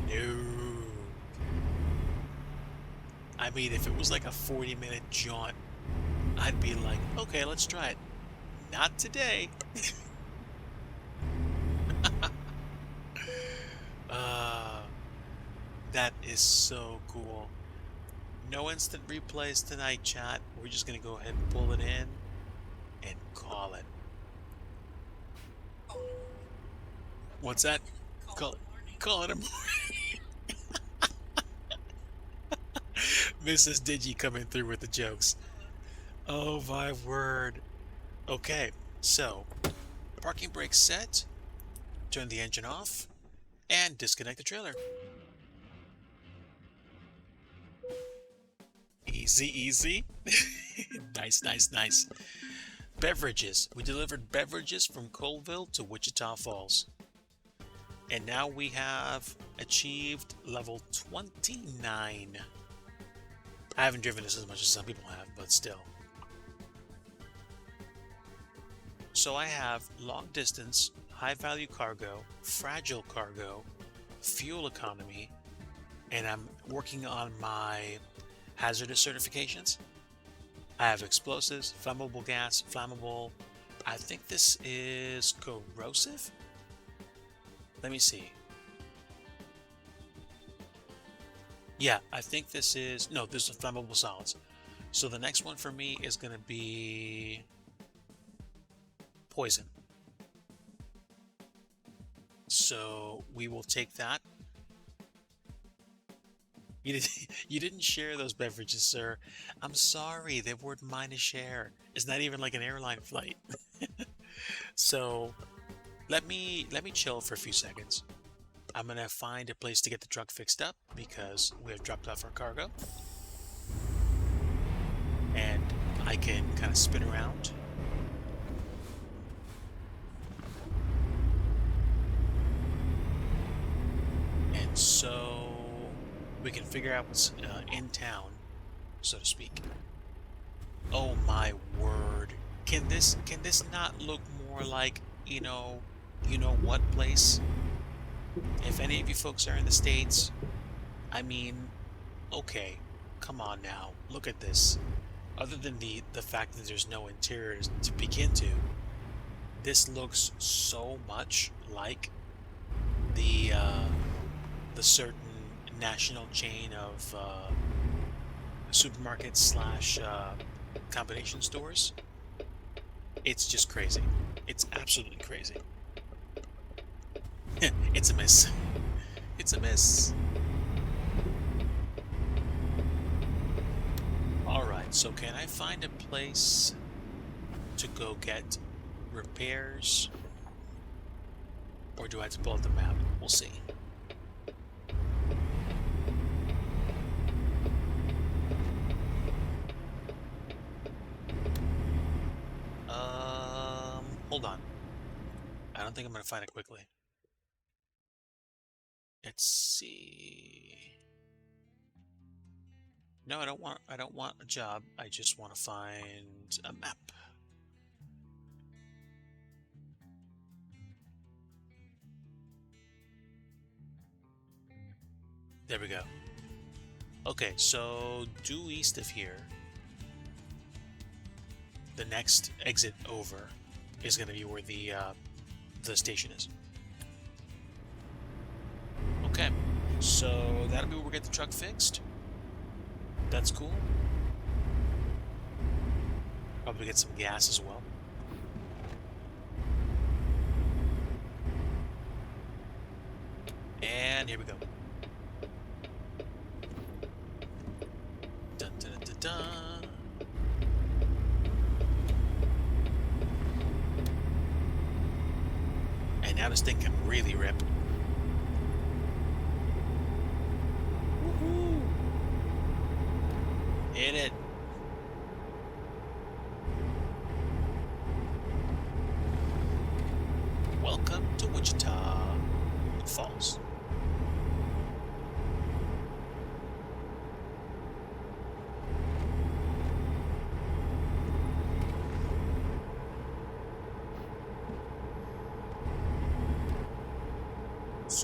No. I mean, if it was like a 40-minute jaunt, I'd be like, okay, let's try it. Not today. Uh, that is so cool. No instant replays tonight, chat. We're just gonna go ahead and pull it in and call it. What's that? Call it a morning. Mrs. Digi coming through with the jokes. Oh my word. Okay, so parking brake set, turn the engine off, and disconnect the trailer. Easy, easy. Nice, nice, nice. Beverages. We delivered beverages from Colville to Wichita Falls. And now we have achieved level 29. I haven't driven this as much as some people have, but still. So I have long distance, high value cargo, fragile cargo, fuel economy, and I'm working on my hazardous certifications. I have explosives, flammable gas, flammable. I think this is corrosive. Let me see. Yeah, I think this is, no, this is flammable solids. So the next one for me is going to be poison. So we will take that. You didn't share those beverages, sir. I'm sorry, they weren't mine to share. It's not even like an airline flight. So let me chill for a few seconds. I'm gonna find a place to get the truck fixed up because we have dropped off our cargo. And I can kind of spin around. And so we can figure out what's in town, so to speak. Oh my word. Can this not look more like, you know what place? If any of you folks are in the States, I mean, okay, come on now, look at this. Other than the fact that there's no interior to begin to, this looks so much like the certain national chain of supermarkets slash combination stores. It's just crazy. It's absolutely crazy. It's a miss. It's a miss. Alright, so can I find a place to go get repairs? Or do I have to pull out the map? We'll see. Hold on. I don't think I'm gonna find it quickly. Let's see. No, I don't want a job. I just want to find a map. There we go. Okay, so due east of here, the next exit over is going to be where the station is. Okay, so that'll be where we get the truck fixed. That's cool. Probably get some gas as well. And here we go. Dun, dun, dun, dun, dun. And now this thing can really rip. Woohoo! Hit it. Welcome to Wichita Falls.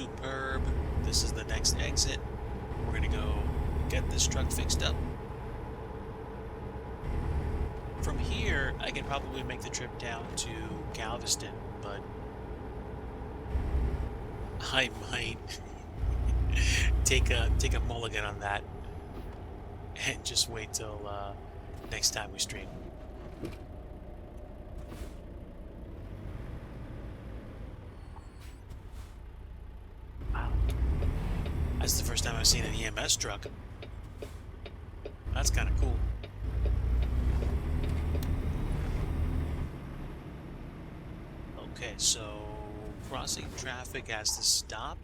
Superb. This is the next exit. We're gonna go get this truck fixed up. From here, I can probably make the trip down to Galveston, but I might take a mulligan on that and just wait till next time we stream. Wow, that's the first time I've seen an EMS truck. That's kind of cool. Okay, so crossing traffic has to stop,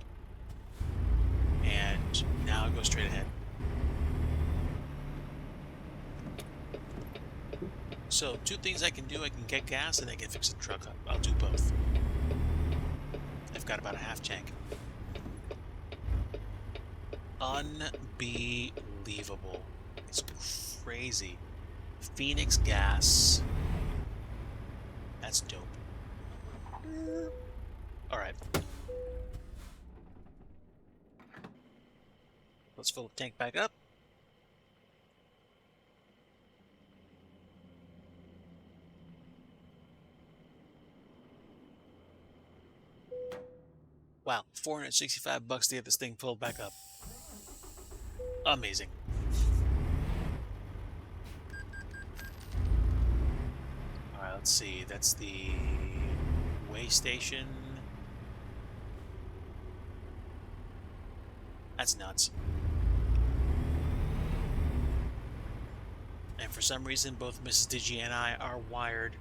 and now go straight ahead. So, two things I can do: I can get gas and I can fix the truck up. I'll do both. I've got about a half tank. Unbelievable. It's crazy. Phoenix gas. That's dope. Alright. Let's fill the tank back up. Wow, $465 to get this thing filled back up. Amazing. Alright, let's see. That's the way station. That's nuts. And for some reason, both Mrs. DIGI and I are wired.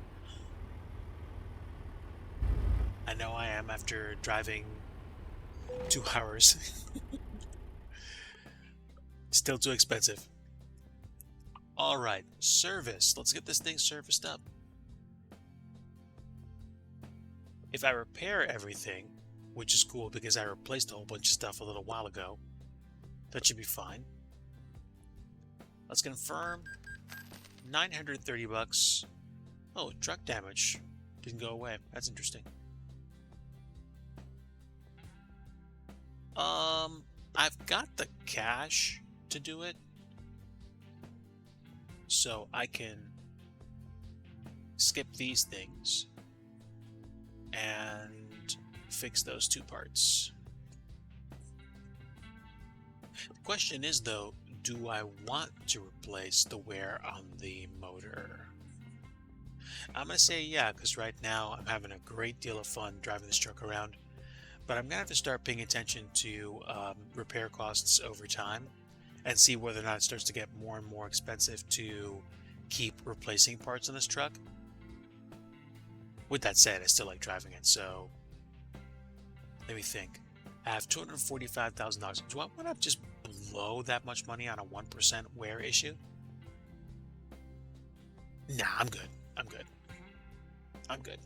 I know I am after driving 2 hours. Still too expensive. Alright, service. Let's get this thing serviced up. If I repair everything, which is cool because I replaced a whole bunch of stuff a little while ago, that should be fine. Let's confirm. $930. Oh, truck damage didn't go away. That's interesting. I've got the cash to do it, so I can skip these things and fix those 2 parts. The question is, though, do I want to replace the wear on the motor? I'm going to say yeah, because right now I'm having a great deal of fun driving this truck around. But I'm going to have to start paying attention to repair costs over time and see whether or not it starts to get more and more expensive to keep replacing parts on this truck. With that said, I still like driving it, so let me think. I have $245,000. Do I want to just blow that much money on a 1% wear issue? Nah, I'm good. I'm good. I'm good.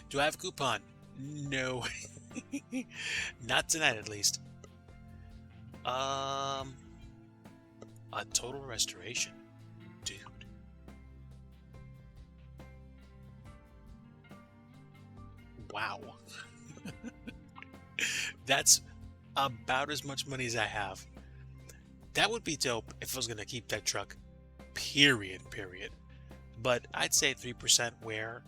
Do I have a coupon? No. Not tonight, at least. A total restoration. Dude. Wow. That's about as much money as I have. That would be dope if I was going to keep that truck. Period. But I'd say 3% wear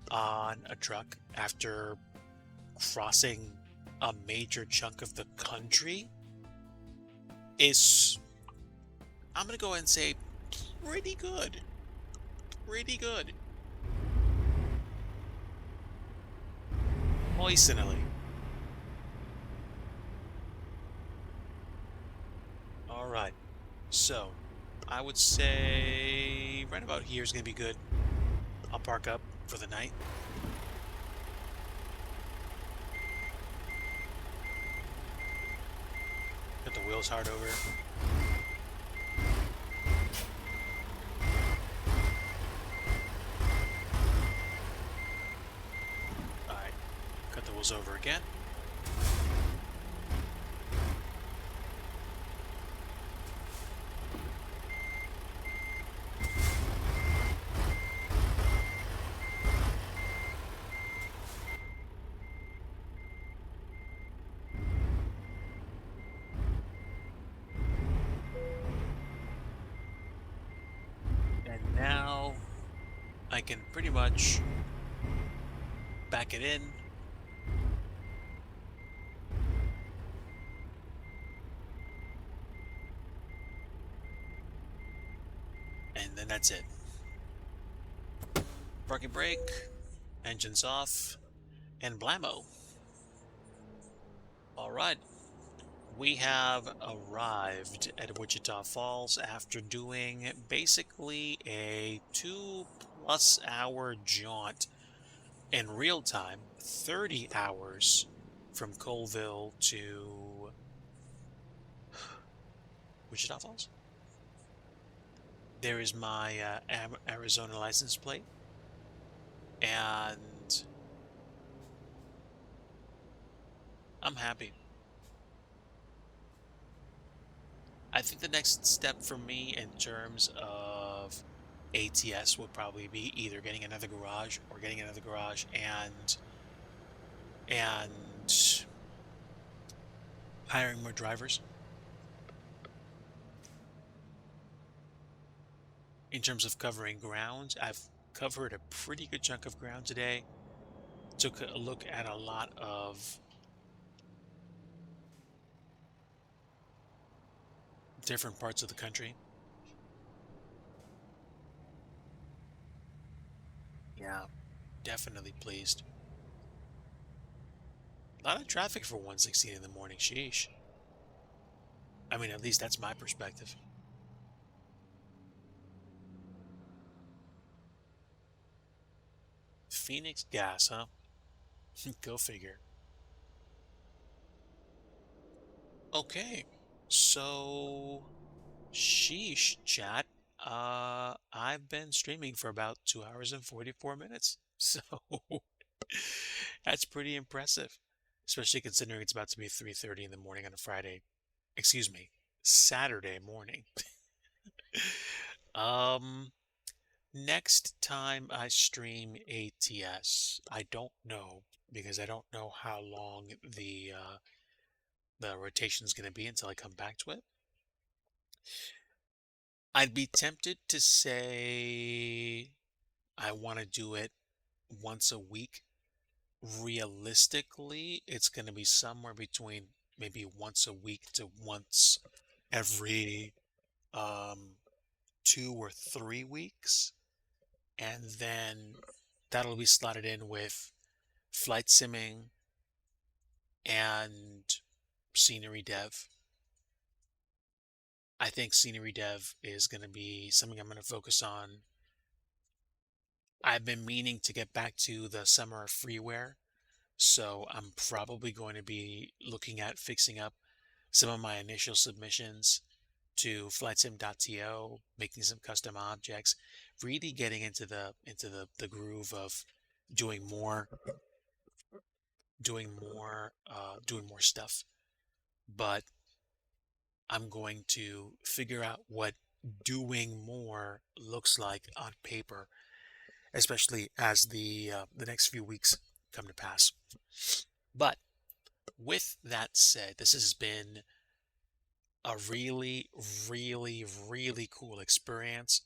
on a truck after crossing a major chunk of the country is, I'm gonna go ahead and say, pretty good. Moistenily. Alright, so I would say right about here is gonna be good. I'll park up for the night. Got the wheels hard over. Alright, cut the wheels over again. I can pretty much back it in, and then that's it. Parking brake, engines off, and blammo. All right, we have arrived at Wichita Falls after doing basically a 2+ hour jaunt in real time, 30 hours from Colville to Wichita Falls. There is my Arizona license plate, and I'm happy. I think the next step for me in terms of ATS would probably be either getting another garage or getting another garage and hiring more drivers. In terms of covering ground, I've covered a pretty good chunk of ground today. Took a look at a lot of different parts of the country. Yeah, definitely pleased. A lot of traffic for 116 in the morning. Sheesh. I mean, at least that's my perspective. Phoenix gas, huh? Go figure. Okay. So, sheesh, chat. I've been streaming for about 2 hours and 44 minutes. So, that's pretty impressive, especially considering it's about to be 3:30 in the morning on a Friday. Excuse me, Saturday morning. Um, Next time I stream ATS, I don't know because I don't know how long the rotation is going to be until I come back to it. I'd be tempted to say I want to do it once a week. Realistically, it's going to be somewhere between maybe once a week to once every um, 2 or 3 weeks. And then that'll be slotted in with flight simming and scenery dev. I think scenery dev is going to be something I'm going to focus on. I've been meaning to get back to the summer freeware, so I'm probably going to be looking at fixing up some of my initial submissions to flightsim.to, making some custom objects, really getting into the groove of doing more doing more stuff. But I'm going to figure out what doing more looks like on paper, especially as the next few weeks come to pass. But with that said, this has been a really, really, really cool experience.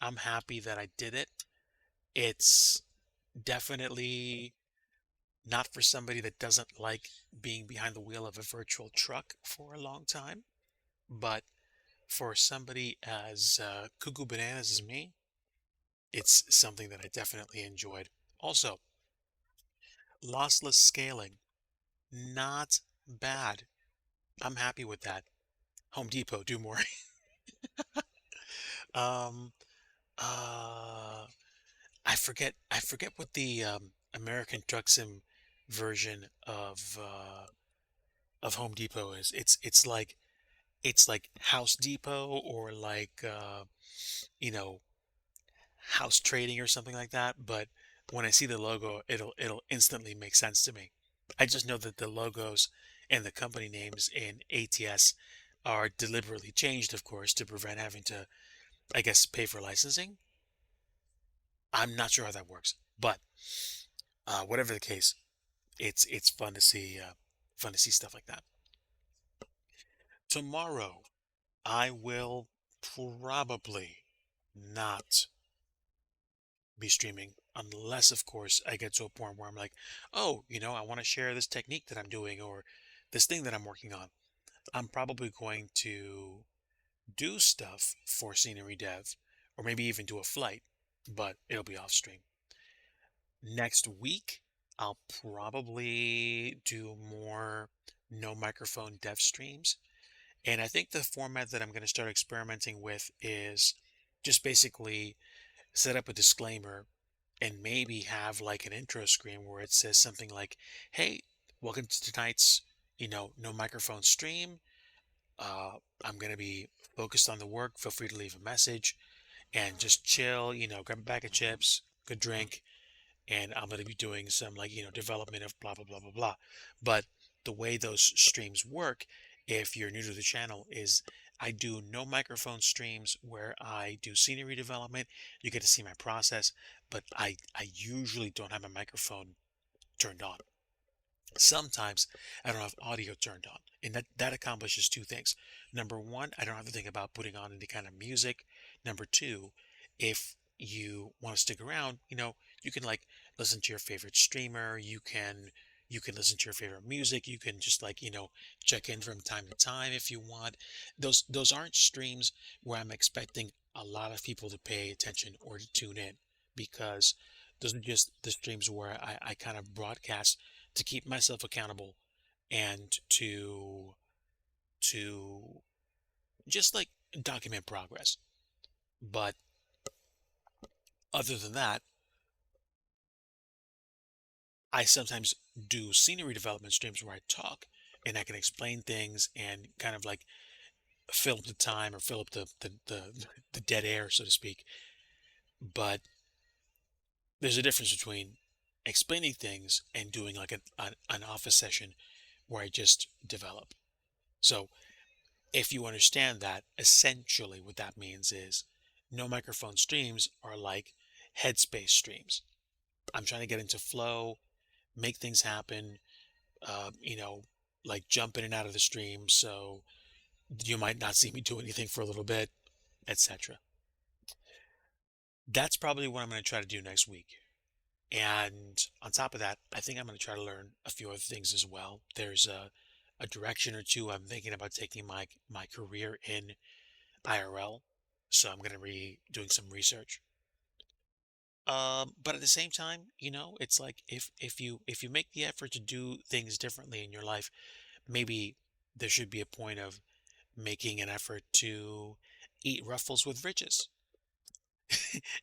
I'm happy that I did it. It's definitely not for somebody that doesn't like being behind the wheel of a virtual truck for a long time, but for somebody as cuckoo bananas as me, it's something that I definitely enjoyed. Also, lossless scaling, not bad. I'm happy with that. Home Depot, do more. um, uh, I forget what the American Truck Sim version of Home Depot is. It's like House Depot or like you know House Trading or something like that. But when I see the logo, it'll instantly make sense to me. I just know that the logos and the company names in ATS are deliberately changed, of course, to prevent having to, I guess, pay for licensing. I'm not sure how that works, but whatever the case, it's fun to see stuff like that. Tomorrow, I will probably not be streaming unless, of course, I get to a point where I'm like, oh, I want to share this technique that I'm doing or this thing that I'm working on. I'm probably going to do stuff for scenery dev or maybe even do a flight, but it'll be off stream. Next week, I'll probably do more no microphone dev streams. And I think the format that I'm going to start experimenting with is just basically set up a disclaimer and maybe have like an intro screen where it says something like, hey, welcome to tonight's, no microphone stream. Uh, I'm going to be focused on the work. Feel free to leave a message and just chill, grab a bag of chips, good drink, and I'm going to be doing some like, development of blah, blah, blah, blah, blah. But the way those streams work, if you're new to the channel, is I do no microphone streams where I do scenery development. You get to see my process, but I usually don't have my microphone turned on. Sometimes I don't have audio turned on, and that accomplishes two things. Number one, I don't have to think about putting on any kind of music. Number two, if you want to stick around, you can like listen to your favorite streamer. You can listen to your favorite music. You can just like check in from time to time if you want. Those aren't streams where I'm expecting a lot of people to pay attention or to tune in, because those are just the streams where I kind of broadcast to keep myself accountable and to just like document progress. But other than that, I sometimes do scenery development streams where I talk and I can explain things and kind of like fill up the time or fill up the dead air, so to speak. But there's a difference between explaining things and doing like an office session where I just develop. So if you understand that, essentially what that means is no microphone streams are like headspace streams. I'm trying to get into flow, make things happen, uh, you know, like jump in and out of the stream. So you might not see me do anything for a little bit, etc. That's probably what I'm going to try to do next week. And on top of that, I think I'm going to try to learn a few other things as well. There's a direction or two I'm thinking about taking my career in IRL. So I'm going to be doing some research. But at the same time, it's like if you make the effort to do things differently in your life, maybe there should be a point of making an effort to eat ruffles with riches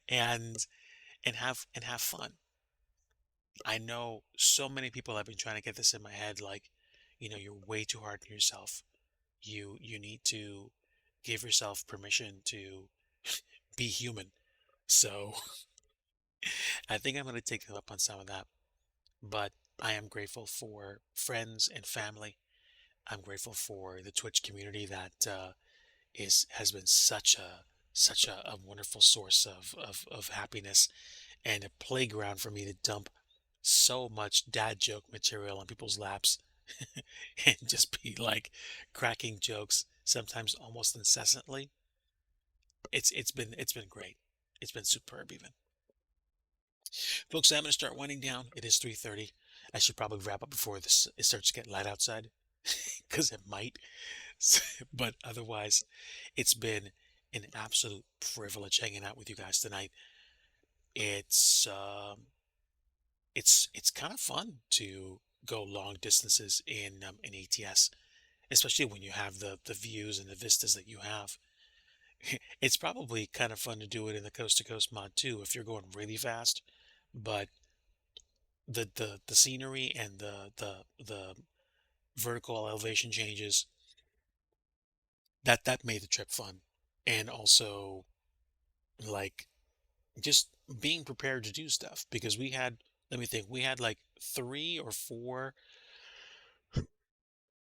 and and have fun. I know so many people have been trying to get this in my head, like, you're way too hard on yourself. You need to give yourself permission to be human. So I think I'm going to take them up on some of that. But I am grateful for friends and family. I'm grateful for the Twitch community that has been such a wonderful source of happiness and a playground for me to dump so much dad joke material on people's laps and just be like cracking jokes, sometimes almost incessantly. It's been great. It's been superb even. Folks, I'm going to start winding down. It is 3:30. I should probably wrap up before it starts to get light outside, because it might. But otherwise, it's been an absolute privilege hanging out with you guys tonight. It's it's kind of fun to go long distances in ATS, especially when you have the views and the vistas that you have. It's probably kind of fun to do it in the coast to coast mod too if you're going really fast. But the scenery and the vertical elevation changes, that made the trip fun. And also like just being prepared to do stuff, because let me think, we had like 3 or 4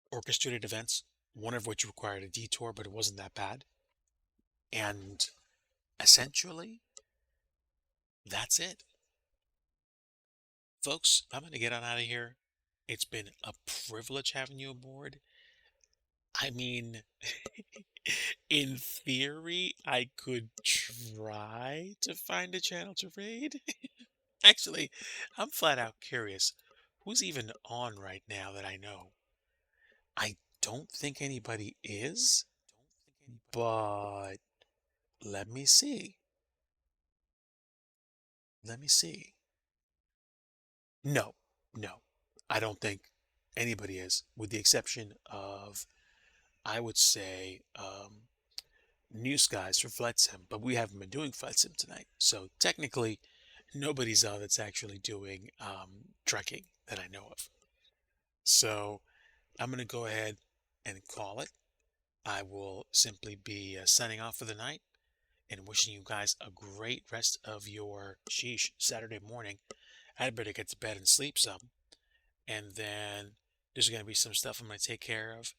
orchestrated events, one of which required a detour, but it wasn't that bad. And essentially, that's it. Folks, I'm going to get on out of here. It's been a privilege having you aboard. I mean, In theory, I could try to find a channel to raid. Actually, I'm flat out curious. Who's even on right now that I know? I don't think anybody is, but let me see. Let me see. No, no, I don't think anybody is, with the exception of, I would say, New Skies for Flight Sim, but we haven't been doing Flight Sim tonight. So technically, nobody's on that's actually doing trekking that I know of. So I'm going to go ahead and call it. I will simply be signing off for the night and wishing you guys a great rest of your Saturday morning. I'd better get to bed and sleep some. And then there's going to be some stuff I'm going to take care of.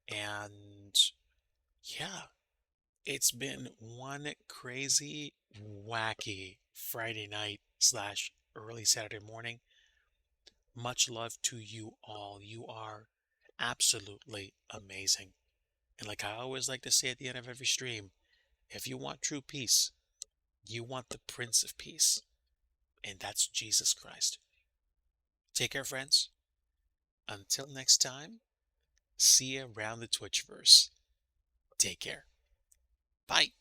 And yeah, it's been one crazy, wacky Friday night slash early Saturday morning. Much love to you all. You are absolutely amazing. And like I always like to say at the end of every stream, if you want true peace, you want the Prince of Peace, and that's Jesus Christ. Take care, friends. Until next time, see you around the Twitchverse. Take care. Bye.